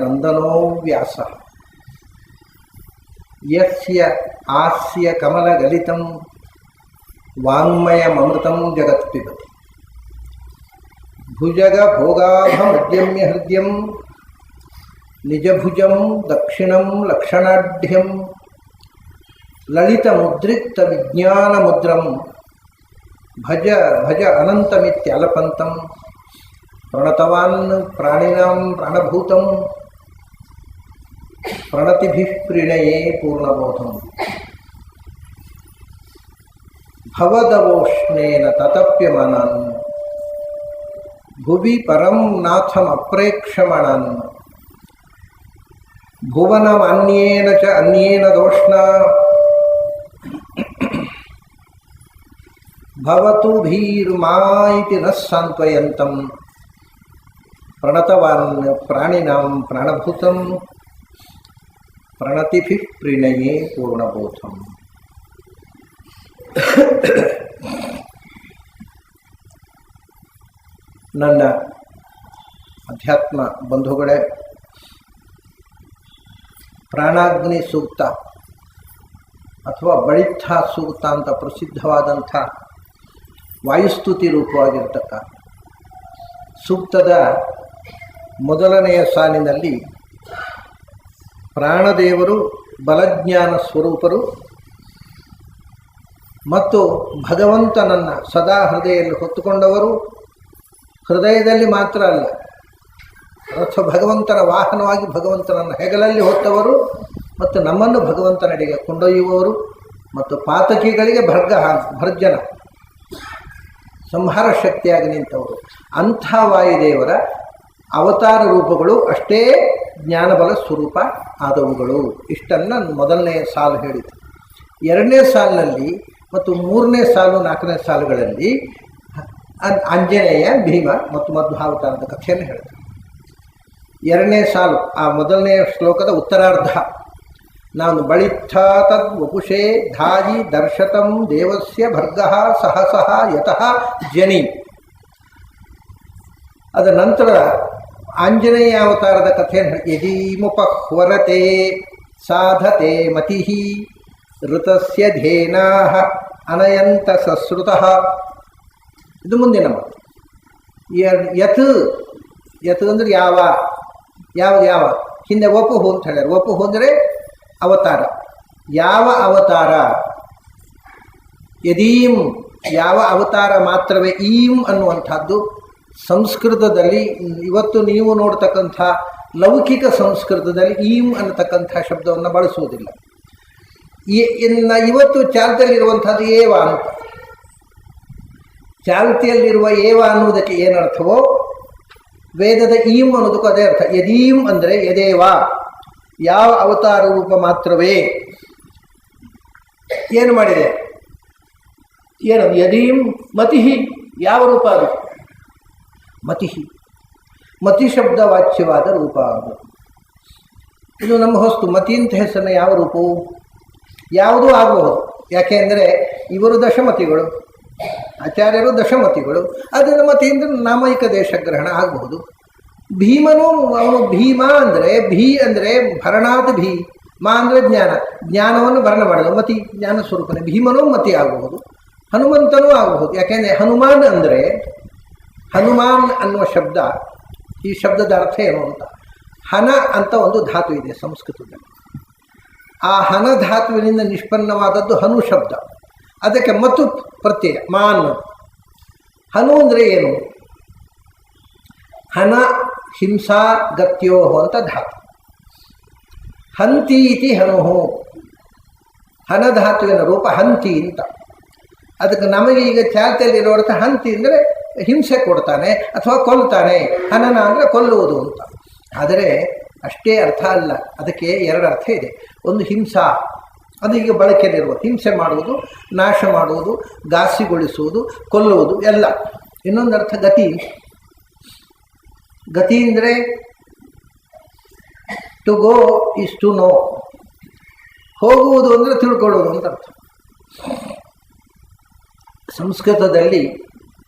ನಂದನೋ ವ್ಯಾಸ ಯಸ್ಯ ಆಸ್ಯ ಕಮಲಗಲಿತಂ ವಾಂಗ್ಮಯಮೃತಂ ಜಗತ್ ಪಿಬತಿ ಭುಜಗ ಭೋಗಾಭಮದ್ಯಮ್ಯ ಹೃದಯಂ ನಿಜಭುಜಂ ದಕ್ಷಿಣಂ ಲಕ್ಷಣಾಢ್ಯಂ ಲಲಿತ ಮುದ್ರಿಕ್ತ ವಿಜ್ಞಾನ ಮುದ್ರಂ ಭಜ ಭಜ ಅನಂತಮಿತ್ಯಲಪಂತಂ ಪ್ರಣತವಾನ್ ಪ್ರಾಣಿನಾಂ ಪ್ರಾಣಭೂತಂ ಪ್ರಣತಿಭಿಃ ಪ್ರಣಯೇ ಪೂರ್ಣಬೋಧಂ ಭವದವೋಷ್ಣೇನ ತತಪ್ಯಮಾನಾನ್ ಭುವಿ ಪರಂ ನಾಥಮಪ್ರೇಕ್ಷಮಾಣಾನ್ ಭುವನಮನ್ಯೇನ ಚ ಅನ್ಯೇನ ದೋಷ್ಣ ಭವತು ಭೀರ್ಮಾ ಇತಿ ನ ಸಾಂತ್ವಯಂತಂ ಪ್ರಣತವಾನ್ ಪ್ರಾಣಿನಾಂ ಪ್ರಾಣಭೂತಂ ಪ್ರಣತಿಭಿಃ ಪ್ರಣಯೇ ಪೂರ್ಣಬೋಧಂ. ನನ್ನ ಅಧ್ಯಾತ್ಮ ಬಂಧುಗಳೇ, ಪ್ರಾಣಾಗ್ನಿ ಸೂಕ್ತ ಅಥವಾ ಬಳಿತ್ಥ ಸೂಕ್ತ ಅಂತ ಪ್ರಸಿದ್ಧವಾದಂಥ ವಾಯುಸ್ತುತಿ ರೂಪವಾಗಿರ್ತಕ್ಕ ಸೂಕ್ತದ ಮೊದಲನೆಯ ಸಾಲಿನಲ್ಲಿ ಪ್ರಾಣದೇವರು ಬಲಜ್ಞಾನ ಸ್ವರೂಪರು ಮತ್ತು ಭಗವಂತನನ್ನು ಸದಾ ಹೃದಯದಲ್ಲಿ ಹೊತ್ತುಕೊಂಡವರು, ಹೃದಯದಲ್ಲಿ ಮಾತ್ರ ಅಲ್ಲ ಅಥವಾ ಭಗವಂತನ ವಾಹನವಾಗಿ ಭಗವಂತನನ್ನು ಹೆಗಲಲ್ಲಿ ಹೊತ್ತವರು ಮತ್ತು ನಮ್ಮನ್ನು ಭಗವಂತನಡೆಗೆ ಕೊಂಡೊಯ್ಯುವವರು ಮತ್ತು ಪಾತಕಿಗಳಿಗೆ ಭರ್ಜನ ಸಂಹಾರ ಶಕ್ತಿಯಾಗಿ ನಿಂತವರು. ಅಂಥ ವಾಯುದೇವರ ಅವತಾರ ರೂಪಗಳು ಅಷ್ಟೇ ಜ್ಞಾನಬಲ ಸ್ವರೂಪ ಆದವುಗಳು. ಇಷ್ಟನ್ನು ಮೊದಲನೇ ಸಾಲು ಹೇಳಿತು. ಎರಡನೇ ಸಾಲಿನಲ್ಲಿ ಮತ್ತು ಮೂರನೇ ಸಾಲು ನಾಲ್ಕನೇ ಸಾಲುಗಳಲ್ಲಿ ಆಂಜನೇಯ, ಭೀಮ ಮತ್ತು ಮಧ್ವಾವತಾರದ ಕಥೆಯನ್ನು ಹೇಳ್ತಾರೆ. ಎರಡನೇ ಸಾಲು ಆ ಮೊದಲನೆಯ ಶ್ಲೋಕದ ಉತ್ತರಾರ್ಧ, ನಾನು ಬಳಿತ್ಥ ತದ್ ವಪುಷೇ ಧಾಯಿ ದರ್ಶತಂ ದೇವಸ್ಯ ಭರ್ಗಃ ಸಹಸಃ ಯತಃ ಜನಿ. ಅದರ ನಂತರ ಆಂಜನೇಯ ಅವತಾರದ ಕಥೆಯನ್ನು ಯದೀಮುಪಹ್ವರತೆ ಸಾಧತೆ ಮತಿಃ ಋತಸ್ಯ ಧೇನಾಃ ಅನಯಂತ ಸಶ್ರುತಃ. ಇದು ಮುಂದಿನ ಮಾತು. ಯತ್ ಯತ್ ಅಂದರೆ ಯಾವ ಯಾವ ಯಾವ ಹಿಂದೆ ವಪುಹು ಅಂತ ಹೇಳ್ಯಾರ. ವಪುಹು ಅಂದರೆ ಅವತಾರ. ಯಾವ ಅವತಾರ? ಯದೀಂ ಯಾವ ಅವತಾರ ಮಾತ್ರವೇ. ಈಂ ಅನ್ನುವಂಥದ್ದು ಸಂಸ್ಕೃತದಲ್ಲಿ ಇವತ್ತು ನೀವು ನೋಡ್ತಕ್ಕಂಥ ಲೌಕಿಕ ಸಂಸ್ಕೃತದಲ್ಲಿ ಈಂ ಅನ್ನತಕ್ಕಂಥ ಶಬ್ದವನ್ನು ಬಳಸುವುದಿಲ್ಲ. ಇನ್ನು ಇವತ್ತು ಚಾಲ್ತಿಯಲ್ಲಿರುವಂಥದ್ದು ಏವ ಅಂತ. ಚಾಲ್ತಿಯಲ್ಲಿರುವ ಏವ ಅನ್ನುವುದಕ್ಕೆ ಏನರ್ಥವೋ ವೇದದ ಈಂ ಅನ್ನೋದಕ್ಕೂ ಅದೇ ಅರ್ಥ. ಯದೀಂ ಅಂದರೆ ಯದೇವ ಯಾವ ಅವತಾರ ರೂಪ ಮಾತ್ರವೇ. ಏನು ಮಾಡಿದೆ? ಏನು? ಯದೀಂ ಮತಿ. ಯಾವ ರೂಪ ಅದು? ಮತಿ. ಮತಿ ಶಬ್ದ ವಾಚ್ಯವಾದ ರೂಪ ಅದು. ಇದು ನಮ್ಮ ಹೊಸ್ತು. ಮತಿ ಅಂತ ಹೆಸರನ್ನ ಯಾವ ರೂಪವು? ಯಾವುದೂ ಆಗಬಹುದು. ಯಾಕೆಂದರೆ ಇವರು ದಶಮತಿಗಳು, ಆಚಾರ್ಯರು ದಶಮತಿಗಳು. ಅದರಿಂದ ಮತಿಯಿಂದ ನಾಮೈಕ ದೇಶಗ್ರಹಣ ಆಗಬಹುದು. ಭೀಮನು ಅವನು ಭೀಮ ಅಂದರೆ ಭೀ ಅಂದರೆ ಭರಣಾತ್ ಭೀ, ಮಾ ಅಂದರೆ ಜ್ಞಾನ, ಜ್ಞಾನವನ್ನು ಭರಣ ಮಾಡಿದ ಮತಿ ಜ್ಞಾನ ಸ್ವರೂಪನೇ. ಭೀಮನೂ ಮತಿ ಆಗಬಹುದು, ಹನುಮಂತನೂ ಆಗಬಹುದು. ಯಾಕೆಂದರೆ ಹನುಮಾನ್ ಅಂದರೆ ಹನುಮಾನ್ ಅನ್ನುವ ಶಬ್ದ, ಈ ಶಬ್ದದ ಅರ್ಥ ಏನು ಅಂತ, ಹನ ಅಂತ ಒಂದು ಧಾತು ಇದೆ ಸಂಸ್ಕೃತದಲ್ಲಿ. ಆ ಹನ ಧಾತುವಿನಿಂದ ನಿಷ್ಪನ್ನವಾದದ್ದು ಹನು ಶಬ್ದ. ಅದಕ್ಕೆ ಮತ್ತು ಪ್ರತ್ಯಯ ಮಾನ್. ಹನು ಅಂದರೆ ಏನು? ಹನ ಹಿಂಸಾ ಗತ್ಯೋ ಅಂತ ಧಾತು. ಹಂತಿ ಇತಿ ಹನುಹು. ಹನ ಧಾತುವಿನ ರೂಪ ಹಂತಿ ಅಂತ. ಅದಕ್ಕೆ ನಮಗೆ ಈಗ ಚಾಲ್ತಿಯಲ್ಲಿರೋ ಅರ್ಥ ಹಂತಿ ಅಂದರೆ ಹಿಂಸೆ ಕೊಡ್ತಾನೆ ಅಥವಾ ಕೊಲ್ತಾನೆ. ಹನನ ಅಂದರೆ ಕೊಲ್ಲುವುದು ಅಂತ. ಆದರೆ ಅಷ್ಟೇ ಅರ್ಥ ಅಲ್ಲ, ಅದಕ್ಕೆ ಎರಡು ಅರ್ಥ ಇದೆ. ಒಂದು ಹಿಂಸಾ, ಅದು ಈಗ ಬಳಕೆಯಲ್ಲಿರುವ ಹಿಂಸೆ ಮಾಡುವುದು, ನಾಶ ಮಾಡುವುದು, ಘಾಸಿಗೊಳಿಸುವುದು, ಕೊಲ್ಲುವುದು ಎಲ್ಲ. ಇನ್ನೊಂದು ಅರ್ಥ ಗತಿ. ಗತಿ ಅಂದರೆ to go is to know. ಹೋಗುವುದು ಅಂದರೆ ತಿಳ್ಕೊಳ್ಳೋದು ಅಂತ ಅರ್ಥ. ಸಂಸ್ಕೃತದಲ್ಲಿ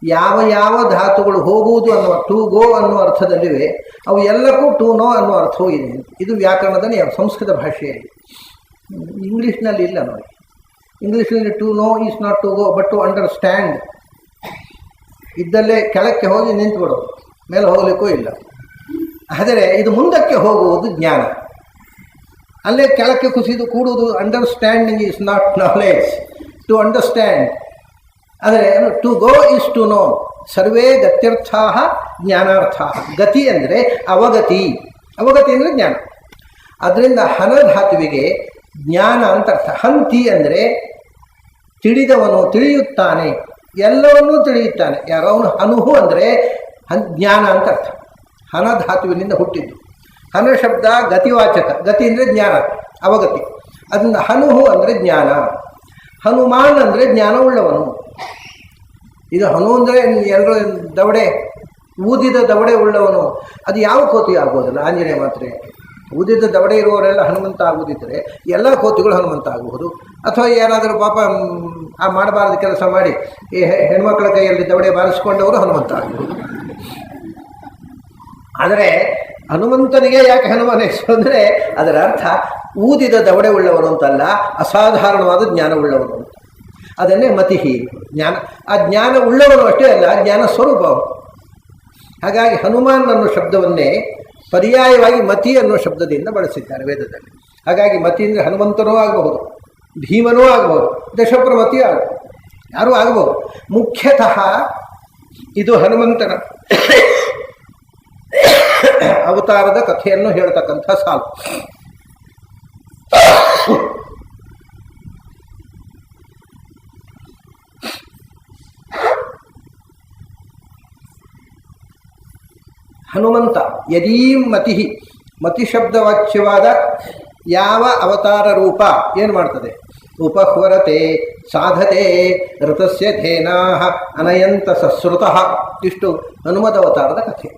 ಯಾವ ಯಾವ ಧಾತುಗಳು ಹೋಗುವುದು ಅನ್ನುವ ಟು ಗೋ ಅನ್ನುವ ಅರ್ಥದಲ್ಲಿವೆ ಅವು ಎಲ್ಲಕ್ಕೂ ಟು ನೋ ಅನ್ನುವ ಅರ್ಥವೂ ಇದೆ. ಇದು ವ್ಯಾಕರಣದ ನಿಯಮ ಸಂಸ್ಕೃತ ಭಾಷೆಯಲ್ಲಿ. ಇಂಗ್ಲೀಷ್ನಲ್ಲಿ ಇಲ್ಲ ನೋಡಿ. ಇಂಗ್ಲೀಷ್ನಲ್ಲಿ to know is not to go but to understand. ಇದ್ದಲ್ಲೇ ಕೆಳಕ್ಕೆ ಹೋಗಿ ನಿಂತುಬಿಡೋದು, ಮೇಲೆ ಹೋಗಲಿಕ್ಕೂ ಇಲ್ಲ. ಆದರೆ ಇದು ಮುಂದಕ್ಕೆ ಹೋಗುವುದು ಜ್ಞಾನ. ಅಲ್ಲೇ ಕೆಳಕ್ಕೆ ಕುಸಿದು ಕೂಡುವುದು. Understanding is not knowledge, to understand. ಆದರೆ to go is to know. ಸರ್ವೇ ಗತ್ಯರ್ಥಾ ಜ್ಞಾನಾರ್ಥ. ಗತಿ ಅಂದರೆ ಅವಗತಿ, ಅವಗತಿ ಅಂದರೆ ಜ್ಞಾನ. ಅದರಿಂದ ಹನ ಧಾತುವಿಗೆ ಜ್ಞಾನ ಅಂತ ಅರ್ಥ. ಹಂತಿ ಅಂದರೆ ತಿಳಿದವನು, ತಿಳಿಯುತ್ತಾನೆ, ಎಲ್ಲವನ್ನೂ ತಿಳಿಯುತ್ತಾನೆ ಯಾರೋ ಅವನು. ಹನುಹು ಅಂದರೆ ಜ್ಞಾನ ಅಂತ ಅರ್ಥ. ಹನ ಧಾತುವಿನಿಂದ ಹುಟ್ಟಿದ್ದು. ಹನ ಶಬ್ದ ಗತಿವಾಚಕ. ಗತಿ ಅಂದರೆ ಜ್ಞಾನ, ಅವಗತಿ. ಅದರಿಂದ ಹನುಹು ಅಂದರೆ ಜ್ಞಾನ. ಹನುಮಾನ್ ಅಂದರೆ ಜ್ಞಾನವುಳ್ಳವನು. ಇದು ಹನು ಅಂದರೆ ಎಲ್ಲರೂ ದವಡೆ, ಊದಿದ ದವಡೆ ಉಳ್ಳವನು. ಅದು ಯಾವ ಕೋತಿ ಆಗೋದಿಲ್ಲ, ಆಂಜನೇಯ ಮಾತ್ರ. ಊದಿದ ದವಡೆ ಇರುವವರೆಲ್ಲ ಹನುಮಂತ ಆಗುವುದಿದ್ದರೆ ಎಲ್ಲ ಕೋತಿಗಳು ಹನುಮಂತ ಆಗಬಹುದು. ಅಥವಾ ಏನಾದರೂ ಪಾಪ ಆ ಮಾಡಬಾರದು ಕೆಲಸ ಮಾಡಿ ಈ ಹೆಣ್ಮಕ್ಳ ಕೈಯಲ್ಲಿ ದವಡೆ ಬಾರಿಸಿಕೊಂಡವರು ಹನುಮಂತ ಆಗಬಹುದು. ಆದರೆ ಹನುಮಂತನಿಗೆ ಯಾಕೆ ಹನುಮಾನ ಹೆಸರು ಅಂದರೆ ಅದರ ಅರ್ಥ ಊದಿದ ದವಡೆ ಉಳ್ಳವನು ಅಂತಲ್ಲ, ಅಸಾಧಾರಣವಾದ ಜ್ಞಾನವುಳ್ಳವನು ಅಂತ. ಅದನ್ನೇ ಮತಿಹಿ, ಜ್ಞಾನ. ಆ ಜ್ಞಾನ ಉಳ್ಳವನು ಅಷ್ಟೇ ಅಲ್ಲ, ಜ್ಞಾನ ಸ್ವರೂಪ. ಹಾಗಾಗಿ ಹನುಮಾನ್ ಅನ್ನೋ ಶಬ್ದವನ್ನೇ ಪರ್ಯಾಯವಾಗಿ ಮತಿ ಅನ್ನೋ ಶಬ್ದದಿಂದ ಬಳಸಿದ್ದಾರೆ ವೇದದಲ್ಲಿ. ಹಾಗಾಗಿ ಮತಿ ಅಂದರೆ ಹನುಮಂತನೂ ಆಗಬಹುದು, ಭೀಮನೂ ಆಗಬಹುದು, ದಶಪ್ರಮತಿಯೂ ಆಗಬಹುದು, ಯಾರೂ ಆಗಬಹುದು. ಮುಖ್ಯತಃ ಇದು ಹನುಮಂತನ ಅವತಾರದ ಕಥೆಯನ್ನು ಹೇಳ್ತಕ್ಕಂಥ ಸಾಲು. ಹನುಮಂತ ಯದೀಂ ಮತಿ, ಮತಿ ಶಬ್ದವಾಚ್ಯವಾದ ಯಾವ ಅವತಾರ ರೂಪ ಏನು ಮಾಡ್ತದೆ? ಉಪಹ್ವರತೆ ಸಾಧತೆ ಋತಸ್ಯ ಧೇನಾ ಅನಯಂತ ಸಸ್ರುತಃ. ಇಷ್ಟು ಹನುಮದ ಅವತಾರದ ಕಥೆ.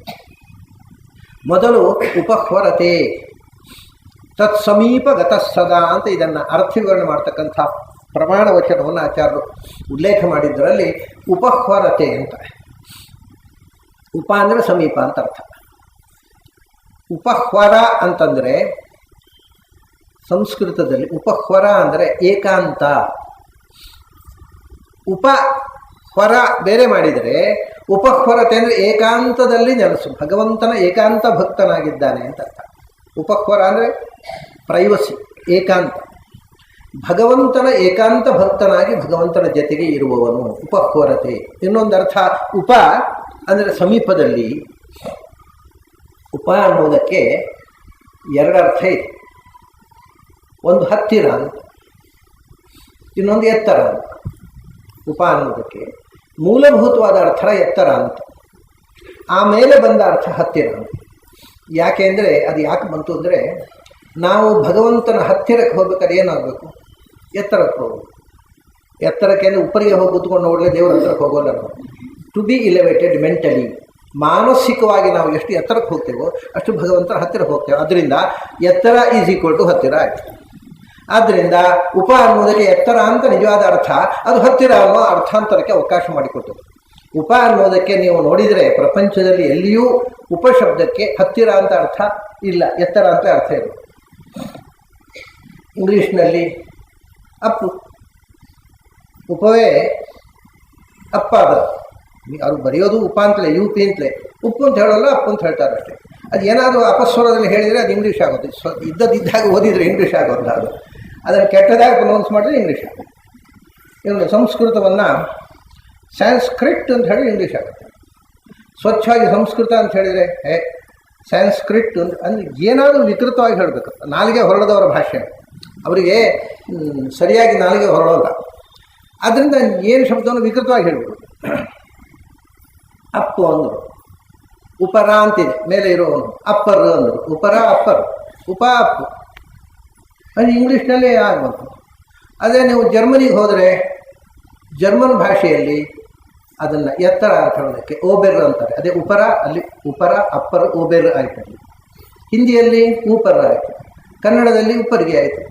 ಮೊದಲು ಉಪಹ್ವರತೆ ತತ್ಸಮೀಪ ಗತಸ್ಸದಾ ಅಂತ ಇದನ್ನು ಅರ್ಥವಿವರಣೆ ಮಾಡ್ತಕ್ಕಂಥ ಪ್ರಮಾಣ ವಚನವನ್ನು ಆಚಾರ್ಯರು ಉಲ್ಲೇಖ ಮಾಡಿದ್ದರಲ್ಲಿ ಉಪಹ್ವರತೆ ಅಂತ. ಉಪ ಅಂದರೆ ಸಮೀಪ ಅಂತ ಅರ್ಥ. ಉಪಹ್ವರ ಅಂತಂದರೆ ಸಂಸ್ಕೃತದಲ್ಲಿ ಉಪಹ್ವರ ಅಂದರೆ ಏಕಾಂತ. ಉಪಹ್ವರ ಬೇರೆ ಮಾಡಿದರೆ ಉಪಹ್ವರತೆ ಅಂದರೆ ಏಕಾಂತದಲ್ಲಿ ನೆಲೆಸು, ಭಗವಂತನ ಏಕಾಂತ ಭಕ್ತನಾಗಿದ್ದಾನೆ ಅಂತ ಅರ್ಥ. ಉಪಹ್ವರ ಅಂದರೆ ಪ್ರೈವಸಿ, ಏಕಾಂತ. ಭಗವಂತನ ಏಕಾಂತ ಭಕ್ತನಾಗಿ ಭಗವಂತನ ಜೊತೆಗೆ ಇರುವವನು ಉಪಹ್ವರತೆ. ಇನ್ನೊಂದು ಅರ್ಥ ಉಪ ಅಂದರೆ ಸಮೀಪದಲ್ಲಿ. ಉಪ ಅನ್ನೋದಕ್ಕೆ ಎರಡು ಅರ್ಥ ಇದೆ. ಒಂದು ಹತ್ತಿರ ಅಂತ, ಇನ್ನೊಂದು ಎತ್ತರ ಅಂತ. ಉಪ ಅನ್ನೋದಕ್ಕೆ ಮೂಲಭೂತವಾದ ಅರ್ಥ ಎತ್ತರ ಅಂತ, ಆಮೇಲೆ ಬಂದ ಅರ್ಥ ಹತ್ತಿರ ಅಂತ. ಯಾಕೆ ಅಂದರೆ ಅದು ಯಾಕೆ ಬಂತು ಅಂದರೆ, ನಾವು ಭಗವಂತನ ಹತ್ತಿರಕ್ಕೆ ಹೋಗ್ಬೇಕಾದ್ರೆ ಏನಾಗಬೇಕು? ಎತ್ತರಕ್ಕೆ ಹೋಗಬೇಕು. ಎತ್ತರಕ್ಕೆ ಅಂದರೆ ಉಪ್ಪರಿಗೆ ಹೋಗಿ ಕೂತ್ಕೊಂಡು ನೋಡಲೇ ದೇವರ ಹತ್ರಕ್ಕೆ ಹೋಗೋಲ್ಲ ನಾವು. ಟು ಬಿ ಇಲೆವೇಟೆಡ್ ಮೆಂಟಲಿ, ಮಾನಸಿಕವಾಗಿ ನಾವು ಎಷ್ಟು ಎತ್ತರಕ್ಕೆ ಹೋಗ್ತೇವೋ ಅಷ್ಟು ಭಗವಂತನ ಹತ್ತಿರ ಹೋಗ್ತೇವೆ. ಅದರಿಂದ ಎತ್ತರ ಈಸ್ ಈಕ್ವಲ್ ಟು ಹತ್ತಿರ ಆಯಿತು. ಆದ್ದರಿಂದ ಉಪ ಅನ್ನೋದಕ್ಕೆ ಎತ್ತರ ಅಂತ ನಿಜವಾದ ಅರ್ಥ, ಅದು ಹತ್ತಿರ ಅನ್ನೋ ಅರ್ಥಾಂತರಕ್ಕೆ ಅವಕಾಶ ಮಾಡಿಕೊಟ್ಟರು. ಉಪ ಅನ್ನೋದಕ್ಕೆ ನೀವು ನೋಡಿದರೆ ಪ್ರಪಂಚದಲ್ಲಿ ಎಲ್ಲಿಯೂ ಉಪಶಬ್ದಕ್ಕೆ ಹತ್ತಿರ ಅಂತ ಅರ್ಥ ಇಲ್ಲ, ಎತ್ತರ ಅಂತ ಅರ್ಥ ಇದೆ. ಇಂಗ್ಲೀಷ್ನಲ್ಲಿ ಅಪ್ಪು, ಉಪವೇ ಅಪ್ಪಾದ. ಅವರು ಬರೆಯೋದು ಉಪ ಅಂತಲೇ, ಯು ಪಿ ಅಂತಲೇ. ಉಪ್ಪು ಅಂತ ಹೇಳೋಲ್ಲ, ಅಪ್ಪು ಅಂತ ಹೇಳ್ತಾರೆ ಅಷ್ಟೇ. ಅದು ಏನಾದರೂ ಅಪಸ್ವರದಲ್ಲಿ ಹೇಳಿದರೆ ಅದು ಇಂಗ್ಲೀಷ್ ಆಗೋದು. ಇದ್ದದಿದ್ದಾಗ ಓದಿದರೆ ಇಂಗ್ಲೀಷ್ ಆಗೋಲ್ಲ. ಅದು ಅದನ್ನು ಕೆಟ್ಟದಾಗ ಪ್ರೊನೌನ್ಸ್ ಮಾಡಿದ್ರೆ ಇಂಗ್ಲೀಷ್ ಆಗುತ್ತೆ. ಇನ್ನು ಸಂಸ್ಕೃತವನ್ನು ಸ್ಯಾನ್ಸ್ಕ್ರಿಟ್ ಅಂತ ಹೇಳಿ ಇಂಗ್ಲೀಷ್ ಆಗುತ್ತೆ. ಸ್ವಚ್ಛವಾಗಿ ಸಂಸ್ಕೃತ ಅಂತ ಹೇಳಿದರೆ ಸ್ಯಾನ್ಸ್ಕ್ರಿಟ್ ಅಂದರೆ ಏನಾದರೂ ವಿಕೃತವಾಗಿ ಹೇಳಬೇಕು. ನಾಲಿಗೆ ಹೊರಡದವರ ಭಾಷೆ, ಅವರಿಗೆ ಸರಿಯಾಗಿ ನಾಲಿಗೆ ಹೊರಡೋಲ್ಲ. ಆದ್ದರಿಂದ ಏನು ಶಬ್ದವನ್ನು ವಿಕೃತವಾಗಿ ಹೇಳ್ಬೋದು. ಅಪ್ಪು ಅಂದರು, ಉಪರ ಅಂತಿದೆ ಮೇಲೆ ಇರೋವನು, ಅಪ್ಪರ್ ಅಂದರು, ಉಪರ ಅಪ್ಪರ್, ಉಪ ಅಪ್ಪು. ಅದು ಇಂಗ್ಲೀಷ್ನಲ್ಲೇ ಆಗಬೇಕು. ಅದೇ ನೀವು ಜರ್ಮನಿಗೆ ಹೋದರೆ ಜರ್ಮನ್ ಭಾಷೆಯಲ್ಲಿ ಅದನ್ನು ಎತ್ತರ ಅಂತ ಹೇಳೋದಕ್ಕೆ ಓಬೆರ್ ಅಂತಾರೆ. ಅದೇ ಉಪರ, ಅಲ್ಲಿ ಉಪರ ಅಪ್ಪರ್ ಓಬೆರ್ ಆಯಿತು. ಅಲ್ಲಿ ಹಿಂದಿಯಲ್ಲಿ ಊಪರ್ ಆಯಿತು, ಕನ್ನಡದಲ್ಲಿ ಉಪ್ಪರಿಗೆ ಆಯಿತು.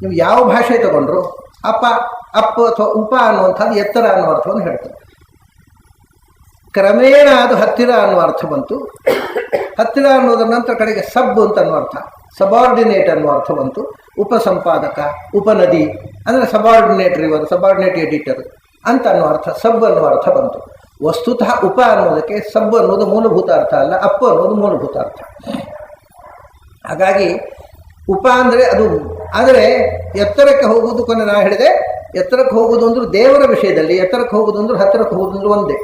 ನೀವು ಯಾವ ಭಾಷೆ ತಗೊಂಡ್ರು ಅಪ್ಪ, ಅಪ್ಪು ಅಥವಾ ಉಪ ಅನ್ನುವಂಥದ್ದು ಎತ್ತರ ಅನ್ನೋ ಅರ್ಥವನ್ನು ಹೇಳ್ತಾರೆ. ಕ್ರಮೇಣ ಅದು ಹತ್ತಿರ ಅನ್ನುವ ಅರ್ಥ ಬಂತು. ಹತ್ತಿರ ಅನ್ನೋದ್ರ ನಂತರ ಕಡೆಗೆ ಸಬ್ ಅಂತ ಅನ್ನುವ ಅರ್ಥ, ಸಬಾರ್ಡಿನೇಟ್ ಅನ್ನುವ ಅರ್ಥ ಬಂತು. ಉಪಸಂಪಾದಕ, ಉಪನದಿ ಅಂದರೆ ಸಬಾರ್ಡಿನೇಟ್ ರಿವರ್, ಸಬಾರ್ಡಿನೇಟ್ ಎಡಿಟರ್ ಅಂತ ಅನ್ನುವ ಅರ್ಥ, ಸಬ್ ಅನ್ನುವ ಅರ್ಥ ಬಂತು. ವಸ್ತುತಃ ಉಪ ಅನ್ನೋದಕ್ಕೆ ಸಬ್ ಅನ್ನೋದು ಮೂಲಭೂತ ಅರ್ಥ ಅಲ್ಲ, ಅಪ್ಪ ಅನ್ನೋದು ಮೂಲಭೂತ ಅರ್ಥ. ಹಾಗಾಗಿ ಉಪ ಅಂದರೆ ಅದು, ಆದರೆ ಎತ್ತರಕ್ಕೆ ಹೋಗುವುದು ಕೊನೆ ನಾ ಹೇಳಿದೆ, ಎತ್ತರಕ್ಕೆ ಹೋಗುವುದು ಅಂದ್ರೆ ದೇವರ ವಿಷಯದಲ್ಲಿ, ಎತ್ತರಕ್ಕೆ ಹೋಗುವುದು ಅಂದ್ರೆ ಹತ್ತಿರಕ್ಕೆ ಹೋಗುವುದು ಅಂದ್ರೆ ಒಂದೇ.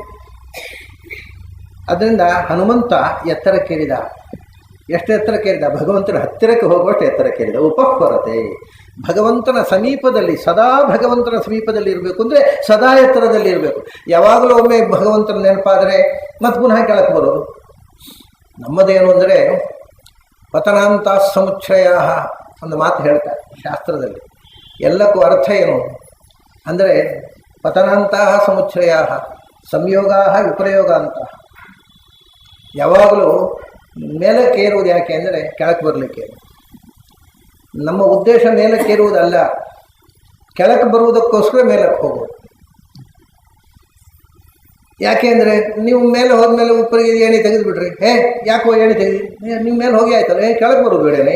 ಅದರಿಂದ ಹನುಮಂತ ಎತ್ತರಕ್ಕೇರಿದ. ಎಷ್ಟು ಎತ್ತರಕ್ಕೇರಿದ? ಭಗವಂತನ ಹತ್ತಿರಕ್ಕೆ ಹೋಗುವಷ್ಟು ಎತ್ತರಕ್ಕೇರಿದ. ಉಪಹ್ವರತೆ, ಭಗವಂತನ ಸಮೀಪದಲ್ಲಿ, ಸದಾ ಭಗವಂತನ ಸಮೀಪದಲ್ಲಿ ಇರಬೇಕು ಅಂದರೆ ಸದಾ ಎತ್ತರದಲ್ಲಿ ಇರಬೇಕು. ಯಾವಾಗಲೂ ಒಮ್ಮೆ ಭಗವಂತನ ನೆನಪಾದರೆ ಮತ್ತೆ ಪುನಃ ಕೆಳಕ್ಕೆ ಬರೋದು. ನಮ್ಮದೇನು ಅಂದರೆ ಪತನಾಂತ ಸಮುಚ್ಛಯ ಒಂದು ಮಾತು ಹೇಳ್ತಾರೆ ಶಾಸ್ತ್ರದಲ್ಲಿ. ಎಲ್ಲಕ್ಕೂ ಅರ್ಥ ಏನು ಅಂದರೆ ಪತನಾಂತ ಸಮುಚ್ಛಯ ಸಂಯೋಗ ವಿಪರ್ಯೋಗ ಅಂತ. ಯಾವಾಗಲೂ ಮೇಲಕ್ಕೆ ಏರುವುದು ಯಾಕೆ ಅಂದರೆ ಕೆಳಕ್ಕೆ ಬರಲಿಕ್ಕೆ. ನಮ್ಮ ಉದ್ದೇಶ ಮೇಲಕ್ಕೆ ಏರುವುದಲ್ಲ, ಕೆಳಕ್ಕೆ ಬರುವುದಕ್ಕೋಸ್ಕರ ಮೇಲಕ್ಕೆ ಹೋಗೋದು. ಯಾಕೆ ಅಂದರೆ ನೀವು ಮೇಲೆ ಹೋದ್ಮೇಲೆ ಉಪ್ಪರಿಗೆ ಏಣಿ ತೆಗೆದುಬಿಡ್ರಿ, ಯಾಕೋ ಏಣಿ ತೆಗೆದು ನೀವು ಮೇಲೆ ಹೋಗಿ ಆಯ್ತಲ್ಲ, ಕೆಳಗೆ ಬರೋದು ಬೇಡನೇ,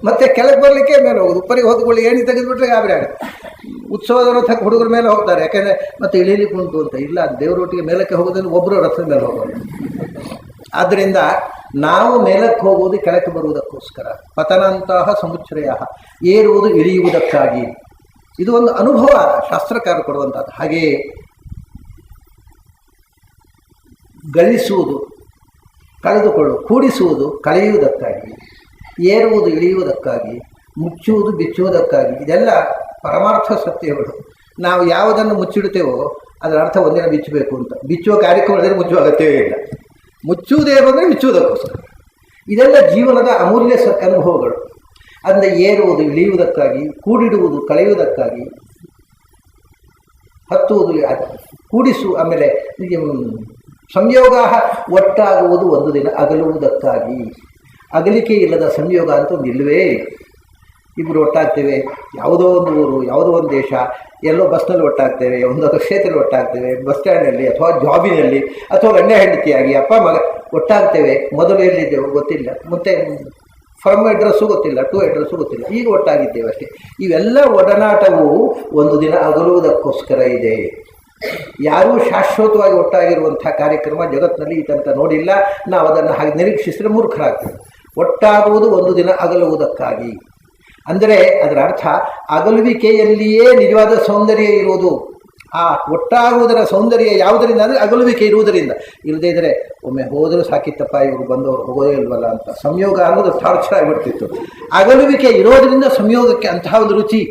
ಮತ್ತೆ ಕೆಳಗೆ ಬರಲಿಕ್ಕೆ ಮೇಲೆ ಹೋಗೋದು. ಉಪ್ಪರಿಗೆ ಹೋದ್ಕೊಳ್ಳಿ ಏಣಿ ತೆಗೆದುಬಿಟ್ರೆ ಯಾವ ಬೇಡ. ಉತ್ಸವದ ರಥಕ್ಕೆ ಹುಡುಗರ ಮೇಲೆ ಹೋಗ್ತಾರೆ, ಯಾಕೆಂದರೆ ಮತ್ತೆ ಇಳೀಲಿಕ್ಕೆ ಉಂಟು ಅಂತ. ಇಲ್ಲ, ದೇವರೊಟ್ಟಿಗೆ ಮೇಲಕ್ಕೆ ಹೋಗೋದ್ರೆ ಒಬ್ಬರು ರಥದ ಮೇಲೆ ಹೋಗೋದು. ಆದ್ದರಿಂದ ನಾವು ಮೇಲಕ್ಕೆ ಹೋಗುವುದು ಕೆಳಕ್ಕೆ ಬರುವುದಕ್ಕೋಸ್ಕರ. ಪತನಂತಹ ಸಮುಚ್ಛಯ, ಏರುವುದು ಇಳಿಯುವುದಕ್ಕಾಗಿ. ಇದು ಒಂದು ಅನುಭವ ಶಾಸ್ತ್ರಕಾರ ಕೊಡುವಂಥದ್ದು. ಹಾಗೆಯೇ ಗಳಿಸುವುದು ಕಳೆದುಕೊಳ್ಳು, ಕೂಡಿಸುವುದು ಕಳೆಯುವುದಕ್ಕಾಗಿ, ಏರುವುದು ಇಳಿಯುವುದಕ್ಕಾಗಿ, ಮುಚ್ಚುವುದು ಬಿಚ್ಚುವುದಕ್ಕಾಗಿ. ಇದೆಲ್ಲ ಪರಮಾರ್ಥ ಸತ್ಯಗಳು. ನಾವು ಯಾವುದನ್ನು ಮುಚ್ಚಿಡುತ್ತೇವೋ ಅದರ ಅರ್ಥ ಒಂದಿನ ಬಿಚ್ಚಬೇಕು ಅಂತ. ಬಿಚ್ಚುವ ಕಾರ್ಯಕ್ರಮದಲ್ಲಿ ಮುಚ್ಚುವ ಅಗತ್ಯವೇ ಇಲ್ಲ. ಮುಚ್ಚುವುದೇ ಬಂದರೆ ಬಿಚ್ಚುವುದಕ್ಕೋಸ್ಕರ. ಇದೆಲ್ಲ ಜೀವನದ ಅಮೂಲ್ಯ ಅನುಭವಗಳು. ಅಂದರೆ ಏರುವುದು ಇಳಿಯುವುದಕ್ಕಾಗಿ, ಕೂಡಿಡುವುದು ಕಳೆಯುವುದಕ್ಕಾಗಿ, ಹತ್ತುವುದು ಕೂಡಿಸು, ಆಮೇಲೆ ಸಂಯೋಗ ಒಟ್ಟಾಗುವುದು ಒಂದು ದಿನ ಅಗಲುವುದಕ್ಕಾಗಿ. ಅಗಲಿಕೆ ಇಲ್ಲದ ಸಂಯೋಗ ಅಂತೂ ನಿಲ್ಲುವೇ. ಇಬ್ಬರು ಒಟ್ಟಾಗ್ತೇವೆ, ಯಾವುದೋ ಒಂದು ಊರು, ಯಾವುದೋ ಒಂದು ದೇಶ, ಎಲ್ಲೋ ಬಸ್ನಲ್ಲಿ ಒಟ್ಟಾಗ್ತೇವೆ, ಒಂದೊಂದು ಕ್ಷೇತ್ರದಲ್ಲಿ ಒಟ್ಟಾಗ್ತೇವೆ, ಬಸ್ ಸ್ಟ್ಯಾಂಡಲ್ಲಿ ಅಥವಾ ಜಾಬಿನಲ್ಲಿ ಅಥವಾ ಗಂಡ ಹೆಂಡತಿಯಾಗಿ ಅಪ್ಪ ಮಗ ಒಟ್ಟಾಗ್ತೇವೆ. ಮೊದಲು ಎಲ್ಲಿದ್ದೇವೆ ಗೊತ್ತಿಲ್ಲ, ಮತ್ತು ಫ್ರಮ್ ಅಡ್ರೆಸ್ಸು ಗೊತ್ತಿಲ್ಲ, ಟು ಅಡ್ರೆಸ್ಸು ಗೊತ್ತಿಲ್ಲ, ಈಗ ಒಟ್ಟಾಗಿದ್ದೇವೆ ಅಷ್ಟೇ. ಇವೆಲ್ಲ ಒಡನಾಟವು ಒಂದು ದಿನ ಅಗಲುವುದಕ್ಕೋಸ್ಕರ ಇದೆ. ಯಾರೂ ಶಾಶ್ವತವಾಗಿ ಒಟ್ಟಾಗಿರುವಂಥ ಕಾರ್ಯಕ್ರಮ ಜಗತ್ತಿನಲ್ಲಿ ಈ ತನಕ ನೋಡಿಲ್ಲ. ನಾವು ಅದನ್ನು ಹಾಗೆ ನಿರೀಕ್ಷಿಸಿದರೆ ಮೂರ್ಖರಾಗ್ತೇವೆ. ಒಟ್ಟಾಗುವುದು ಒಂದು ದಿನ ಅಗಲುವುದಕ್ಕಾಗಿ ಅಂದರೆ ಅದರ ಅರ್ಥ ಅಗಲುವಿಕೆಯಲ್ಲಿಯೇ ನಿಜವಾದ ಸೌಂದರ್ಯ ಇರುವುದು. ಆ ಒಟ್ಟಾಗುವುದರ ಸೌಂದರ್ಯ ಯಾವುದರಿಂದ ಅಂದರೆ ಅಗಲುವಿಕೆ ಇರುವುದರಿಂದ. ಇಲ್ಲದೇ ಇದ್ದರೆ ಒಮ್ಮೆ ಹೋದರೂ ಸಾಕಿತ್ತಪ್ಪ, ಇವರು ಬಂದವರು ಹೋಗೋದೇ ಇಲ್ವಲ್ಲ ಅಂತ ಸಂಯೋಗ ಅನ್ನೋದು ಟಾರ್ಚರ್ ಆಗಿಬಿಡ್ತಿತ್ತು. ಅಗಲುವಿಕೆ ಇರೋದರಿಂದ ಸಂಯೋಗಕ್ಕೆ ಅಂತಹ ಒಂದು ರುಚಿ.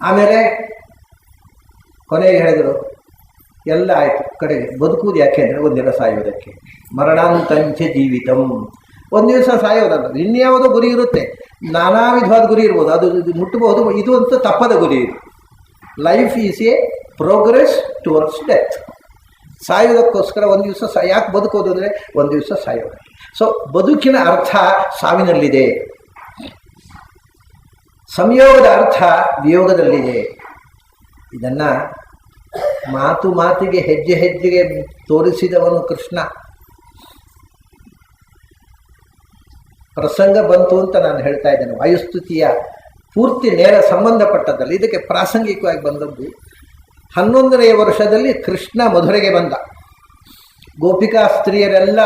ಆಮೇಲೆ ಕೊನೆಗೆ ಹೇಳಿದರು, ಎಲ್ಲ ಆಯಿತು, ಕಡೆಗೆ ಬದುಕುವುದು ಯಾಕೆ ಅಂದರೆ ಒಂದಿನ ಸಾಯುವುದಕ್ಕೆ. ಮರಣಾಂತಂಚ ಜೀವಿತಂ, ಒಂದು ದಿವಸ ಸಾಯೋದಲ್ಲ, ಇನ್ಯಾವುದೋ ಗುರಿ ಇರುತ್ತೆ, ನಾನಾ ವಿಧವಾದ ಗುರಿ ಇರ್ಬೋದು, ಅದು ಮುಟ್ಟಬಹುದು. ಇದು ಅಂತ ತಪ್ಪದ ಗುರಿ ಇದು. Life is a progress towards death. ಸಾಯೋದಕ್ಕೋಸ್ಕರ ಒಂದು ದಿವಸ ಯಾಕೆ ಬದುಕೋದು ಅಂದರೆ ಒಂದು ದಿವಸ ಸಾಯೋದು. ಸೊ ಬದುಕಿನ ಅರ್ಥ ಸಾವಿನಲ್ಲಿದೆ, ಸಂಯೋಗದ ಅರ್ಥ ವಿಯೋಗದಲ್ಲಿದೆ. ಇದನ್ನು ಮಾತು ಮಾತಿಗೆ ಹೆಜ್ಜೆ ಹೆಜ್ಜೆಗೆ ತೋರಿಸಿದವನು ಕೃಷ್ಣ. ಪ್ರಸಂಗ ಬಂತು ಅಂತ ನಾನು ಹೇಳ್ತಾ ಇದ್ದೇನೆ. ವಾಯುಸ್ತುತಿಯ ಪೂರ್ತಿ ನೇರ ಸಂಬಂಧಪಟ್ಟದ್ದಲ್ಲ, ಇದಕ್ಕೆ ಪ್ರಾಸಂಗಿಕವಾಗಿ ಬಂದದ್ದು. 11ನೇ ವರ್ಷದಲ್ಲಿ ಕೃಷ್ಣ ಮಧುರೆಗೆ ಬಂದ. ಗೋಪಿಕಾ ಸ್ತ್ರೀಯರೆಲ್ಲ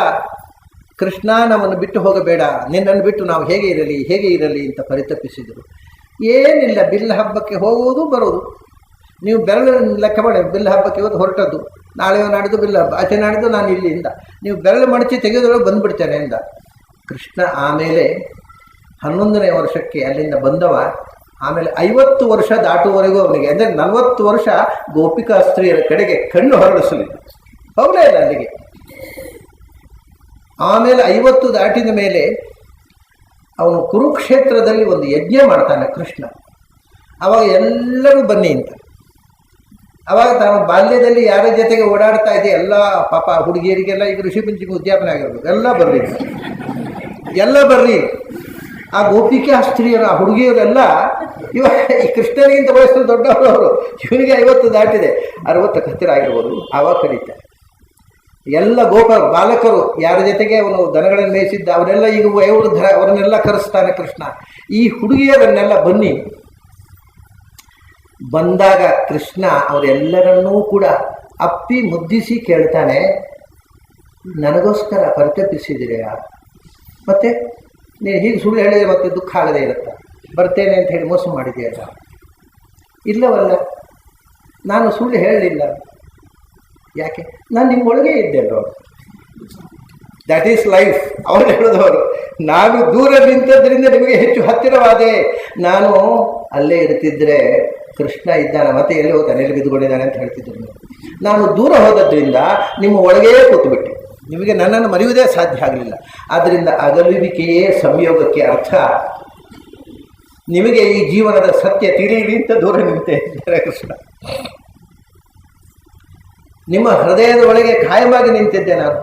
ಕೃಷ್ಣ ನಮ್ಮನ್ನು ಬಿಟ್ಟು ಹೋಗಬೇಡ, ನಿನ್ನನ್ನು ಬಿಟ್ಟು ನಾವು ಹೇಗೆ ಇರಲಿ ಅಂತ ಪರಿತಪಿಸಿದರು. ಏನಿಲ್ಲ, ಬಿಲ್ ಹಬ್ಬಕ್ಕೆ ಹೋಗುವುದು ಬರೋದು. ನೀವು ಬೆರಳು ಲೆಕ್ಕ ಮಾಡಿ, ಬಿಲ್ ಹಬ್ಬಕ್ಕೆ ಇವತ್ತು ಹೊರಟದ್ದು, ನಾಳೆ ನಾಡಿದ್ದು ಬಿಲ್ ಹಬ್ಬ, ಆಚೆ ನಾಡಿದ್ದು ನಾನು ಇಲ್ಲಿಂದ, ನೀವು ಬೆರಳು ಮಡಚಿ ತೆಗೆದೊಳಗೆ ಬಂದುಬಿಡ್ತೇನೆ ಎಂದ ಕೃಷ್ಣ. ಆಮೇಲೆ 11ನೇ ವರ್ಷಕ್ಕೆ ಅಲ್ಲಿಂದ ಬಂದವ. ಆಮೇಲೆ 50 ವರ್ಷ ದಾಟುವವರೆಗೂ ಅವನಿಗೆ, ಅಂದರೆ 40 ವರ್ಷ ಗೋಪಿಕಾ ಸ್ತ್ರೀಯರ ಕಡೆಗೆ ಕಣ್ಣು ಹೊರಡಿಸಲಿಲ್ಲ, ಹೋಗಲೇ ಇಲ್ಲ ಅಲ್ಲಿಗೆ. ಆಮೇಲೆ 50 ದಾಟಿದ ಮೇಲೆ ಅವನು ಕುರುಕ್ಷೇತ್ರದಲ್ಲಿ ಒಂದು ಯಜ್ಞ ಮಾಡ್ತಾನೆ ಕೃಷ್ಣ. ಆವಾಗ ಎಲ್ಲರೂ ಬನ್ನಿ ಅಂತ. ಆವಾಗ ತಾನು ಬಾಲ್ಯದಲ್ಲಿ ಯಾರ ಜೊತೆಗೆ ಓಡಾಡ್ತಾ ಇದೆ ಎಲ್ಲ ಪಾಪ ಹುಡುಗಿಯರಿಗೆಲ್ಲ ಈಗ ಋಷಿ ಪಂಚಮಿ ಉದ್ಯಾಪನೆ ಆಗಿರ್ಬೇಕು, ಎಲ್ಲ ಬರ್ರಿ. ಆ ಗೋಪಿಕಾ ಸ್ತ್ರೀಯರು, ಆ ಹುಡುಗಿಯರೆಲ್ಲ ಇವಾಗ ಈ ಕೃಷ್ಣನಿಗಿಂತ ವಯಸ್ಸು ದೊಡ್ಡವರು ಅವರು, ಇವನಿಗೆ 50 ದಾಟಿದೆ, 60 ಹತ್ತಿರ ಆಗಿರ್ಬೋದು. ಆವಾಗ ಕರೀತಾರೆ ಎಲ್ಲ ಬಾಲಕರು ಯಾರ ಜೊತೆಗೆ ಅವನು ದನಗಳನ್ನು ಮೇಯಿಸಿದ್ದ ಅವರೆಲ್ಲ ಈಗ ವಯೋವೃದ್ಧರ ಅವರನ್ನೆಲ್ಲ ಕರೆಸ್ತಾನೆ ಕೃಷ್ಣ. ಈ ಹುಡುಗಿಯರನ್ನೆಲ್ಲ ಬನ್ನಿ. ಬಂದಾಗ ಕೃಷ್ಣ ಅವರೆಲ್ಲರನ್ನೂ ಕೂಡ ಅಪ್ಪಿ ಮುದ್ದಿಸಿ ಕೇಳ್ತಾನೆ, ನನಗೋಸ್ಕರ ಪರಿತಪಿಸಿದಿರೆಯಾ? ಮತ್ತೆ ನೀನು ಹೀಗೆ ಸುಳ್ಳು ಹೇಳಿದರೆ ಮತ್ತೆ ದುಃಖ ಆಗದೇ ಇರುತ್ತಾ? ಬರ್ತೇನೆ ಅಂತ ಹೇಳಿ ಮೋಸ ಮಾಡಿದೆಯಲ್ಲ? ಇಲ್ಲವಲ್ಲ, ನಾನು ಸುಳ್ಳು ಹೇಳಲಿಲ್ಲ. ಯಾಕೆ? ನಾನು ನಿಮ್ಮೊಳಗೆ ಇದ್ದೆಲ್ಲೋ. That is life. ಅವರು ಹೇಳಿದವರು, ನಾನು ದೂರ ನಿಂತದ್ರಿಂದ ನಿಮಗೆ ಹೆಚ್ಚು ಹತ್ತಿರವಾದೆ. ನಾನು ಅಲ್ಲೇ ಇರ್ತಿದ್ರೆ ಕೃಷ್ಣ ಇದ್ದಾನೆ, ಮತ್ತೆ ಎಲ್ಲಿ ಹೋಗ್ತಾನೆ, ಎಲ್ಲಿ ಬಿದ್ದುಕೊಂಡಿದ್ದಾನೆ ಅಂತ ಹೇಳ್ತಿದ್ರು. ನಾನು ದೂರ ಹೋದದ್ರಿಂದ ನಿಮ್ಮ ಒಳಗೇ ಕೂತುಬಿಟ್ಟೆ, ನಿಮಗೆ ನನ್ನನ್ನು ಮರೆಯುವುದೇ ಸಾಧ್ಯ ಆಗಲಿಲ್ಲ. ಆದ್ದರಿಂದ ಅಗಲುವಿಕೆಯೇ ಸಂಯೋಗಕ್ಕೆ ಅರ್ಥ. ನಿಮಗೆ ಈ ಜೀವನದ ಸತ್ಯ ತಿಳಿಯಲಿ ಅಂತ ದೂರ ನಿಂತೆ ಇದ್ದಾರೆ ಕೃಷ್ಣ. ನಿಮ್ಮ ಹೃದಯದ ಒಳಗೆ ಖಾಯವಾಗಿ ನಿಂತಿದ್ದೆ ನಾನು.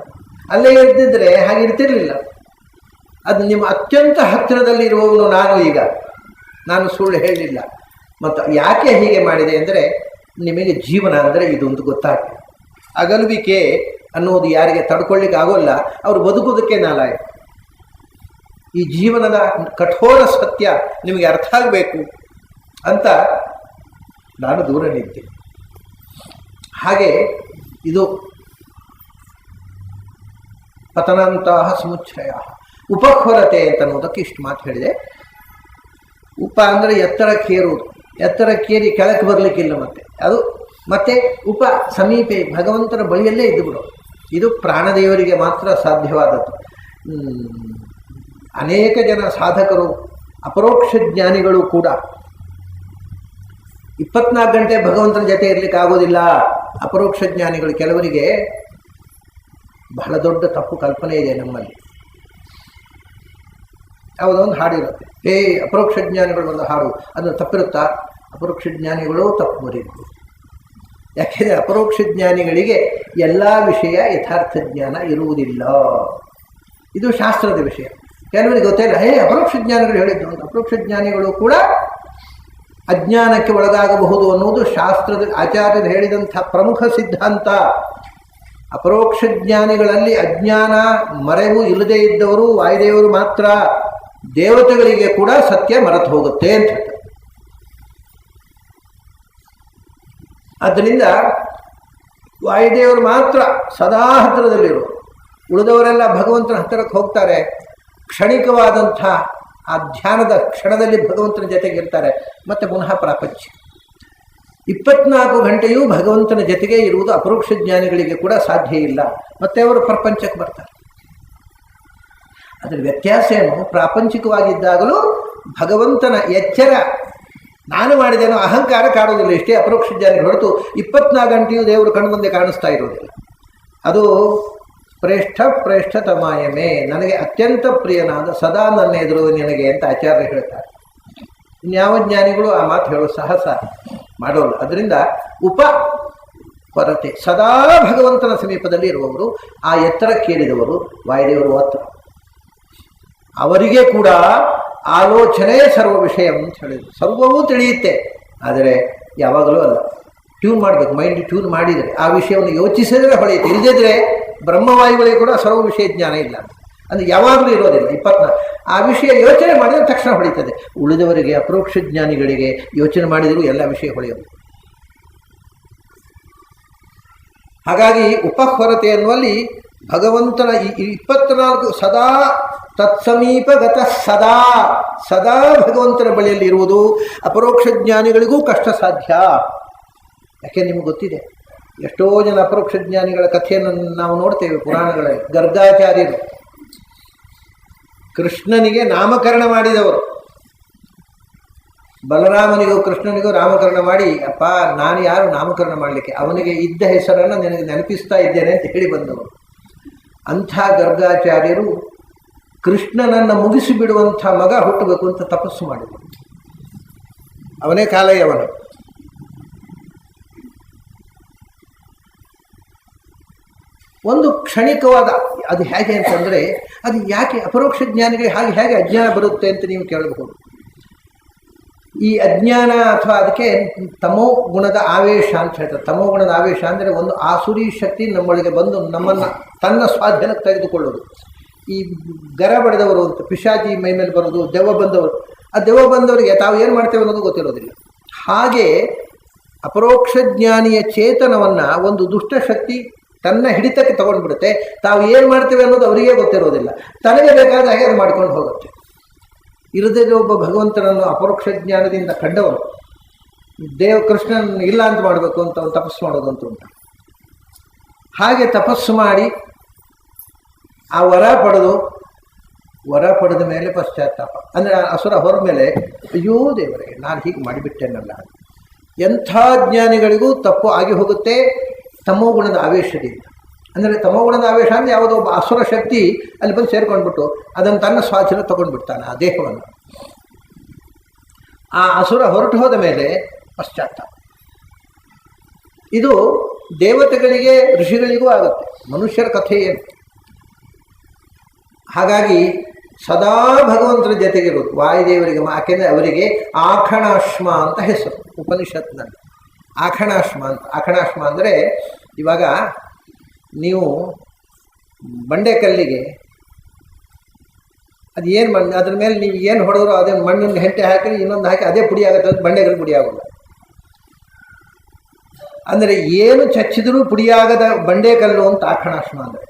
ಅಲ್ಲೇ ಇರ್ತಿದ್ರೆ ಹಾಗೆ ಇರ್ತಿರ್ಲಿಲ್ಲ. ಅದು ನಿಮ್ಮ ಅತ್ಯಂತ ಹತ್ತಿರದಲ್ಲಿರುವವನು ನಾನು. ಈಗ ನಾನು ಸುಳ್ಳು ಹೇಳಲಿಲ್ಲ. ಮತ್ತು ಯಾಕೆ ಹೀಗೆ ಮಾಡಿದೆ ಅಂದರೆ, ನಿಮಗೆ ಜೀವನ ಅಂದರೆ ಇದೊಂದು ಗೊತ್ತಾಗ್ತದೆ. ಅಗಲುವಿಕೆ ಅನ್ನೋದು ಯಾರಿಗೆ ತಡ್ಕೊಳ್ಳಿಕ್ಕೆ ಆಗೋಲ್ಲ, ಅವರು ಬದುಕೋದಕ್ಕೆ ನಾಲಾಯ. ಈ ಜೀವನದ ಕಠೋರ ಸತ್ಯ ನಿಮಗೆ ಅರ್ಥ ಆಗಬೇಕು ಅಂತ ನಾನು ದೂರ ನಿಂತೆ. ಹಾಗೆ ಇದು ಪತನಂತಹ ಸಮುಚ್ಛಯ ಉಪಹ್ವರತೆ ಅಂತ ಅನ್ನೋದಕ್ಕೆ ಇಷ್ಟು ಮಾತು ಹೇಳಿದೆ. ಉಪ ಅಂದರೆ ಎತ್ತರಕ್ಕೇರುವುದು, ಎತ್ತರಕ್ಕೇರಿ ಕೆಳಕ್ಕೆ ಬರಲಿಕ್ಕಿಲ್ಲ. ಅದು ಮತ್ತೆ ಉಪ ಸಮೀಪೆ, ಭಗವಂತನ ಬಳಿಯಲ್ಲೇ ಇದ್ದು ಬಿಡು. ಇದು ಪ್ರಾಣದೇವರಿಗೆ ಮಾತ್ರ ಸಾಧ್ಯವಾದದ್ದು. ಅನೇಕ ಜನ ಸಾಧಕರು, ಅಪರೋಕ್ಷ ಜ್ಞಾನಿಗಳು ಕೂಡ 24 ಗಂಟೆ ಭಗವಂತನ ಜೊತೆ ಇರಲಿಕ್ಕೆ ಆಗೋದಿಲ್ಲ. ಅಪರೋಕ್ಷ ಜ್ಞಾನಿಗಳು ಕೆಲವರಿಗೆ ಬಹಳ ದೊಡ್ಡ ತಪ್ಪು ಕಲ್ಪನೆ ಇದೆ ನಮ್ಮಲ್ಲಿ. ಯಾವುದೊಂದು ಹಾಡಿರುತ್ತೆ, ಅಪರೋಕ್ಷ ಜ್ಞಾನಿಗಳು ಒಂದು ಹಾಡು, ಅದನ್ನು ತಪ್ಪಿರುತ್ತಾ? ಅಪರೋಕ್ಷ ಜ್ಞಾನಿಗಳು ತಪ್ಪು ಬರೀಬೇಕು. ಯಾಕೆಂದರೆ ಅಪರೋಕ್ಷ ಜ್ಞಾನಿಗಳಿಗೆ ಎಲ್ಲ ವಿಷಯ ಯಥಾರ್ಥ ಜ್ಞಾನ ಇರುವುದಿಲ್ಲ. ಇದು ಶಾಸ್ತ್ರದ ವಿಷಯ. ಕೆಲವರಿಗೆ ಗೊತ್ತಿಲ್ಲ, ಅಪರೋಕ್ಷ ಜ್ಞಾನಿಗಳು ಹೇಳಿದ್ದು. ಅಪರೋಕ್ಷ ಜ್ಞಾನಿಗಳು ಕೂಡ ಅಜ್ಞಾನಕ್ಕೆ ಒಳಗಾಗಬಹುದು ಅನ್ನುವುದು ಶಾಸ್ತ್ರದ ಆಚಾರ್ಯರು ಹೇಳಿದಂಥ ಪ್ರಮುಖ ಸಿದ್ಧಾಂತ. ಅಪರೋಕ್ಷ ಜ್ಞಾನಿಗಳಲ್ಲಿ ಅಜ್ಞಾನ ಮರೆವು ಇಲ್ಲದೇ ಇದ್ದವರು ವಾಯುದೇವರು ಮಾತ್ರ. ದೇವತೆಗಳಿಗೆ ಕೂಡ ಸತ್ಯ ಮರೆತು ಹೋಗುತ್ತೆ ಅಂತ ಹೇಳ್ತಾರೆ. ಆದ್ದರಿಂದ ವಾಯುದೇವರು ಮಾತ್ರ ಸದಾ ಹತ್ತಿರದಲ್ಲಿರು, ಉಳಿದವರೆಲ್ಲ ಭಗವಂತನ ಹತ್ತಿರಕ್ಕೆ ಹೋಗ್ತಾರೆ. ಕ್ಷಣಿಕವಾದಂಥ ಆ ಧ್ಯಾನದ ಕ್ಷಣದಲ್ಲಿ ಭಗವಂತನ ಜೊತೆಗಿರ್ತಾರೆ, ಮತ್ತೆ ಪುನಃ ಪ್ರಾಪಂಚ. 24 ಗಂಟೆಯೂ ಭಗವಂತನ ಜೊತೆಗೆ ಇರುವುದು ಅಪರೋಕ್ಷ ಜ್ಞಾನಿಗಳಿಗೆ ಕೂಡ ಸಾಧ್ಯ ಇಲ್ಲ. ಮತ್ತೆ ಅವರು ಪ್ರಪಂಚಕ್ಕೆ ಬರ್ತಾರೆ. ಅದರ ವ್ಯತ್ಯಾಸ ಏನು? ಪ್ರಾಪಂಚಿಕವಾಗಿದ್ದಾಗಲೂ ಭಗವಂತನ ಎಚ್ಚರ ನಾನು ಮಾಡಿದೇನೋ ಅಹಂಕಾರ ಕಾಣೋದಿಲ್ಲ. ಇಷ್ಟೇ ಅಪರೋಕ್ಷ ಜ್ಞಾನಿಗಳು. ಹೊರತು 24 ಗಂಟೆಯೂ ದೇವರು ಕಣ್ಣು ಮುಂದೆ ಕಾಣಿಸ್ತಾ ಇರೋದಿಲ್ಲ. ಅದು ಪ್ರೇಷ್ಠ ತಮಾಯಮೇ, ನನಗೆ ಅತ್ಯಂತ ಪ್ರಿಯನಾದ ಸದಾ ನನ್ನ ಎದುರು ನಿನಗೆ ಅಂತ ಆಚಾರ್ಯ ಹೇಳ್ತಾರೆ. ಇನ್ಯಾವ ಜ್ಞಾನಿಗಳು ಆ ಮಾತು ಹೇಳೋ ಸಾಹಸ ಮಾಡೋಲ್ಲ. ಅದರಿಂದ ಉಪಹ್ವರತೆ, ಸದಾ ಭಗವಂತನ ಸಮೀಪದಲ್ಲಿ ಇರುವವರು, ಆ ಎತ್ತರಕ್ಕೇರಿದವರು ವಾಯುದೇವರು ಮಾತ್ರ. ಅವರಿಗೆ ಕೂಡ ಆಲೋಚನೆ ಸರ್ವ ವಿಷಯ ಅಂತ ಹೇಳಿದ್ರು. ಸರ್ವವೂ ತಿಳಿಯುತ್ತೆ, ಆದರೆ ಯಾವಾಗಲೂ ಅಲ್ಲ. ಟ್ಯೂನ್ ಮಾಡಬೇಕು, ಮೈಂಡ್ ಟ್ಯೂನ್ ಮಾಡಿದರೆ ಆ ವಿಷಯವನ್ನು ಯೋಚಿಸಿದರೆ ಹೊಳೆಯುತ್ತೆ. ಇಲ್ಲದಿದ್ದರೆ ಬ್ರಹ್ಮವಾಯುಗಳಿಗೆ ಕೂಡ ಸರ್ವ ವಿಷಯ ಜ್ಞಾನ ಇಲ್ಲ, ಅಂದರೆ ಯಾವಾಗಲೂ ಇರೋದಿಲ್ಲ. 24 ಆ ವಿಷಯ ಯೋಚನೆ ಮಾಡಿದರೆ ತಕ್ಷಣ ಹೊಳೀತದೆ. ಉಳಿದವರಿಗೆ, ಅಪರೋಕ್ಷ ಜ್ಞಾನಿಗಳಿಗೆ ಯೋಚನೆ ಮಾಡಿದರೂ ಎಲ್ಲ ವಿಷಯ ಹೊಳೆಯೋದು. ಹಾಗಾಗಿ ಉಪಹ್ವರತೆ ಅನ್ನುವಲ್ಲಿ ಭಗವಂತನ 24 ಸದಾ ತತ್ಸಮೀಪಗತ ಸದಾ ಸದಾ ಭಗವಂತನ ಬಳಿಯಲ್ಲಿ ಇರುವುದು ಅಪರೋಕ್ಷ ಜ್ಞಾನಿಗಳಿಗೂ ಕಷ್ಟ ಸಾಧ್ಯ. ಯಾಕೆ ನಿಮ್ಗೆ ಗೊತ್ತಿದೆ, ಎಷ್ಟೋ ಜನ ಅಪರೋಕ್ಷ ಜ್ಞಾನಿಗಳ ಕಥೆಯನ್ನು ನಾವು ನೋಡ್ತೇವೆ ಪುರಾಣಗಳಲ್ಲಿ. ಗರ್ಗಾಚಾರ್ಯರು ಕೃಷ್ಣನಿಗೆ ನಾಮಕರಣ ಮಾಡಿದವರು. ಬಲರಾಮನಿಗೂ ಕೃಷ್ಣನಿಗೂ ನಾಮಕರಣ ಮಾಡಿ, ಅಪ್ಪ ನಾನು ಯಾರು ನಾಮಕರಣ ಮಾಡಲಿಕ್ಕೆ, ಅವನಿಗೆ ಇದ್ದ ಹೆಸರನ್ನು ನಿನಗೆ ನೆನಪಿಸ್ತಾ ಇದ್ದೇನೆ ಅಂತ ಹೇಳಿ ಬಂದವರು. ಅಂಥ ಗರ್ಗಾಚಾರ್ಯರು ಕೃಷ್ಣನನ್ನು ಮುಗಿಸಿಬಿಡುವಂಥ ಮಗ ಹುಟ್ಟಬೇಕು ಅಂತ ತಪಸ್ಸು ಮಾಡಿದರು. ಅವನೇ ಕಾಲಯ್ಯವನು. ಒಂದು ಕ್ಷಣಿಕವಾದ, ಅದು ಹೇಗೆ ಅಂತಂದರೆ, ಅದು ಯಾಕೆ ಅಪರೋಕ್ಷ ಜ್ಞಾನಿಗಳಿಗೆ ಹೇಗೆ ಅಜ್ಞಾನ ಬರುತ್ತೆ ಅಂತ ನೀವು ಕೇಳಬಹುದು. ಈ ಅಜ್ಞಾನ ಅಥವಾ ಅದಕ್ಕೆ ತಮೋ ಗುಣದ ಆವೇಶ ಅಂತ ಹೇಳ್ತಾರೆ. ತಮೋ ಗುಣದ ಆವೇಶ ಅಂದರೆ ಒಂದು ಆಸುರಿ ಶಕ್ತಿ ನಮ್ಮೊಳಗೆ ಬಂದು ನಮ್ಮನ್ನು ತನ್ನ ಸ್ವಾಧೀನಕ್ಕೆ ತೆಗೆದುಕೊಳ್ಳೋದು. ಈ ಗರ ಬಡಿದವರು ಅಂತ ಪಿಶಾಚಿ ಮೈ ಮೇಲೆ ಬರೋದು, ದೆವ್ವ ಬಂದವರು, ಆ ದೆವ್ವ ಬಂದವರಿಗೆ ತಾವು ಏನು ಮಾಡ್ತೇವೆ ಅನ್ನೋದು ಗೊತ್ತಿರೋದಿಲ್ಲ. ಹಾಗೆ ಅಪರೋಕ್ಷ ಜ್ಞಾನಿಯ ಚೇತನವನ್ನು ಒಂದು ದುಷ್ಟಶಕ್ತಿ ತನ್ನ ಹಿಡಿತಕ್ಕೆ ತಗೊಂಡ್ಬಿಡುತ್ತೆ. ತಾವು ಏನು ಮಾಡ್ತೇವೆ ಅನ್ನೋದು ಅವರಿಗೆ ಗೊತ್ತಿರೋದಿಲ್ಲ. ತನಗೆ ಬೇಕಾದ ಹಾಗೆ ಅದು ಮಾಡ್ಕೊಂಡು ಹೋಗುತ್ತೆ. ಇರದೇ ಒಬ್ಬ ಭಗವಂತನನ್ನು ಅಪರೋಕ್ಷ ಜ್ಞಾನದಿಂದ ಕಂಡವನು ಕೃಷ್ಣನ್ ಇಲ್ಲ ಅಂತ ಮಾಡಬೇಕು ಅಂತ ಅವನು ತಪಸ್ಸು ಮಾಡೋದು ಅಂತ ಉಂಟು. ಹಾಗೆ ತಪಸ್ಸು ಮಾಡಿ ಆ ವರ ಪಡೆದ ಮೇಲೆ ಪಶ್ಚಾತ್ತಾಪ ಅಂದರೆ ಅಸುರ ಹೊರ ಮೇಲೆ ಅಯ್ಯೋ ದೇವರೇ ನಾನು ಹೀಗೆ ಮಾಡಿಬಿಟ್ಟೆನಲ್ಲ. ಎಂಥ ಜ್ಞಾನಿಗಳಿಗೂ ತಪ್ಪು ಆಗಿ ಹೋಗುತ್ತೆ ತಮೋಗುಣದ ಆವೇಶದಿಂದ. ಅಂದರೆ ತಮೋಗುಣದ ಆವೇಶ ಅಂದರೆ ಯಾವುದೋ ಒಬ್ಬ ಅಸುರ ಶಕ್ತಿ ಅಲ್ಲಿ ಬಂದು ಸೇರ್ಕೊಂಡ್ಬಿಟ್ಟು ಅದನ್ನು ತನ್ನ ಸ್ವಾಧೀನ ತಗೊಂಡ್ಬಿಡ್ತಾನೆ ಆ ದೇಹವನ್ನು. ಆ ಅಸುರ ಹೊರಟು ಹೋದ ಮೇಲೆ ಪಶ್ಚಾತ್ತಾಪ. ಇದು ದೇವತೆಗಳಿಗೆ ಋಷಿಗಳಿಗೂ ಆಗುತ್ತೆ, ಮನುಷ್ಯರ ಕಥೆ ಏನು. ಹಾಗಾಗಿ ಸದಾ ಭಗವಂತನ ಜೊತೆಗಿರೋದು ವಾಯುದೇವರಿಗೆ. ಯಾಕೆಂದರೆ ಅವರಿಗೆ ಆಖಣಾಶ್ಮ ಅಂತ ಹೆಸರು ಉಪನಿಷತ್ನಲ್ಲಿ. ಆಖಣಾಶ್ಮ ಅಂತ. ಆಖಣಾಶ್ಮ ಅಂದರೆ ಇವಾಗ ನೀವು ಬಂಡೆಕಲ್ಲಿಗೆ ಅದು ಏನು ಮಣ್ಣು ಅದ್ರ ಮೇಲೆ ನೀವು ಏನು ಹೊಡೆದ್ರು ಅದೇ ಮಣ್ಣಿನ ಹೆಂಟೆ ಹಾಕಿ ಇನ್ನೊಂದು ಹಾಕಿ ಅದೇ ಪುಡಿ ಆಗುತ್ತೆ, ಅದು ಬಂಡೆಕಲ್ಲು ಪುಡಿ ಆಗೋಲ್ಲ. ಅಂದರೆ ಏನು ಚಚ್ಚಿದರೂ ಪುಡಿಯಾಗದ ಬಂಡೆಕಲ್ಲು ಅಂತ ಆಖಣಾಶ್ಮ ಅಂದರೆ.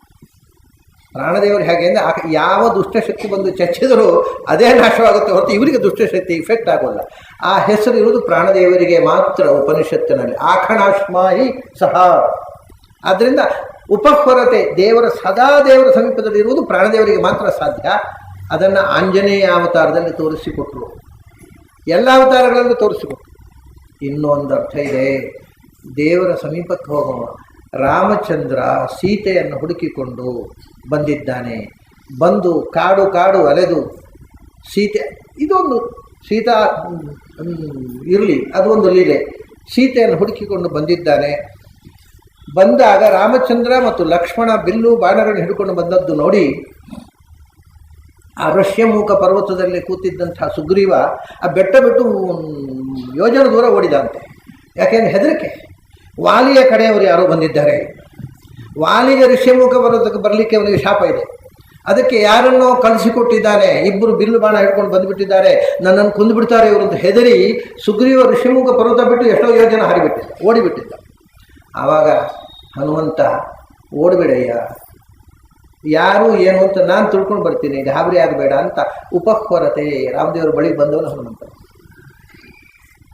ಪ್ರಾಣದೇವರು ಹೇಗೆ ಅಂದರೆ ಯಾವ ದುಷ್ಟಶಕ್ತಿ ಬಂದು ಚಚ್ಚಿದರೂ ಅದೇ ನಾಶವಾಗುತ್ತೆ ಹೊರತು ಇವರಿಗೆ ದುಷ್ಟಶಕ್ತಿ ಇಫೆಕ್ಟ್ ಆಗೋಲ್ಲ. ಆ ಹೆಸರು ಇರುವುದು ಪ್ರಾಣದೇವರಿಗೆ ಮಾತ್ರ ಉಪನಿಷತ್ತಿನಲ್ಲಿ. ಆಖಣಾಶ್ಮಾಹಿ ಸಹ. ಆದ್ದರಿಂದ ಉಪಹ್ವರತೆ ಸದಾ ದೇವರ ಸಮೀಪದಲ್ಲಿ ಇರುವುದು ಪ್ರಾಣದೇವರಿಗೆ ಮಾತ್ರ ಸಾಧ್ಯ. ಅದನ್ನು ಆಂಜನೇಯ ಅವತಾರದಲ್ಲಿ ತೋರಿಸಿಕೊಟ್ರು, ಎಲ್ಲ ಅವತಾರಗಳಲ್ಲೂ ತೋರಿಸಿಕೊಟ್ರು. ಇನ್ನೊಂದು ಅರ್ಥ ಇದೆ. ದೇವರ ಸಮೀಪಕ್ಕೆ ಹೋಗುವ ರಾಮಚಂದ್ರ ಸೀತೆಯನ್ನು ಹುಡುಕಿಕೊಂಡು ಬಂದಿದ್ದಾನೆ. ಬಂದು ಕಾಡು ಅಲೆದು ಸೀತೆ, ಇದೊಂದು ಸೀತಾ ಇರಲಿ, ಅದೊಂದು ಲೀಲೆ. ಸೀತೆಯನ್ನು ಹುಡುಕಿಕೊಂಡು ಬಂದಿದ್ದಾನೆ. ಬಂದಾಗ ರಾಮಚಂದ್ರ ಮತ್ತು ಲಕ್ಷ್ಮಣ ಬಿಲ್ಲು ಬಾಣಗಳನ್ನು ಹಿಡ್ಕೊಂಡು ಬಂದದ್ದು ನೋಡಿ ಆ ಋಷ್ಯಮುಖ ಪರ್ವತದಲ್ಲಿ ಕೂತಿದ್ದಂಥ ಸುಗ್ರೀವ ಆ ಬೆಟ್ಟ ಬಿಟ್ಟು ಯೋಜನೆ ದೂರ ಓಡಿದಂತೆ. ಯಾಕೆಂದರೆ ಹೆದರಿಕೆ. ವಾಲಿಯ ಕಡೆಯವರು ಯಾರೋ ಬಂದಿದ್ದಾರೆ. ವಾಲಿಗೆ ಋಷ್ಯಮುಖ ಪರ್ವತಕ್ಕೆ ಬರಲಿಕ್ಕೆ ಅವನಿಗೆ ಶಾಪ ಇದೆ. ಅದಕ್ಕೆ ಯಾರನ್ನೋ ಕಳಿಸಿಕೊಟ್ಟಿದ್ದಾನೆ. ಇಬ್ಬರು ಬಿಲ್ಲು ಬಾಣ ಹಿಡ್ಕೊಂಡು ಬಂದುಬಿಟ್ಟಿದ್ದಾರೆ, ನನ್ನನ್ನು ಕೊಂದುಬಿಡ್ತಾರೆ ಇವರು ಅಂತ ಹೆದರಿ ಸುಗ್ರೀವ ಋಷ್ಯಮುಖ ಪರ್ವತ ಬಿಟ್ಟು ಎಷ್ಟೋ ಯೋಜನೆ ಹಾರಿಬಿಟ್ಟಿದ್ದ, ಓಡಿಬಿಟ್ಟಿದ್ದ. ಆವಾಗ ಹನುಮಂತ ಓಡಬೇಡಯ್ಯ, ಯಾರು ಏನು ಅಂತ ನಾನು ತಿಳ್ಕೊಂಡು ಬರ್ತೀನಿ, ಗಾಬರಿ ಆಗಬೇಡ ಅಂತ ಉಪಹ್ವರತೆ ರಾಮದೇವರ ಬಳಿ ಬಂದವನು ಹನುಮಂತ.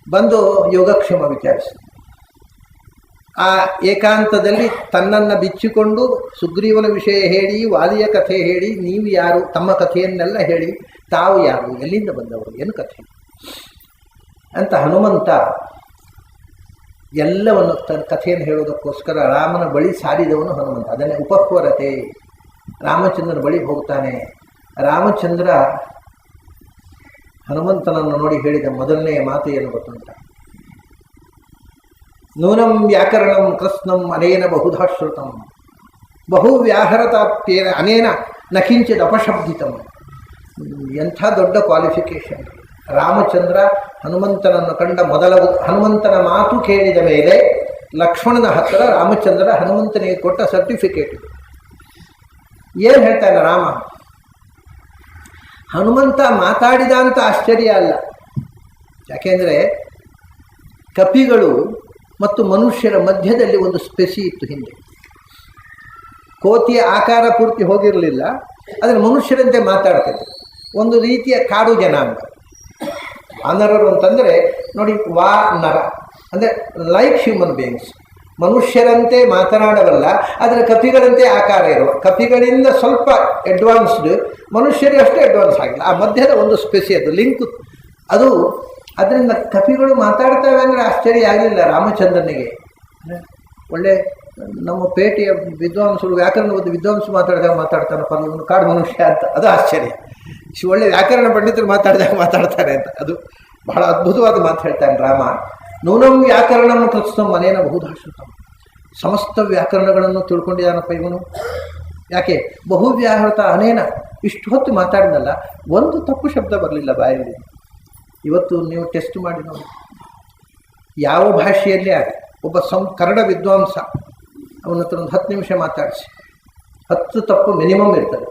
ಬಂದು ಯೋಗಕ್ಷೇಮ ವಿಚಾರಿಸಿ ಆ ಏಕಾಂತದಲ್ಲಿ ತನ್ನನ್ನು ಬಿಚ್ಚಿಕೊಂಡು ಸುಗ್ರೀವನ ವಿಷಯ ಹೇಳಿ, ವಾಲಿಯ ಕಥೆ ಹೇಳಿ, ನೀವು ಯಾರು, ತಮ್ಮ ಕಥೆಯನ್ನೆಲ್ಲ ಹೇಳಿ, ತಾವು ಯಾರು, ಎಲ್ಲಿಂದ ಬಂದವರು, ಏನು ಕಥೆ ಅಂತ ಹನುಮಂತ ಎಲ್ಲವನ್ನು ತನ್ನ ಕಥೆಯನ್ನು ಹೇಳೋದಕ್ಕೋಸ್ಕರ ರಾಮನ ಬಳಿ ಸಾರಿದವನು ಹನುಮಂತ. ಅದನ್ನೇ ಉಪಹ್ವರತೆ. ರಾಮಚಂದ್ರನ ಬಳಿ ಹೋಗ್ತಾನೆ. ರಾಮಚಂದ್ರ ಹನುಮಂತನನ್ನು ನೋಡಿ ಹೇಳಿದ ಮೊದಲನೆಯ ಮಾತು ಏನು ಗೊತ್ತುಂಟ? ನೂನಂ ವ್ಯಾಕರಣಂ ಕೃತ್ಸ್ನಂ ಅನೇನ ಬಹುಧಾ ಶ್ರುತಂ ಬಹು ವ್ಯಾಹರತಾಪ್ಯೇನ ಅನೇನ ನಕಿಂಚಿತ್ ಅಪಶಬ್ದಿತಂ. ಎಂಥ ದೊಡ್ಡ ಕ್ವಾಲಿಫಿಕೇಶನ್. ರಾಮಚಂದ್ರ ಹನುಮಂತನನ್ನು ಕಂಡ ಹನುಮಂತನ ಮಾತು ಕೇಳಿದ ಮೇಲೆ ಲಕ್ಷ್ಮಣನ ಹತ್ತಿರ ರಾಮಚಂದ್ರ ಹನುಮಂತನಿಗೆ ಕೊಟ್ಟ ಸರ್ಟಿಫಿಕೇಟ್. ಏನು ಹೇಳ್ತಾನೆ ರಾಮ? ಹನುಮಂತ ಮಾತಾಡಿದ ಅಂತ ಆಶ್ಚರ್ಯ ಅಲ್ಲ. ಯಾಕೆಂದರೆ ಕಪಿಗಳು ಮತ್ತು ಮನುಷ್ಯರ ಮಧ್ಯದಲ್ಲಿ ಒಂದು ಸ್ಪೆಸಿ ಇತ್ತು ಹಿಂದೆ. ಕೋತಿಯ ಆಕಾರ ಪೂರ್ತಿ ಹೋಗಿರಲಿಲ್ಲ, ಆದರೆ ಮನುಷ್ಯರಂತೆ ಮಾತಾಡ್ತಿದ್ರು. ಒಂದು ರೀತಿಯ ಕಾಡು ಜನಾಂಗ. ಅನರರು ಅಂತಂದರೆ ನೋಡಿ, ನರ ಅಂದರೆ ಲೈಕ್ ಹ್ಯೂಮನ್ ಬೀಯಿಂಗ್ಸ್, ಮನುಷ್ಯರಂತೆ ಮಾತನಾಡಬಲ್ಲ, ಆದರೆ ಕಪಿಗಳಂತೆ ಆಕಾರ ಇರುವ, ಕಪಿಗಳಿಂದ ಸ್ವಲ್ಪ ಅಡ್ವಾನ್ಸ್ಡ್, ಮನುಷ್ಯರಿಗೆ ಅಷ್ಟೇ ಅಡ್ವಾನ್ಸ್ ಆಗಿಲ್ಲ. ಆ ಮಧ್ಯದ ಒಂದು ಸ್ಪೆಸಿ ಅದು ಲಿಂಕ್ ಅದು. ಅದರಿಂದ ಕಪಿಗಳು ಮಾತಾಡ್ತವೆ ಅಂದರೆ ಆಶ್ಚರ್ಯ ಆಗಲಿಲ್ಲ ರಾಮಚಂದ್ರನಿಗೆ. ಒಳ್ಳೆ ನಮ್ಮ ಪೇಟೆಯ ವಿದ್ವಾಂಸರು, ವ್ಯಾಕರಣ ಓದಿ ವಿದ್ವಾಂಸ ಮಾತಾಡ್ತಾನೆ ಪರ್ವನು ಕಾಡು ಮನುಷ್ಯ ಅಂತ, ಅದು ಆಶ್ಚರ್ಯ. ಒಳ್ಳೆ ವ್ಯಾಕರಣ ಪಂಡಿತರು ಮಾತಾಡ್ತಾರೆ ಅಂತ, ಅದು ಬಹಳ ಅದ್ಭುತವಾದ ಮಾತು ಹೇಳ್ತಾನೆ ರಾಮ. ನೂನಂ ವ್ಯಾಕರಣಂ ಕೃತ್ಸ್ನಂ ಅನೇನ ಬಹುಧಾ ಶ್ರುತಂ. ಸಮಸ್ತ ವ್ಯಾಕರಣಗಳನ್ನು ತಿಳ್ಕೊಂಡಿದ್ದಾನಪ್ಪ ಇವನು. ಯಾಕೆ? ಬಹು ವ್ಯಾಹೃತ ಅನೇನ, ಇಷ್ಟು ಹೊತ್ತು ಮಾತಾಡಿದಲ್ಲ, ಒಂದು ತಪ್ಪು ಶಬ್ದ ಬರಲಿಲ್ಲ ಬಾಯಲ್ಲಿ. ಇವತ್ತು ನೀವು ಟೆಸ್ಟ್ ಮಾಡಿ ನೋಡಿ, ಯಾವ ಭಾಷೆಯಲ್ಲಿ ಆಗಲಿ ಒಬ್ಬ ಕನ್ನಡ ವಿದ್ವಾಂಸ ಅವನ ಹತ್ರ ಒಂದು 10 ನಿಮಿಷ ಮಾತಾಡಿಸಿ, 10 ತಪ್ಪು ಮಿನಿಮಮ್ ಇರ್ತದೆ,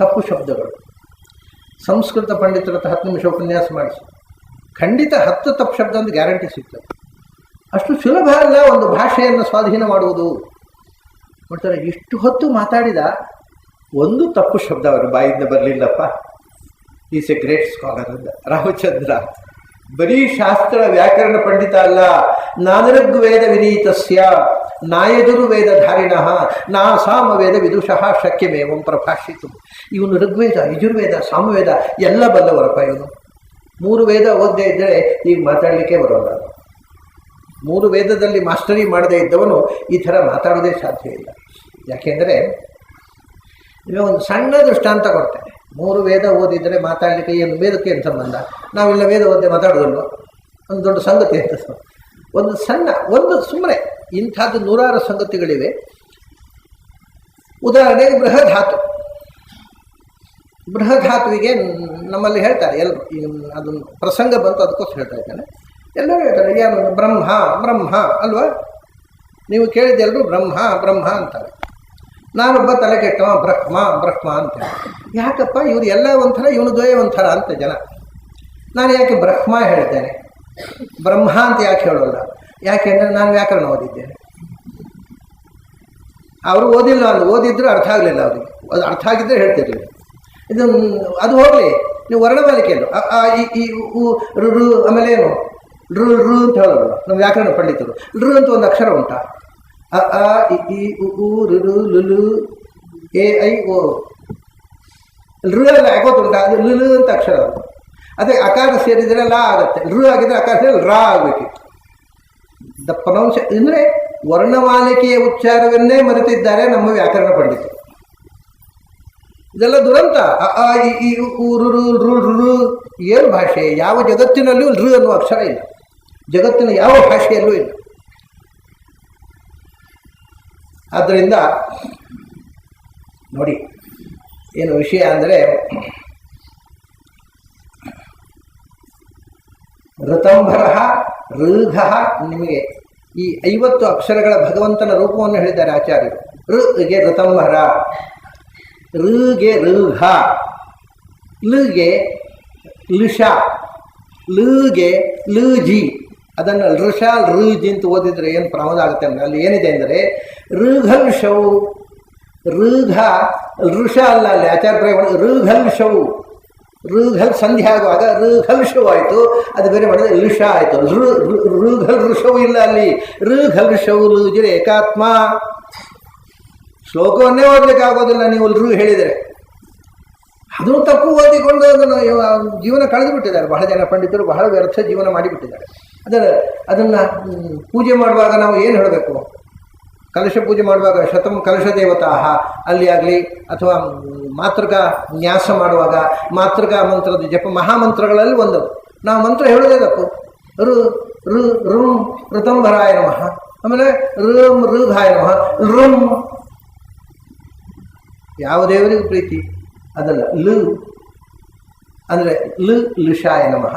ತಪ್ಪು ಶಬ್ದಗಳು. ಸಂಸ್ಕೃತ ಪಂಡಿತರ ಹತ್ರ 10 ನಿಮಿಷ ಉಪನ್ಯಾಸ ಮಾಡಿಸಿ, ಖಂಡಿತ 10 ತಪ್ಪು ಶಬ್ದ ಅಂತ ಗ್ಯಾರಂಟಿ ಸಿಗ್ತದೆ. ಅಷ್ಟು ಸುಲಭ ಅಲ್ಲ ಒಂದು ಭಾಷೆಯನ್ನು ಸ್ವಾಧೀನ ಮಾಡುವುದು. ನೋಡ್ತಾರೆ, ಇಷ್ಟು ಹೊತ್ತು ಮಾತಾಡಿದ ಒಂದು ತಪ್ಪು ಶಬ್ದ ಅವರು ಬಾಯಿಂದ ಬರಲಿಲ್ಲಪ್ಪ, ಈಸ್ ಎ ಗ್ರೇಟ್ ಸ್ಕಾಲರ್ ಅಂತ ರಾಮಚಂದ್ರ. ಬರೀ ಶಾಸ್ತ್ರ ವ್ಯಾಕರಣ ಪಂಡಿತ ಅಲ್ಲ, ನಾನೃಗ್ವೇದ ವಿನೀತಸ್ಯ ನಾಯಜುರ್ವೇದ ಧಾರಿಣ ನಾ ಸಾಮವೇದ ವಿದುಷಃ ಶಕ್ಯಮೇವಂ ಪ್ರಭಾಷಿತು. ಇವನು ಋಗ್ವೇದ, ಯಜುರ್ವೇದ, ಸಾಮವೇದ ಎಲ್ಲ ಬಲ್ಲವರಪ್ಪ. ಇವನು 3 ವೇದ ಓದದೇ ಇದ್ದರೆ ಈಗ ಮಾತಾಡಲಿಕ್ಕೆ ಬರೋಲ್ಲ. 3 ವೇದದಲ್ಲಿ ಮಾಸ್ಟರಿ ಮಾಡದೇ ಇದ್ದವನು ಈ ಥರ ಮಾತಾಡೋದೇ ಸಾಧ್ಯ ಇಲ್ಲ. ಯಾಕೆಂದರೆ ಇವಾಗ ಒಂದು ಸಣ್ಣ ದೃಷ್ಟಾಂತ ಕೊಡ್ತೇನೆ. 3 ವೇದ ಓದಿದರೆ ಮಾತಾಡಲಿಕ್ಕೆ ಏನು, ವೇದಕ್ಕೆ ಏನು ಸಂಬಂಧ? ನಾವೆಲ್ಲ ವೇದ ಓದಿ ಮಾತಾಡೋದಲ್ವ? ಒಂದು ದೊಡ್ಡ ಸಂಗತಿ ಅಂತ ಒಂದು ಸುಮ್ಮನೆ ಇಂಥದ್ದು 100 ಸಂಗತಿಗಳಿವೆ. ಉದಾಹರಣೆಗೆ ಬೃಹಧಾತುವಿಗೆ ನಮ್ಮಲ್ಲಿ ಹೇಳ್ತಾರೆ ಎಲ್ಲರೂ, ಅದನ್ನು ಪ್ರಸಂಗ ಬಂತು ಅದಕ್ಕೋಸ್ಕರ ಹೇಳ್ತಾ ಇದ್ದಾನೆ. ಎಲ್ಲರೂ ಹೇಳ್ತಾರೆ ಏನು ಬ್ರಹ್ಮ ಅಲ್ವಾ? ನೀವು ಕೇಳಿದ್ದೆಲ್ಲರೂ ಬ್ರಹ್ಮ ಅಂತಾರೆ. ನಾನೊಬ್ಬ ತಲೆ ಕೆಟ್ಟವ ಬ್ರಹ್ಮ ಅಂತ. ಯಾಕಪ್ಪ ಇವರು ಎಲ್ಲ ಒಂಥರ, ಇವನು ದ್ವಯ ಒಂಥರ ಅಂತ ಜನ. ನಾನು ಯಾಕೆ ಬ್ರಹ್ಮ ಹೇಳ್ತೇನೆ, ಬ್ರಹ್ಮ ಅಂತ ಯಾಕೆ ಹೇಳೋಲ್ಲ? ಯಾಕೆಂದರೆ ನಾನು ವ್ಯಾಕರಣ ಓದಿದ್ದೇನೆ. ಅವರು ಓದಿಲ್ಲ, ಅದು ಓದಿದ್ರು ಅರ್ಥ ಆಗಲಿಲ್ಲ ಅವರಿಗೆ. ಅದು ಅರ್ಥ ಆಗಿದ್ದರೆ ಹೇಳ್ತಿರ್ಲಿಲ್ಲ. ಅದು ಹೋಗಲಿ, ನೀವು ವರ್ಣಮಾಲಿಕೆಯನ್ನು ಈ ರು ಆಮೇಲೆ ಏನು ರು ಅಂತ ಹೇಳೋದು ನಮ್ಮ ವ್ಯಾಕರಣ ಪಂಡಿತರು. ರು ಅಂತ ಒಂದು ಅಕ್ಷರ ಉಂಟಾ? ಅ ಇ ಉ ರು ಲುಲು ಎ ಐ ಓ. ರು ಎಲ್ಲ ಯಾಕೋತುಂಟ, ಅದು ಲುಲು ಅಂತ ಅಕ್ಷರ. ಅದೇ ಅಕಾರ ಸೇರಿದರೆ ಲಾ ಆಗುತ್ತೆ, ರು ಆಗಿದ್ರೆ ಅಕಾರ ಸೇರಿ ರಾ ಆಗಬೇಕಿತ್ತು. ದ ಪ್ರೊನೌನ್ಸ್ ಅಂದರೆ ವರ್ಣಮಾಲಿಕೆಯ ಉಚ್ಚಾರವನ್ನೇ ಮರೆತಿದ್ದಾರೆ ನಮ್ಮ ವ್ಯಾಕರಣ ಪಂಡಿತರು. ಇದೆಲ್ಲ ದುರಂತ. ಅ ಇ ಉ ರು ಏನು ಭಾಷೆ? ಯಾವ ಜಗತ್ತಿನಲ್ಲೂ ರು ಅನ್ನುವ ಅಕ್ಷರ ಇಲ್ಲ, ಜಗತ್ತಿನ ಯಾವ ಭಾಷೆಯಲ್ಲೂ ಇಲ್ಲ. ಆದ್ದರಿಂದ ನೋಡಿ ಏನು ವಿಷಯ ಅಂದರೆ, ಋತಂಭರ ಋಘ, ನಿಮಗೆ ಈ 50 ಅಕ್ಷರಗಳ ಭಗವಂತನ ರೂಪವನ್ನು ಹೇಳಿದ್ದಾರೆ ಆಚಾರ್ಯರು. ಋಗೆ ಋತಂಭರ, ಋಗೆ ಋಘ, ಲ್ಗೆ ಲುಷ, ಲ್ಗೆ ಲುಜಿ. ಅದನ್ನು ಋಷ ಋಜಿ ಅಂತ ಓದಿದರೆ ಏನು ಪ್ರಮಾದ ಆಗುತ್ತೆ ಅಂದರೆ ಅಲ್ಲಿ ಏನಿದೆ ಅಂದರೆ ಋಘಲ್ ಶೌ, ಋಘ ಋಷ ಅಲ್ಲ, ಅಲ್ಲಿ ಆಚಾರ್ಯ ಪ್ರಯೋಗ ಋಘಲ್ ಶೌ. ಋಘಲ್ ಸಂಧ್ಯೆ ಆಗುವಾಗ ಋಘಲ್ ಶೌ ಆಯಿತು, ಅದು ಬೇರೆ ಮಾಡಿದ್ರೆ ಲುಷ ಆಯಿತು. ಋಘಲ್ ಋಷವು ಇಲ್ಲ ಅಲ್ಲಿ, ಋಘಲ್ ಶೌ ಲುಜಿರೆ ಏಕಾತ್ಮ. ಶ್ಲೋಕವನ್ನೇ ಓದಲಿಕ್ಕೆ ಆಗೋದಿಲ್ಲ ನೀವು ಋ ಹೇಳಿದರೆ. ಅದನ್ನು ತಪ್ಪು ಓದಿಕೊಂಡು ಅದನ್ನು ಜೀವನ ಕಳೆದು ಬಿಟ್ಟಿದ್ದಾರೆ ಬಹಳ ಜನ ಪಂಡಿತರು, ಬಹಳ ವ್ಯರ್ಥ ಜೀವನ ಮಾಡಿಬಿಟ್ಟಿದ್ದಾರೆ. ಅದನ್ನು ಪೂಜೆ ಮಾಡುವಾಗ ನಾವು ಏನು ಹೇಳಬೇಕು? ಕಲಶ ಪೂಜೆ ಮಾಡುವಾಗ ಶತಂ ಕಲಶ ದೇವತಾ ಅಲ್ಲಿ ಆಗಲಿ, ಅಥವಾ ಮಾತೃಕಾ ನ್ಯಾಸ ಮಾಡುವಾಗ ಮಾತೃಕಾ ಮಂತ್ರದ ಜಪ, ಮಹಾಮಂತ್ರಗಳಲ್ಲಿ ಒಂದು ನಾವು ಮಂತ್ರ ಹೇಳೋದೇ ತಪ್ಪು. ಋಂ ಋತಂಭರಾಯ ನಮಃ, ಆಮೇಲೆ ಋಂ ಋಘಾಯ ನಮಃ. ಋಂ ಯಾವ ದೇವರಿಗೂ ಪ್ರೀತಿ ಅದಲ್ಲ. ಲು ಅಂದರೆ ಲುಷಾಯ ನಮಃ,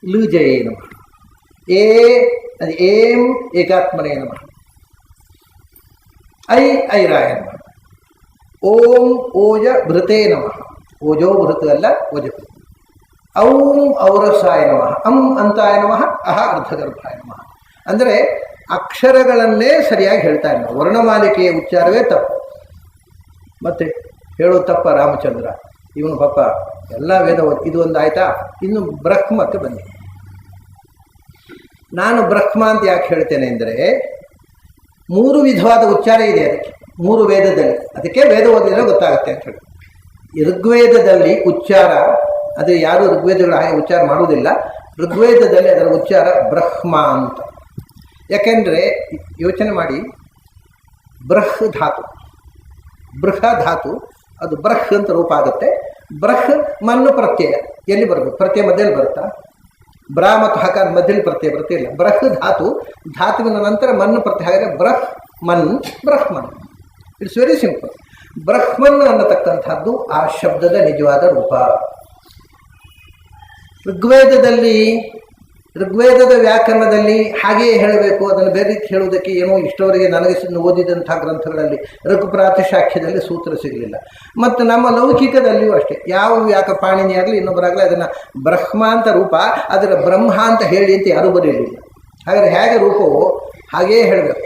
ಲುಜಯೇ ನಮಃ. ಅದು ಏಂ ಏಕಾತ್ಮನೇ ನಮಃ. ಐರಾಯ ನಮಃ. ಓಂ ಓಜ ಭೃತೇ ನಮಃ, ಓಜೋ ಭೃತ ಅಲ್ಲ ಓಜ. ಔಂ ಔರಸಾಯ ನಮಃ, ಅಂತಾಯ ನಮಃ, ಅರ್ಧಗರ್ಭಾಯ ನಮಃ. ಅಂದರೆ ಅಕ್ಷರಗಳನ್ನೇ ಸರಿಯಾಗಿ ಹೇಳ್ತಾ ಇಲ್ಲ, ವರ್ಣಮಾಲಿಕೆಯ ಉಚ್ಚಾರವೇ ತಪ್ಪು. ಮತ್ತೆ ಹೇಳೋ ತಪ್ಪ ರಾಮಚಂದ್ರ, ಇವನು ಪಾಪ ಎಲ್ಲ ವೇದ ಇದು ಒಂದು ಆಯ್ತಾ. ಇನ್ನು ಬ್ರಹ್ಮಕ್ಕೆ ಬನ್ನಿ. ನಾನು ಬ್ರಹ್ಮ ಅಂತ ಯಾಕೆ ಹೇಳ್ತೇನೆ ಅಂದರೆ 3 ವಿಧವಾದ ಉಚ್ಚಾರ ಇದೆ ಅದಕ್ಕೆ, 3 ವೇದದಲ್ಲಿ. ಅದಕ್ಕೆ ವೇದ ಓದಿದರೆ ಗೊತ್ತಾಗುತ್ತೆ ಅಂತ ಹೇಳಿ. ಋಗ್ವೇದದಲ್ಲಿ ಉಚ್ಚಾರ, ಅದು ಯಾರು ಋಗ್ವೇದಗಳ ಹಾಗೆ ಉಚ್ಚಾರ ಮಾಡುವುದಿಲ್ಲ. ಋಗ್ವೇದದಲ್ಲಿ ಅದರ ಉಚ್ಚಾರ ಬ್ರಹ್ಮ ಅಂತ. ಯಾಕೆಂದರೆ ಯೋಚನೆ ಮಾಡಿ, ಬೃಹ್ ಧಾತು ಅದು ಬ್ರಹ್ ಅಂತ ರೂಪ ಆಗುತ್ತೆ. ಬ್ರಹ್ ಮಣ್ಣು ಪ್ರತ್ಯಯ ಎಲ್ಲಿ ಬರಬೇಕು? ಪ್ರತ್ಯಯ ಮಧ್ಯದಲ್ಲಿ ಬರುತ್ತಾ? ಬ್ರಾ ಮತ್ತು ಹಕಾರ ಮಧ್ಯದಲ್ಲಿ ಪ್ರತ್ಯಯ ಬರ್ತಿಲ್ಲ. ಬ್ರಹ್ ಧಾತುವಿನ ನಂತರ ಮಣ್ಣು ಪ್ರತ್ಯಯ, ಹಾಗಾದರೆ Brahman. It's very simple. Brahman ಅನ್ನತಕ್ಕಂಥದ್ದು ಆ ಶಬ್ದದ ನಿಜವಾದ ರೂಪ. ಋಗ್ವೇದದ ವ್ಯಾಕರಣದಲ್ಲಿ ಹಾಗೆಯೇ ಹೇಳಬೇಕು, ಅದನ್ನು ಬೇರೆ ರೀತಿ ಹೇಳುವುದಕ್ಕೆ ಏನೋ ಇಷ್ಟವರೆಗೆ ನನಗೆ ಓದಿದಂಥ ಗ್ರಂಥಗಳಲ್ಲಿ ಋಗ್ಪ್ರಾತಿಶಾಖ್ಯದಲ್ಲಿ ಸೂತ್ರ ಸಿಗಲಿಲ್ಲ. ಮತ್ತು ನಮ್ಮ ಲೌಕಿಕದಲ್ಲಿಯೂ ಅಷ್ಟೇ, ಯಾವ ಪಾಣಿನಿ ಆಗಲಿ ಇನ್ನೊಬ್ಬರಾಗಲಿ ಅದನ್ನು ಬ್ರಹ್ಮ ಅಂತ ರೂಪ, ಅದರ ಬ್ರಹ್ಮ ಅಂತ ಹೇಳಿ ಅಂತ ಯಾರೂ ಬರೀಲಿಲ್ಲ. ಹಾಗಾದರೆ ಹೇಗೆ ರೂಪವೋ ಹಾಗೆಯೇ ಹೇಳಬೇಕು.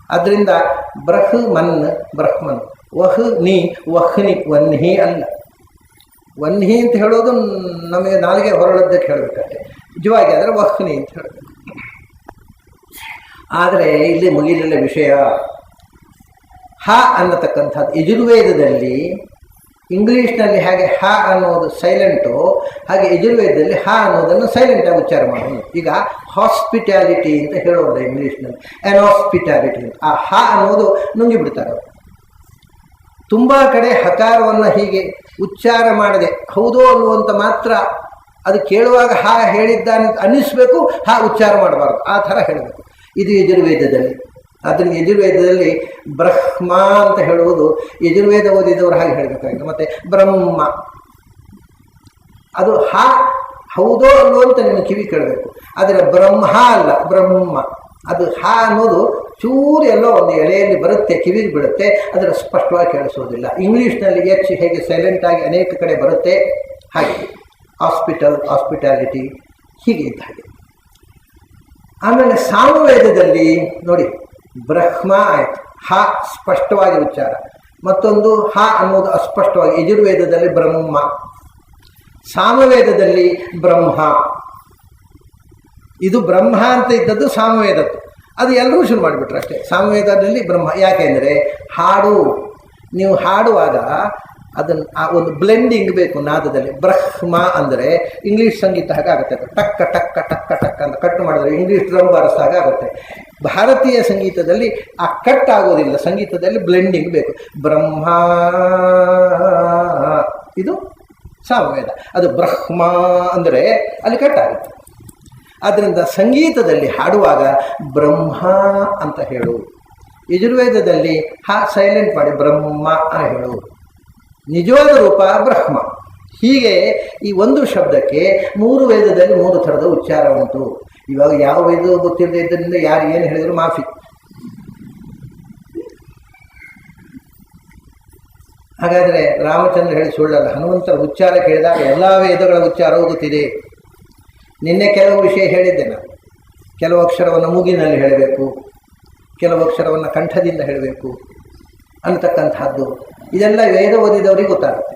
ಅದರಿಂದ ಬ್ರಹ್ಮನ್ ಬ್ರಹ್ಮನ್, ವಹ್ನಿ ವಹ್ನಿ, ವನ್ಹಿ ಅಲ್ಲ. ವನ್ಹಿ ಅಂತ ಹೇಳೋದು ನಮಗೆ ನಾಲಿಗೆ ಹೊರಳದ್ದಕ್ಕೆ ಹೇಳಬೇಕಷ್ಟೆ, ನಿಜವಾಗಿ ಆದರೆ ವಹ್ನಿ ಅಂತ ಹೇಳಬೇಕು. ಆದರೆ ಇಲ್ಲಿ ಮುಗಿಲಿಲ್ಲ ವಿಷಯ. ಹ ಅನ್ನತಕ್ಕಂಥದ್ದು ಯಜುರ್ವೇದದಲ್ಲಿ, ಇಂಗ್ಲೀಷ್ನಲ್ಲಿ ಹೇಗೆ ಹ ಅನ್ನೋದು ಸೈಲೆಂಟು, ಹಾಗೆ ಯಜುರ್ವೇದದಲ್ಲಿ ಹ ಅನ್ನೋದನ್ನು ಸೈಲೆಂಟಾಗಿ ಉಚ್ಚಾರ ಮಾಡೋದು. ಈಗ ಹಾಸ್ಪಿಟ್ಯಾಲಿಟಿ ಅಂತ ಹೇಳೋದು ಇಂಗ್ಲೀಷ್ನಲ್ಲಿ, ಹಾಸ್ಪಿಟ್ಯಾಲಿಟಿ ಅಂತ. ಆ ಹ ಅನ್ನೋದು ನುಂಗಿಬಿಡ್ತಾರೆ. ತುಂಬ ಕಡೆ ಹಕಾರವನ್ನು ಹೀಗೆ ಉಚ್ಚಾರ ಮಾಡದೆ ಹೌದೋ ಅಲ್ವೋ ಅಂತ ಮಾತ್ರ ಅದು ಕೇಳುವಾಗ ಹ ಹೇಳಿದ್ದಾನೆ ಅನ್ನಿಸ್ಬೇಕು, ಹ ಉಚ್ಚಾರ ಮಾಡಬಾರ್ದು, ಆ ಥರ ಹೇಳಬೇಕು. ಇದು ಯಜುರ್ವೇದದಲ್ಲಿ. ಅದನ್ನು ಯಜುರ್ವೇದದಲ್ಲಿ ಬ್ರಹ್ಮ ಅಂತ ಹೇಳುವುದು ಯಜುರ್ವೇದ ಓದಿದವರು ಹಾಗೆ ಹೇಳಬೇಕಾಗಿದೆ. ಮತ್ತು ಬ್ರಹ್ಮ ಅದು ಹ ಹೌದೋ ಅಲ್ವೋ ಅಂತ ನಿಮ್ಮ ಕಿವಿ ಕೇಳಬೇಕು. ಆದರೆ ಬ್ರಹ್ಮ ಅಲ್ಲ, ಬ್ರಹ್ಮ. ಅದು ಹ ಅನ್ನೋದು ಚೂರು ಎಲ್ಲೋ ಒಂದು ಎಳೆಯಲ್ಲಿ ಬರುತ್ತೆ, ಕಿವಿಗೆ ಬಿಡುತ್ತೆ, ಅದರ ಸ್ಪಷ್ಟವಾಗಿ ಕೇಳಿಸೋದಿಲ್ಲ. ಇಂಗ್ಲೀಷ್ನಲ್ಲಿ ಎಚ್ ಹೇಗೆ ಸೈಲೆಂಟಾಗಿ ಅನೇಕ ಕಡೆ ಬರುತ್ತೆ, ಹಾಗೆ ಹಾಸ್ಪಿಟಲ್, ಹಾಸ್ಪಿಟ್ಯಾಲಿಟಿ ಹೀಗೆ ಇದ್ದ ಹಾಗೆ. ಆಮೇಲೆ ಸಾಮವೇದದಲ್ಲಿ ನೋಡಿ, ಬ್ರಹ್ಮ ಆಯಿತು, ಹ ಸ್ಪಷ್ಟವಾಗಿ ಉಚ್ಚಾರ. ಮತ್ತೊಂದು ಹ ಅನ್ನೋದು ಅಸ್ಪಷ್ಟವಾಗಿ, ಯಜುರ್ವೇದದಲ್ಲಿ ಬ್ರಹ್ಮ, ಸಾಮವೇದದಲ್ಲಿ ಬ್ರಹ್ಮ. ಇದು ಬ್ರಹ್ಮ ಅಂತ ಇದ್ದದ್ದು ಸಾಮವೇದದ್ದು, ಅದು ಎಲ್ಲರೂ ಶುರು ಮಾಡಿಬಿಟ್ರು ಅಷ್ಟೇ. ಸಾಮವೇದದಲ್ಲಿ ಬ್ರಹ್ಮ. ಯಾಕೆಂದರೆ ನೀವು ಹಾಡುವಾಗ ಅದನ್ನು ಆ ಒಂದು ಬ್ಲೆಂಡಿಂಗ್ ಬೇಕು ನಾದದಲ್ಲಿ. ಬ್ರಹ್ಮ ಅಂದರೆ ಇಂಗ್ಲೀಷ್ ಸಂಗೀತ ಹಾಗೆ ಆಗುತ್ತೆ, ಟಕ್ಕ ಟಕ್ಕ ಟಕ್ಕ ಟಕ್ಕ ಅಂತ ಕಟ್ ಮಾಡಿದ್ರೆ ಇಂಗ್ಲೀಷ್ ಡ್ರಮ್ ಬಾರಿಸಿದಾಗ ಆಗುತ್ತೆ. ಭಾರತೀಯ ಸಂಗೀತದಲ್ಲಿ ಆ ಕಟ್ ಆಗೋದಿಲ್ಲ, ಸಂಗೀತದಲ್ಲಿ ಬ್ಲೆಂಡಿಂಗ್ ಬೇಕು. ಬ್ರಹ್ಮ ಇದು ಸಾಮವೇದ, ಅದು ಬ್ರಹ್ಮ ಅಂದರೆ ಅಲ್ಲಿ ಕಟ್ ಆಗುತ್ತೆ. ಆದ್ದರಿಂದ ಸಂಗೀತದಲ್ಲಿ ಹಾಡುವಾಗ ಬ್ರಹ್ಮ ಅಂತ ಹೇಳು, ಯಜುರ್ವೇದದಲ್ಲಿ ಹ ಸೈಲೆಂಟ್ ಮಾಡಿ ಬ್ರಹ್ಮ ಹೇಳು, ನಿಜವಾದ ರೂಪ ಬ್ರಹ್ಮ. ಹೀಗೆ ಈ ಒಂದು ಶಬ್ದಕ್ಕೆ 3 ವೇದದಲ್ಲಿ 3 ಥರದ ಉಚ್ಚಾರ ಉಂಟು. ಇವಾಗ ಯಾವ ವೇದ ಗೊತ್ತಿಲ್ಲದೆ ಇದ್ದರಿಂದ ಯಾರು ಏನು ಹೇಳಿದ್ರು ಮಾಫಿ. ಹಾಗಾದರೆ ರಾಮಚಂದ್ರ ಹೇಳಿ ಸುಳ್ಳಲ್ಲ, ಹನುಮಂತರ ಉಚ್ಚಾರ ಕೇಳಿದಾಗ ಎಲ್ಲ ವೇದಗಳ ಉಚ್ಚಾರವೂ ಗೊತ್ತಿದೆ. ನಿನ್ನೆ ಕೆಲವು ವಿಷಯ ಹೇಳಿದ್ದೆ ನಾನು. ಕೆಲವು ಅಕ್ಷರವನ್ನು ಮೂಗಿನಲ್ಲಿ ಹೇಳಬೇಕು, ಕೆಲವು ಅಕ್ಷರವನ್ನು ಕಂಠದಿಂದ ಹೇಳಬೇಕು ಅನ್ನತಕ್ಕಂಥದ್ದು. ಇದೆಲ್ಲ ವೇದ ಓದಿದವರಿಗೆ ಗೊತ್ತಾಗುತ್ತೆ,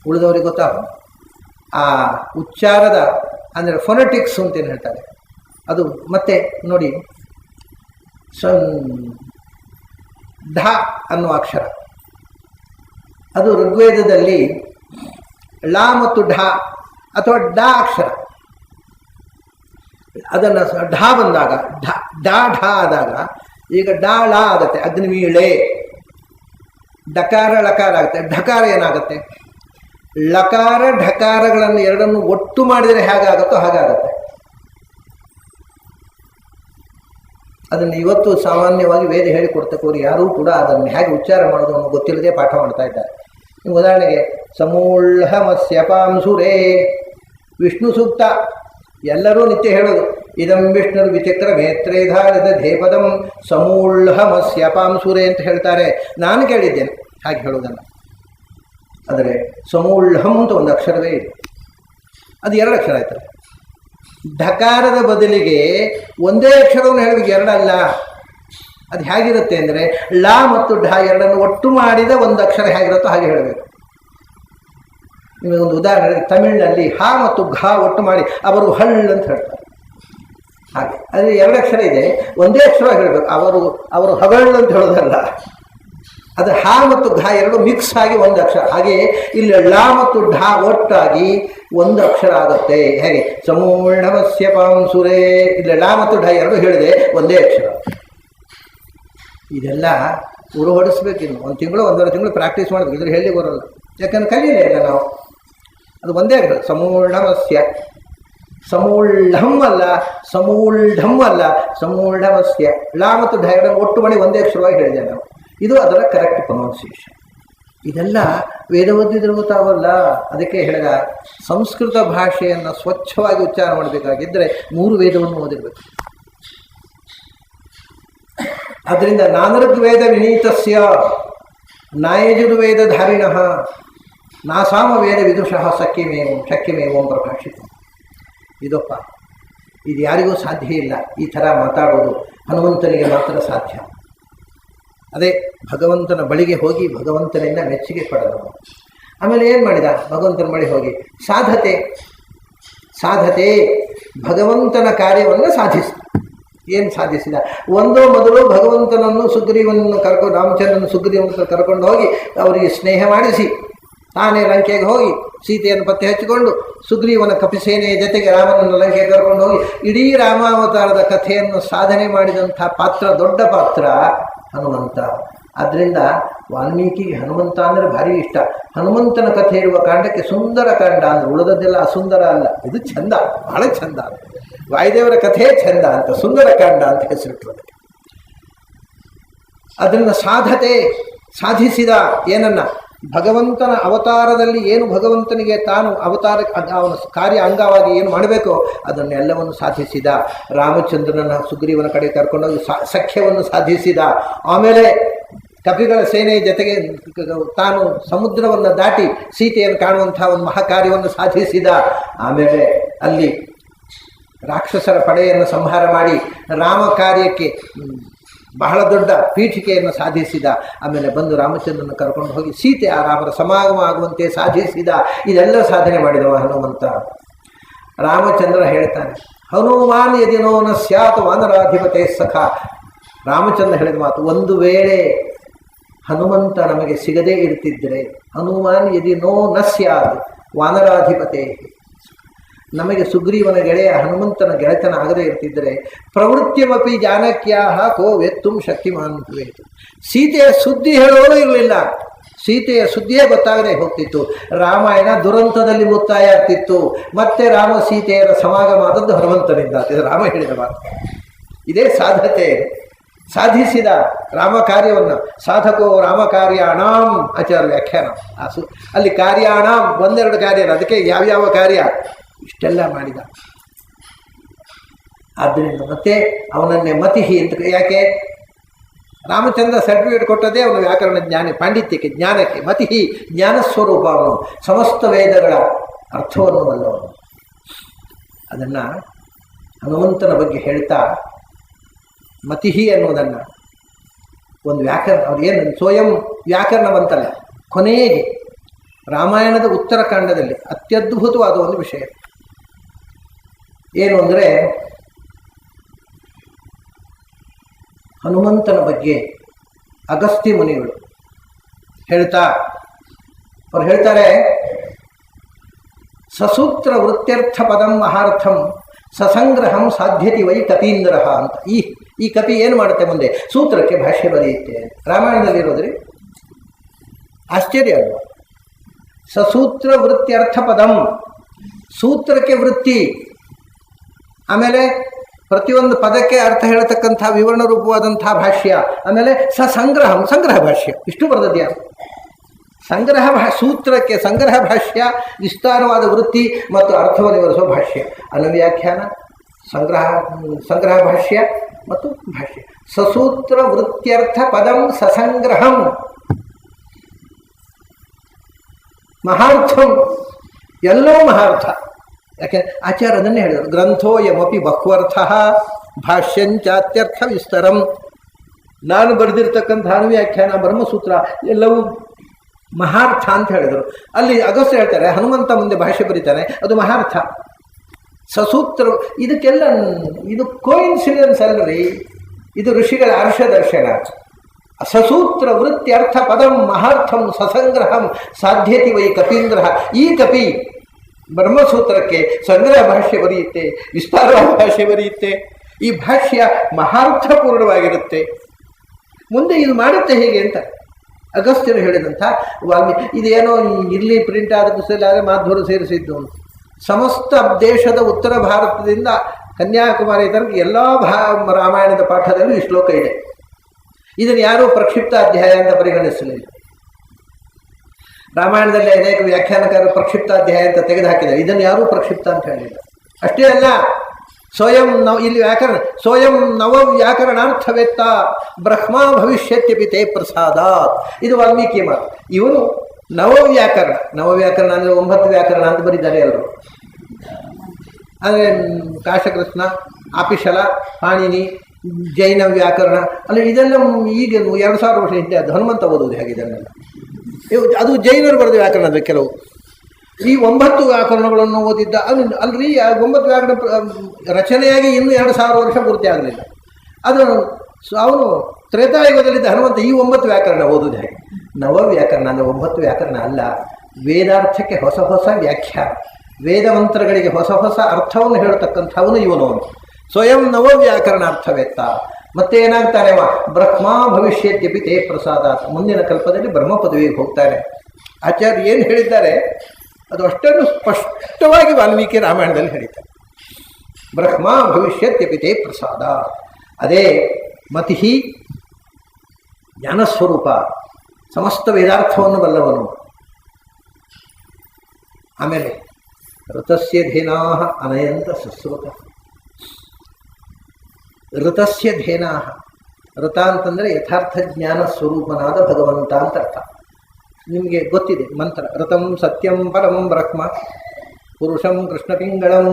ಉಳಿದವರಿಗೆ ಗೊತ್ತಾಗುತ್ತೆ. ಆ ಉಚ್ಚಾರದ ಅಂದರೆ ಫೊನೆಟಿಕ್ಸ್ ಅಂತೇನು ಹೇಳ್ತಾರೆ ಅದು. ಮತ್ತೆ ನೋಡಿ, ಢ ಅನ್ನುವ ಅಕ್ಷರ, ಅದು ಋಗ್ವೇದದಲ್ಲಿ ಳ ಮತ್ತು ಢ ಅಥವಾ ಡ ಅಕ್ಷರ. ಅದನ್ನು ಢ ಬಂದಾಗ ಢ ಆದಾಗ ಈಗ ಡ ಳ ಆಗುತ್ತೆ, ಅಗ್ನಿವೀಳೆ. ಡಕಾರ ಲಕಾರ ಆಗುತ್ತೆ, ಢಕಾರ ಏನಾಗುತ್ತೆ? ಲಕಾರ ಢಕಾರಗಳನ್ನು ಎರಡನ್ನು ಒಟ್ಟು ಮಾಡಿದರೆ ಹೇಗಾಗುತ್ತೋ ಹಾಗಾಗುತ್ತೆ. ಅದನ್ನು ಇವತ್ತು ಸಾಮಾನ್ಯವಾಗಿ ವೇದ ಹೇಳಿಕೊಡ್ತಕ್ಕವರು ಯಾರೂ ಕೂಡ ಅದನ್ನು ಹೇಗೆ ಉಚ್ಚಾರ ಮಾಡೋದು ಅನ್ನೋ ಗೊತ್ತಿಲ್ಲದೆ ಪಾಠ ಮಾಡ್ತಾ ಇದ್ದಾರೆ. ಉದಾಹರಣೆಗೆ ಸಮೂಢಮಸ್ಯ ಪಾಂಸುರೇ, ವಿಷ್ಣು ಸೂಕ್ತ ಎಲ್ಲರೂ ನಿತ್ಯ ಹೇಳೋದು. ಇದಂ ವಿಷ್ಣುರ್ ವಿಚಿತ್ರ ಮೇತ್ರೇಧಾರಿತ ಧೇಪದಂ ಸಮೂಢಮಸ್ಯ ಪಾಂಸುರೇ ಅಂತ ಹೇಳ್ತಾರೆ. ನಾನು ಕೇಳಿದ್ದೇನೆ ಹಾಗೆ ಹೇಳೋದನ್ನು. ಆದರೆ ಸಮೂಢಂ ಅಂತ ಒಂದು ಅಕ್ಷರವೇ ಇದೆ, ಅದು 2 ಅಕ್ಷರ ಆಯ್ತಲ್ಲ. ಢಕಾರದ ಬದಲಿಗೆ ಒಂದೇ ಅಕ್ಷರವನ್ನು ಹೇಳಬೇಕು, 2 ಅಲ್ಲ. ಅದು ಹೇಗಿರುತ್ತೆ ಅಂದರೆ ಳ ಮತ್ತು ಢ ಎರಡನ್ನು ಒಟ್ಟು ಮಾಡಿದ ಒಂದು ಅಕ್ಷರ ಹೇಗಿರುತ್ತೋ ಹಾಗೆ ಹೇಳಬೇಕು. ನಿಮಗೊಂದು ಉದಾಹರಣೆ, ತಮಿಳಿನಲ್ಲಿ ಹ ಮತ್ತು ಘ ಒಟ್ಟು ಮಾಡಿ ಅವರು ಹಳ್ ಅಂತ ಹೇಳ್ತಾರೆ. ಹಾಗೆ ಅದು 2 ಅಕ್ಷರ ಇದೆ, ಒಂದೇ ಅಕ್ಷರ ಹೇಳಬೇಕು. ಅವರು ಹಗಳ್ ಅಂತ ಹೇಳೋದಲ್ಲ, ಅದು ಹ ಮತ್ತು ಘ ಎರಡು ಮಿಕ್ಸ್ ಆಗಿ ಒಂದು ಅಕ್ಷರ. ಹಾಗೆಯೇ ಇಲ್ಲಿ ಳ ಮತ್ತು ಢ ಒಟ್ಟಾಗಿ ಒಂದು ಅಕ್ಷರ ಆಗುತ್ತೆ. ಹೇಗೆ ಸಮೂಢಮಸ್ಯ ಪಾಂಸುರೇ, ಇಲ್ಲಿ ಳ ಮತ್ತು ಢ ಎರಡು ಹೇಳಿದೆ ಒಂದೇ ಅಕ್ಷರ. ಇದೆಲ್ಲ ಉರು ಹೊಡಿಸ್ಬೇಕಿನ್ನು 1 ತಿಂಗಳು 1.5 ತಿಂಗಳು ಪ್ರಾಕ್ಟೀಸ್ ಮಾಡಬೇಕು. ಇದ್ರ ಹೇಳಿ ಬರೋಲ್ಲ, ಯಾಕಂದ್ರೆ ಕಲೀಲೇ ಇಲ್ಲ ನಾವು. ಅದು ಒಂದೇ ಅಕ್ಷರ, ಸಮೂಢಮಸ್ಯ. ಸಮೂಢಂ ಅಲ್ಲ, ಸಮೂಢಂ ಅಲ್ಲ, ಸಮೂಢಮಸ್ಯ. ಳ ಮತ್ತು ಢ ಎರಡನ್ನು ಒಟ್ಟು ಮಾಡಿ ಒಂದೇ ಅಕ್ಷರವಾಗಿ ಹೇಳಿದೆ ನಾವು. ಇದು ಅದರ ಕರೆಕ್ಟ್ ಪ್ರೊನೌನ್ಸಿಯೇಷನ್. ಇದೆಲ್ಲ ವೇದ ಓದಿದ್ರೆ ಗೊತ್ತಾಗಲ್ಲ. ಅದಕ್ಕೆ ಹೇಳಿದ ಸಂಸ್ಕೃತ ಭಾಷೆಯನ್ನು ಸ್ವಚ್ಛವಾಗಿ ಉಚ್ಚಾರ ಮಾಡಬೇಕಾಗಿದ್ದರೆ 3 ವೇದವನ್ನು ಓದಿರಬೇಕು. ಆದ್ದರಿಂದ ನಾನೃಗ್ವೇದ ವಿನೀತಸ್ಯ ನಾಯಜುರ್ವೇದಧಾರಿಣಃ ನಾಸಾಮ ವೇದ ವಿದುಷಃ ಶಕ್ಯಮೇವಂ ಪ್ರಭಾಷಿತ. ಇದಪ್ಪ, ಇದು ಯಾರಿಗೂ ಸಾಧ್ಯ ಇಲ್ಲ. ಈ ಥರ ಮಾತಾಡೋದು ಹನುಮಂತನಿಗೆ ಮಾತ್ರ ಸಾಧ್ಯ. ಅದೇ ಭಗವಂತನ ಬಳಿಗೆ ಹೋಗಿ ಭಗವಂತನಿಂದ ಮೆಚ್ಚುಗೆ ಪಡೆದನು. ಆಮೇಲೆ ಏನು ಮಾಡಿದ? ಭಗವಂತನ ಬಳಿ ಹೋಗಿ ಸಾಧತೆ ಭಗವಂತನ ಕಾರ್ಯವನ್ನು ಸಾಧಿಸಿದ. ಏನು ಸಾಧಿಸಿದ? ಮೊದಲು ಭಗವಂತನನ್ನು ಸುಗ್ರೀವನನ್ನು ರಾಮಚಂದ್ರನ ಸುಗ್ರೀವನ ಕರ್ಕೊಂಡು ಹೋಗಿ ಅವರಿಗೆ ಸ್ನೇಹ ಮಾಡಿಸಿ ತಾನೇ ಲಂಕೆಗೆ ಹೋಗಿ ಸೀತೆಯನ್ನು ಪತ್ತೆ ಹಚ್ಚಿಕೊಂಡು ಸುಗ್ರೀವನ ಕಪಿಸೇನೆಯ ಜೊತೆಗೆ ರಾಮನನ್ನು ಲಂಕೆಗೆ ಕರ್ಕೊಂಡು ಹೋಗಿ ಇಡೀ ರಾಮಾವತಾರದ ಕಥೆಯನ್ನು ಸಾಧನೆ ಮಾಡಿದಂಥ ಪಾತ್ರ, ದೊಡ್ಡ ಪಾತ್ರ ಹನುಮಂತ. ಆದ್ದರಿಂದ ವಾಲ್ಮೀಕಿಗೆ ಹನುಮಂತ ಅಂದರೆ ಭಾರಿ ಇಷ್ಟ. ಹನುಮಂತನ ಕಥೆ ಇರುವ ಕಾಂಡಕ್ಕೆ ಸುಂದರ ಕಾಂಡ ಅಂದರೆ ಉಳಿದದ್ದೆಲ್ಲ ಅಸುಂದರ ಅಲ್ಲ, ಇದು ಚಂದ, ಬಹಳ ಚಂದ. ವಾಯುದೇವರ ಕಥೆ ಚಂದ ಅಂತ ಸುಂದರ ಕಾಂಡ ಅಂತ ಹೆಸರಿಟ್ಟರು ಅದಕ್ಕೆ. ಅದರಿಂದ ಸಾಧಿಸಿದ ಏನನ್ನ? ಭಗವಂತನ ಅವತಾರದಲ್ಲಿ ಏನು ಭಗವಂತನಿಗೆ ತಾನು ಅವತಾರ ಅವನ ಕಾರ್ಯ ಅಂಗವಾಗಿ ಏನು ಮಾಡಬೇಕೋ ಅದನ್ನೆಲ್ಲವನ್ನು ಸಾಧಿಸಿದ. ರಾಮಚಂದ್ರನ ಸುಗ್ರೀವನ ಕಡೆ ಕರ್ಕೊಂಡೋಗಿ ಸಖ್ಯವನ್ನು ಸಾಧಿಸಿದ. ಆಮೇಲೆ ಕಪಿಗಳ ಸೇನೆಯ ಜೊತೆಗೆ ತಾನು ಸಮುದ್ರವನ್ನು ದಾಟಿ ಸೀತೆಯನ್ನು ಕಾಣುವಂಥ ಒಂದು ಮಹಾಕಾರ್ಯವನ್ನು ಸಾಧಿಸಿದ. ಆಮೇಲೆ ಅಲ್ಲಿ ರಾಕ್ಷಸರ ಪಡೆಯನ್ನು ಸಂಹಾರ ಮಾಡಿ ರಾಮ ಕಾರ್ಯಕ್ಕೆ ಬಹಳ ದೊಡ್ಡ ಪೀಠಿಕೆಯನ್ನು ಸಾಧಿಸಿದ. ಆಮೇಲೆ ಬಂದು ರಾಮಚಂದ್ರನ ಕರ್ಕೊಂಡು ಹೋಗಿ ಸೀತೆ ಆ ರಾಮರ ಸಮಾಗಮ ಆಗುವಂತೆ ಸಾಧಿಸಿದ. ಇದೆಲ್ಲ ಸಾಧನೆ ಮಾಡಿದವ ಹನುಮಂತ. ರಾಮಚಂದ್ರ ಹೇಳ್ತಾನೆ, ಹನುಮಾನ್ ಯದಿನೋ ನ ಸ್ಯಾತ್ ವಾನರಾಧಿಪತೆ ಸಖ. ರಾಮಚಂದ್ರ ಹೇಳಿದ ಮಾತು, ಒಂದು ವೇಳೆ ಹನುಮಂತ ನಮಗೆ ಸಿಗದೇ ಇರ್ತಿದ್ರೆ, ಹನುಮಾನ್ ಯದಿನೋ ನ ಸ್ಯಾತ್ ವಾನರಾಧಿಪತೆ, ನಮಗೆ ಸುಗ್ರೀವನ ಗೆಳೆಯ ಹನುಮಂತನ ಗೆಳೆತನ ಆಗದೇ ಇರ್ತಿದ್ದರೆ, ಪ್ರವೃತ್ತಿಯಮಪಿ ಜಾನಕ್ಯಾಹ ಕೋ ವೆತ್ತುಂ ಶಕ್ತಿಮಾನ್ ಭವೇತ್. ಸೀತೆಯ ಸುದ್ದಿ ಹೇಳೋರು ಇರಲಿಲ್ಲ, ಸೀತೆಯ ಸುದ್ದಿಯೇ ಗೊತ್ತಾಗದೆ ಹೋಗ್ತಿತ್ತು. ರಾಮಾಯಣ ದುರಂತದಲ್ಲಿ ಮುಕ್ತಾಯ ಆಗ್ತಿತ್ತು. ಮತ್ತೆ ರಾಮ ಸೀತೆಯರ ಸಮಾಗಮ ಆದದ್ದು ಹನುಮಂತನಿಂದ. ಇದು ರಾಮ ಹೇಳಿದ ಮಾತು. ಇದೇ ಸಾಧ್ಯತೆ. ಸಾಧಿಸಿದ ರಾಮ ಕಾರ್ಯವನ್ನು. ಸಾಧಕೋ ರಾಮ ಕಾರ್ಯಾಣಾಂ ಆಚಾರ ವ್ಯಾಖ್ಯಾನ. ಅಲ್ಲಿ ಕಾರ್ಯಾಣಾಂ ಒಂದೆರಡು ಕಾರ್ಯ, ಅದಕ್ಕೆ ಯಾವ್ಯಾವ ಕಾರ್ಯ ಇಷ್ಟೆಲ್ಲ ಮಾಡಿದ. ಆದ್ದರಿಂದ ಮತ್ತೆ ಅವನನ್ನೇ ಮತಿಹಿ ಅಂತ. ಯಾಕೆ? ರಾಮಚಂದ್ರ ಸರ್ಟಿಫಿಕೇಟ್ ಕೊಟ್ಟದೇ ಅವನು ವ್ಯಾಕರಣ ಜ್ಞಾನ, ಪಾಂಡಿತ್ಯಕ್ಕೆ, ಜ್ಞಾನಕ್ಕೆ. ಮತಿಹಿ ಜ್ಞಾನಸ್ವರೂಪ ಅವನು, ಸಮಸ್ತ ವೇದಗಳ ಅರ್ಥವನ್ನು ಅಲ್ಲವನು. ಅದನ್ನು ಹನುಮಂತನ ಬಗ್ಗೆ ಹೇಳ್ತಾ ಮತಿಹಿ ಅನ್ನೋದನ್ನು ಒಂದು ವ್ಯಾಕರಣ, ಅವ್ರು ಏನು ಸ್ವಯಂ ವ್ಯಾಕರಣವಂತಲ್ಲ, ಕೊನೆಗೆ ರಾಮಾಯಣದ ಉತ್ತರಕಾಂಡದಲ್ಲಿ ಅತ್ಯದ್ಭುತವಾದ ಒಂದು ವಿಷಯ ಏನು ಅಂದರೆ, ಹನುಮಂತನ ಬಗ್ಗೆ ಅಗಸ್ತ್ಯ ಮುನಿಗಳು ಅವ್ರು ಹೇಳ್ತಾರೆ, ಸಸೂತ್ರ ವೃತ್ಯರ್ಥ ಪದಂ ಮಹಾರ್ಥಂ ಸಸಂಗ್ರಹಂ ಸಾಧ್ಯತಿ ವೈ ಕಪೀಂದ್ರ ಅಂತ. ಈ ಕಪಿ ಏನು ಮಾಡುತ್ತೆ? ಮುಂದೆ ಸೂತ್ರಕ್ಕೆ ಭಾಷ್ಯ ಬರೆಯುತ್ತೆ. ರಾಮಾಯಣದಲ್ಲಿರೋದ್ರಿ ಆಶ್ಚರ್ಯ ಅಲ್ವಾ? ಸಸೂತ್ರ ವೃತ್ಯರ್ಥ ಪದಂ, ಸೂತ್ರಕ್ಕೆ ವೃತ್ತಿ, ಆಮೇಲೆ ಪ್ರತಿಯೊಂದು ಪದಕ್ಕೆ ಅರ್ಥ ಹೇಳತಕ್ಕಂಥ ವಿವರಣ ರೂಪವಾದಂಥ ಭಾಷ್ಯ, ಆಮೇಲೆ ಸಂಗ್ರಹ ಭಾಷ್ಯ. ಇಷ್ಟು ಬರೆದದ್ಯಾ? ಸೂತ್ರಕ್ಕೆ ಸಂಗ್ರಹ ಭಾಷ್ಯ, ವಿಸ್ತಾರವಾದ ವೃತ್ತಿ ಮತ್ತು ಅರ್ಥವನ್ನು ವಿವರಿಸುವ ಭಾಷ್ಯ, ಅನುವ್ಯಾಖ್ಯಾನ, ಸಂಗ್ರಹ ಭಾಷ್ಯ ಮತ್ತು ಭಾಷ್ಯ. ಸಸೂತ್ರ ವೃತ್ಯರ್ಥ ಪದಂ ಸಸಂಗ್ರಹಂ ಮಹಾರ್ಥಂ, ಎಲ್ಲವೂ ಮಹಾರ್ಥ. ಯಾಕೆ ಆಚಾರ್ಯ ಅದನ್ನೇ ಹೇಳಿದರು, ಗ್ರಂಥೋಯಮಪಿ ಬಹ್ವರ್ಥ ಭಾಷ್ಯಂಚಾತ್ಯರ್ಥ ವಿಸ್ತರಂ. ನಾನು ಬರೆದಿರ್ತಕ್ಕಂಥ ಅನುವ್ಯಾಖ್ಯಾನ, ಬ್ರಹ್ಮಸೂತ್ರ ಎಲ್ಲವೂ ಮಹಾರ್ಥ ಅಂತ ಹೇಳಿದರು. ಅಲ್ಲಿ ಅಗಸ್ತ್ಯ ಹೇಳ್ತಾರೆ, ಹನುಮಂತ ಮುಂದೆ ಭಾಷ್ಯ ಬರೀತಾನೆ, ಅದು ಮಹಾರ್ಥ. ಸಸೂತ್ರ, ಇದಕ್ಕೆಲ್ಲ ಇದು ಕೋಇನ್ಸಿಡೆನ್ಸ್ ಅಲ್ರಿ, ಇದು ಋಷಿಗಳ ಹರ್ಷದರ್ಶನ. ಸಸೂತ್ರ ವೃತ್ಯರ್ಥ ಪದಂ ಮಹಾರ್ಥಂ ಸಸಂಗ್ರಹಂ ಸಾಧ್ಯತಿ ವೈ ಕಪೀಂದ್ರ. ಈ ಕಪಿ ಬ್ರಹ್ಮಸೂತ್ರಕ್ಕೆ ಸಂಗ್ರಹ ಭಾಷ್ಯ ಬರೆಯುತ್ತೆ, ವಿಸ್ತಾರವಾದ ಭಾಷ್ಯ ಬರೆಯುತ್ತೆ. ಈ ಭಾಷ್ಯ ಮಹಾರ್ಥಪೂರ್ಣವಾಗಿರುತ್ತೆ. ಮುಂದೆ ಇದು ಮಾಡುತ್ತೆ ಹೇಗೆ ಅಂತ ಅಗಸ್ತ್ಯರು ಹೇಳಿದಂಥ ವಾಲ್ಮೀಕಿ, ಇದೇನೋ ಇಲ್ಲಿ ಪ್ರಿಂಟ್ ಆದ ಪುಸ್ತಕ ಮಾಧ್ವರು ಸೇರಿಸಿದ್ದು. ಸಮಸ್ತ ದೇಶದ ಉತ್ತರ ಭಾರತದಿಂದ ಕನ್ಯಾಕುಮಾರಿ ತನಕ ಎಲ್ಲ ರಾಮಾಯಣದ ಪಾಠದಲ್ಲೂ ಈ ಶ್ಲೋಕ ಇದೆ. ಇದನ್ನು ಯಾರೂ ಪ್ರಕ್ಷಿಪ್ತ ಅಧ್ಯಾಯ ಅಂತ ಪರಿಗಣಿಸಲಿಲ್ಲ. ರಾಮಾಯಣದಲ್ಲಿ ಅನೇಕ ವ್ಯಾಖ್ಯಾನಕಾರರು ಪ್ರಕ್ಷಿಪ್ತಾಧ್ಯಾಯ ಅಂತ ತೆಗೆದುಹಾಕಿದ್ದಾರೆ. ಇದನ್ನು ಯಾರೂ ಪ್ರಕ್ಷಿಪ್ತ ಅಂತ ಹೇಳಿಲ್ಲ. ಅಷ್ಟೇ ಅಲ್ಲ, ಸ್ವಯಂ ಇಲ್ಲಿ ವ್ಯಾಕರಣ ಸ್ವಯಂ ನವ ವ್ಯಾಕರಣಾರ್ಥವೆತ್ತ ಬ್ರಹ್ಮ ಭವಿಷ್ಯತ್ಯಪಿ ತೇ ಪ್ರಸಾದಾತ್. ಇದು ವಾಲ್ಮೀಕಿ ಮಾತು. ಇವನು ನವವ್ಯಾಕರಣ ಅಂದರೆ 9 ವ್ಯಾಕರಣ ಅಂತ ಬರೀತಾರೆ ಎಲ್ಲರು. ಅಂದರೆ ಕಾಶಕೃಷ್ಣ, ಆಪಿಶಲ, ಪಾಣಿನಿ, ಜೈನ ವ್ಯಾಕರಣ ಅಲ್ಲ, ಇದೆಲ್ಲ ಈಗ 2000 ವರ್ಷ ಹಿಂದೆ ಹನುಮಂತ ಓದುವುದು ಹೇಗೆ ಇದನ್ನೆಲ್ಲ. ಅದು ಜೈನರು ಬರೆದ ವ್ಯಾಕರಣ ಅಂದರೆ ಕೆಲವು. ಈ 9 ವ್ಯಾಕರಣಗಳನ್ನು ಓದಿದ್ದ ಅಲ್ರಿ, 9 ವ್ಯಾಕರಣ ರಚನೆಯಾಗಿ ಇನ್ನೂ 2000 ವರ್ಷ ಪೂರ್ತಿ ಆಗಲಿಲ್ಲ. ಅದು ಅವನು ತ್ರೇತಾಯುಗದಲ್ಲಿದ್ದ ಹನುಮಂತ ಈ 9 ವ್ಯಾಕರಣ ಓದುವುದು ಹೇಗೆ? ನವವ್ಯಾಕರಣ ಅಂದರೆ 9 ವ್ಯಾಕರಣ ಅಲ್ಲ, ವೇದಾರ್ಥಕ್ಕೆ ಹೊಸ ಹೊಸ ವ್ಯಾಖ್ಯಾನ, ವೇದ ಮಂತ್ರಗಳಿಗೆ ಹೊಸ ಹೊಸ ಅರ್ಥವನ್ನು ಹೇಳತಕ್ಕಂಥವನು ಇವನು. ಸ್ವಯಂ ನವವ್ಯಾಕರಣಾರ್ಥವೆತ್ತ. ಮತ್ತೆ ಏನಾಗ್ತಾನೆ ಬ್ರಹ್ಮ ಭವಿಷ್ಯತ್ಯಪಿ ತೇ ಪ್ರಸಾದಾತ್. ಮುಂದಿನ ಕಲ್ಪದಲ್ಲಿ ಬ್ರಹ್ಮ ಪದವಿಗೆ ಹೋಗ್ತಾನೆ. ಆಚಾರ್ಯ ಏನು ಹೇಳಿದ್ದಾರೆ ಅದು ಅಷ್ಟನ್ನು ಸ್ಪಷ್ಟವಾಗಿ ವಾಲ್ಮೀಕಿ ರಾಮಾಯಣದಲ್ಲಿ ಹೇಳಿದ್ದಾರೆ. ಬ್ರಹ್ಮ ಭವಿಷ್ಯತ್ಯಪಿ ತೇ ಪ್ರಸಾದ. ಅದೇ ಮತಿ ಜ್ಞಾನಸ್ವರೂಪ, ಸಮಸ್ತ ವೇದಾರ್ಥವನ್ನು ಬಲ್ಲವನು. ಆಮೇಲೆ ಋತಸ್ಯ ಧೇನಾ ಅನಯಂತ ಸುಶ್ರುತ. ಋತಸ್ಯ ಧೇನಾ, ಋತ ಅಂತಂದರೆ ಯಥಾರ್ಥ ಜ್ಞಾನ ಸ್ವರೂಪನಾದ ಭಗವಂತ ಅಂತ ಅರ್ಥ. ನಿಮಗೆ ಗೊತ್ತಿದೆ ಮಂತ್ರ, ಋತಂ ಸತ್ಯಂ ಪರಂ ಬ್ರಹ್ಮ ಪುರುಷಂ ಕೃಷ್ಣಪಿಂಗಳಂ.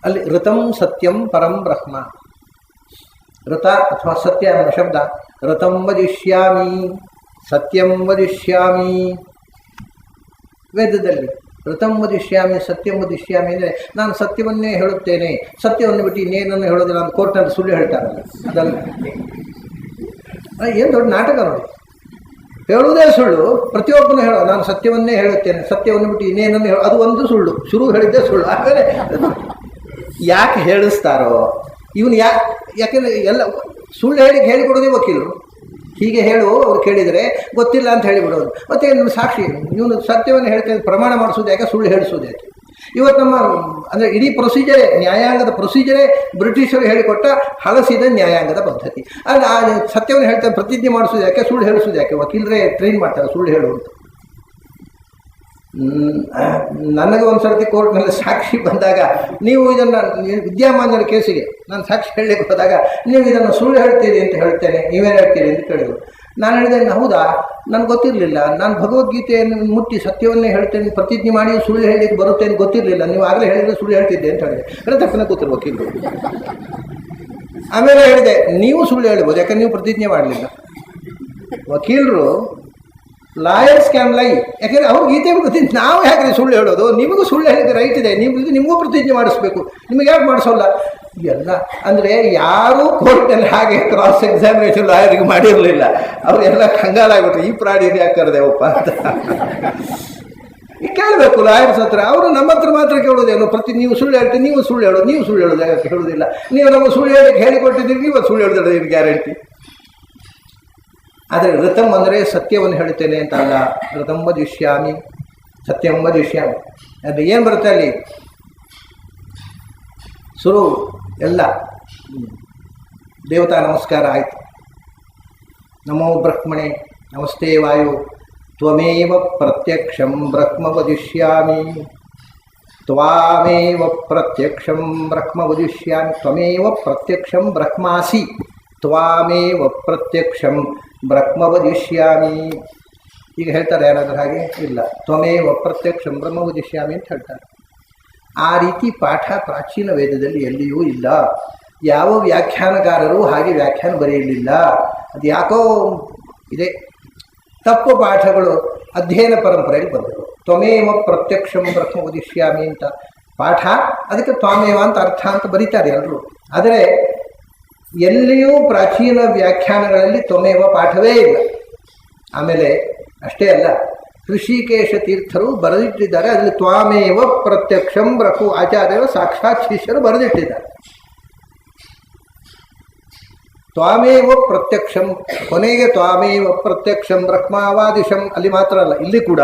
ಅಲ್ಲಿ ಋತಂ ಸತ್ಯಂ ಪರಂ ಬ್ರಹ್ಮ. ಋತ ಅಥವಾ ಸತ್ಯ ಅನ್ನೋ ಶಬ್ದ. ಋತಂ ವದಿಷ್ಯಾಮಿ, ಸತ್ಯಂ ವದಿಷ್ಯಾಮಿ. ವೇದದಲ್ಲಿ ಋತಂ ವದಿಷ್ಯಾಮಿ, ಸತ್ಯಂ ವದಿಷ್ಯಾಮಿ ಅಂದರೆ ನಾನು ಸತ್ಯವನ್ನೇ ಹೇಳುತ್ತೇನೆ, ಸತ್ಯವನ್ನು ಬಿಟ್ಟು ಇನ್ನೇನನ್ನು ಹೇಳೋದಿಲ್ಲ ಅಂತ ಕೋರ್ಟ್ನಲ್ಲಿ ಸುಳ್ಳು ಹೇಳ್ತಾರಲ್ಲ, ಅದಲ್ಲ. ಏನು ದೊಡ್ಡ ನಾಟಕ ನೋಡಿ. ಹೇಳುವುದೇ ಸುಳ್ಳು, ಪ್ರತಿಯೊಬ್ಬನು ಹೇಳೋ ನಾನು ಸತ್ಯವನ್ನೇ ಹೇಳುತ್ತೇನೆ, ಸತ್ಯವನ್ನು ಬಿಟ್ಟು ಇನ್ನೇನನ್ನು ಹೇಳೋ, ಅದು ಒಂದು ಸುಳ್ಳು. ಶುರು ಹೇಳಿದ್ದೇ ಸುಳ್ಳು. ಆಮೇಲೆ ಯಾಕೆ ಹೇಳಿಸ್ತಾರೋ ಇವನು? ಯಾಕೆಂದರೆ ಎಲ್ಲ ಸುಳ್ಳು ಹೇಳಿಕೊಡೋದೇ ವಕೀಲರು. ಹೀಗೆ ಹೇಳು ಅವ್ರು ಕೇಳಿದರೆ ಗೊತ್ತಿಲ್ಲ ಅಂತ ಹೇಳಿಬಿಡೋದು. ಮತ್ತು ಸಾಕ್ಷಿ ಇವನು ಸತ್ಯವನ್ನು ಹೇಳ್ತೇನೆ ಪ್ರಮಾಣ ಮಾಡಿಸೋದು ಯಾಕೆ, ಸುಳ್ಳು ಹೇಳಿಸೋದು ಯಾಕೆ? ಇವತ್ತು ನಮ್ಮ ಅಂದರೆ ಇಡೀ ಪ್ರೊಸೀಜರೇ, ನ್ಯಾಯಾಂಗದ ಪ್ರೊಸೀಜರೇ ಬ್ರಿಟಿಷರು ಹೇಳಿಕೊಟ್ಟ ಹಳಸಿದ ನ್ಯಾಯಾಂಗದ ಪದ್ಧತಿ. ಅದು ಆ ಸತ್ಯವನ್ನು ಹೇಳ್ತಾರೆ ಪ್ರತಿಜ್ಞೆ ಮಾಡಿಸೋದು ಯಾಕೆ, ಸುಳ್ಳು ಹೇಳಿಸೋದು ಯಾಕೆ? ವಕೀಲರೇ ಟ್ರೈನ್ ಮಾಡ್ತಾರೆ ಸುಳ್ಳು ಹೇಳುವಂತ. ನನಗೆ ಒಂದು ಸರ್ತಿ ಕೋರ್ಟ್ನಲ್ಲಿ ಸಾಕ್ಷಿ ಬಂದಾಗ, ನೀವು ಇದನ್ನು ವಿದ್ಯಾಮಾನ್ಯರ ಕೇಸಿಗೆ ನಾನು ಸಾಕ್ಷಿ ಹೇಳಲಿಕ್ಕೆ ಹೋದಾಗ, ನೀವು ಇದನ್ನು ಸುಳ್ಳು ಹೇಳ್ತೀರಿ ಅಂತ ಹೇಳ್ತೇನೆ, ನೀವೇನು ಹೇಳ್ತೀರಿ ಅಂತ ಕೇಳಿದ್ರು. ನಾನು ಹೇಳಿದೆ, ಹೌದಾ, ನನಗೆ ಗೊತ್ತಿರಲಿಲ್ಲ, ನಾನು ಭಗವದ್ಗೀತೆಯನ್ನು ಮುಟ್ಟಿ ಸತ್ಯವನ್ನೇ ಹೇಳ್ತೇನೆ, ಪ್ರತಿಜ್ಞೆ ಮಾಡಿ ಸುಳ್ಳು ಹೇಳಲಿಕ್ಕೆ ಬರುತ್ತೆ ಅಂತ ಗೊತ್ತಿರಲಿಲ್ಲ, ನೀವು ಆಗಲೇ ಹೇಳಿದರೆ ಸುಳ್ಳು ಹೇಳ್ತಿದ್ದೆ ಅಂತ ಹೇಳಿದೆ. ಹೇಳಿ ತಕ್ಷಣ ಕೂತಿರು ವಕೀಲರು. ಆಮೇಲೆ ಹೇಳಿದೆ, ನೀವು ಸುಳ್ಳು ಹೇಳ್ಬೋದು, ಯಾಕಂದ್ರೆ ನೀವು ಪ್ರತಿಜ್ಞೆ ಮಾಡಲಿಲ್ಲ. ವಕೀಲರು ಲಾಯರ್ಸ್ ಕ್ಯಾನ್ ಲೈ, ಯಾಕೆಂದರೆ ಅವ್ರು ಗೀತೆ ಗೊತ್ತಿದ್ದು, ನಾವು ಯಾಕೆ ಸುಳ್ಳು ಹೇಳೋದು? ನಿಮಗೂ ಸುಳ್ಳು ಹೇಳಿದ್ರೆ ರೈಟ್ ಇದೆ, ನಿಮಗೂ ಪ್ರತಿಜ್ಞೆ ಮಾಡಿಸ್ಬೇಕು, ನಿಮಗೆ ಯಾಕೆ ಮಾಡಿಸೋಲ್ಲ? ಎಲ್ಲ ಅಂದರೆ ಯಾರೂ ಕೋರ್ಟಲ್ಲಿ ಹಾಗೆ ಕ್ರಾಸ್ ಎಕ್ಸಾಮಿನೇಷನ್ ಲಾಯರಿಗೆ ಮಾಡಿರಲಿಲ್ಲ. ಅವರೆಲ್ಲ ಕಂಗಾಲಾಗ್ಬಿಟ್ರು, ಈ ಪ್ರಾಣಿಗೆ ಯಾಕೆ ಕರೆದೇವಪ್ಪ ಅಂತ. ಕೇಳಬೇಕು ಲಾಯರ್ಸ್ ಹತ್ರ. ಅವರು ನಮ್ಮ ಹತ್ರ ಮಾತ್ರ ಕೇಳೋದೇನು, ನೀವು ಸುಳ್ಳು ಹೇಳ್ತೀವಿ, ನೀವು ಸುಳ್ಳು ಹೇಳೋದು, ನೀವು ಸುಳ್ಳು ಹೇಳೋದು ಯಾಕೆ ಹೇಳೋದಿಲ್ಲ? ನೀವು ನಮಗೆ ಸುಳ್ಳು ಹೇಳಕ್ಕೆ ಹೇಳಿಕೊಟ್ಟಿದ್ದೀವಿ, ನೀವು ಸುಳ್ಳು ಹೇಳಿದ್ರೆ ಏನು ಗ್ಯಾರಂಟಿ? ಆದರೆ ಋತಂ ಅಂದರೆ ಸತ್ಯವನ್ನು ಹೇಳ್ತೇನೆ ಅಂತ ಅಲ್ಲ. ಋತಂ ವದಿಷ್ಯಾಮಿ, ಸತ್ಯಂ ವದಿಷ್ಯಾಮಿ. ಅದು ಏನು ಬರುತ್ತೆ ಅಲ್ಲಿ? ಶುರು ಎಲ್ಲ ದೇವತಾ ನಮಸ್ಕಾರ ಆಯಿತು. ನಮೋ ಬ್ರಹ್ಮಣೆ, ನಮಸ್ತೆ ವಾಯು, ತ್ವಮೇವ ಪ್ರತ್ಯಕ್ಷಂ ಬ್ರಹ್ಮ ವದಿಷ್ಯಾಮಿ, ತ್ವಾಮೇವ ಪ್ರತ್ಯಕ್ಷಂ ಬ್ರಹ್ಮ ವದಿಷ್ಯಾಮಿ, ತ್ವಮೇವ ಪ್ರತ್ಯಕ್ಷಂ ಬ್ರಹ್ಮಾಸಿ, ತ್ವಾಮೇವ ಪ್ರತ್ಯಕ್ಷಂ ಬ್ರಹ್ಮ ವದಿಷ್ಯಾಮಿ. ಈಗ ಹೇಳ್ತಾರೆ ಯಾರಾದರೂ ಹಾಗೆ? ಇಲ್ಲ, ತ್ವಮೇವ ಪ್ರತ್ಯಕ್ಷಂ ಬ್ರಹ್ಮ ವದಿಷ್ಯಾಮಿ ಅಂತ ಹೇಳ್ತಾರೆ. ಆ ರೀತಿ ಪಾಠ ಪ್ರಾಚೀನ ವೇದದಲ್ಲಿ ಎಲ್ಲಿಯೂ ಇಲ್ಲ. ಯಾವ ವ್ಯಾಖ್ಯಾನಕಾರರು ಹಾಗೆ ವ್ಯಾಖ್ಯಾನ ಬರೆಯಲಿಲ್ಲ. ಅದು ಯಾಕೋ ಇದೆ, ತಪ್ಪು ಪಾಠಗಳು ಅಧ್ಯಯನ ಪರಂಪರೆಯಲ್ಲಿ ಬಂದವು. ತ್ವಮೇವ ಪ್ರತ್ಯಕ್ಷಂ ಬ್ರಹ್ಮ ವದಿಷ್ಯಾಮಿ ಅಂತ ಪಾಠ, ಅದಕ್ಕೆ ತ್ವಾಮೇವ ಅಂತ ಅರ್ಥ ಅಂತ ಬರೀತಾರೆ ಎಲ್ಲರೂ. ಆದರೆ ಎಲ್ಲಿಯೂ ಪ್ರಾಚೀನ ವ್ಯಾಖ್ಯಾನಗಳಲ್ಲಿ ತ್ವಮೇವ ಪಾಠವೇ ಇಲ್ಲ. ಆಮೇಲೆ ಅಷ್ಟೇ ಅಲ್ಲ, ಋಷಿಕೇಶ ತೀರ್ಥರು ಬರೆದಿಟ್ಟಿದ್ದಾರೆ, ಅದರಲ್ಲಿ ತ್ವಾಮೇವ ಪ್ರತ್ಯಕ್ಷಂ ಬ್ರಹ್ಮ, ಆಚಾರ್ಯರು ಸಾಕ್ಷಾತ್ ಶಿಷ್ಯರು ಬರೆದಿಟ್ಟಿದ್ದಾರೆ. ತ್ವಾಮೇವ ಪ್ರತ್ಯಕ್ಷಂ, ಕೊನೆಗೆ ತ್ವಾಮೇವ ಪ್ರತ್ಯಕ್ಷಂ ಬ್ರಹ್ಮಾವಾದಿಶಂ, ಅಲ್ಲಿ ಮಾತ್ರ ಅಲ್ಲ, ಇಲ್ಲಿ ಕೂಡ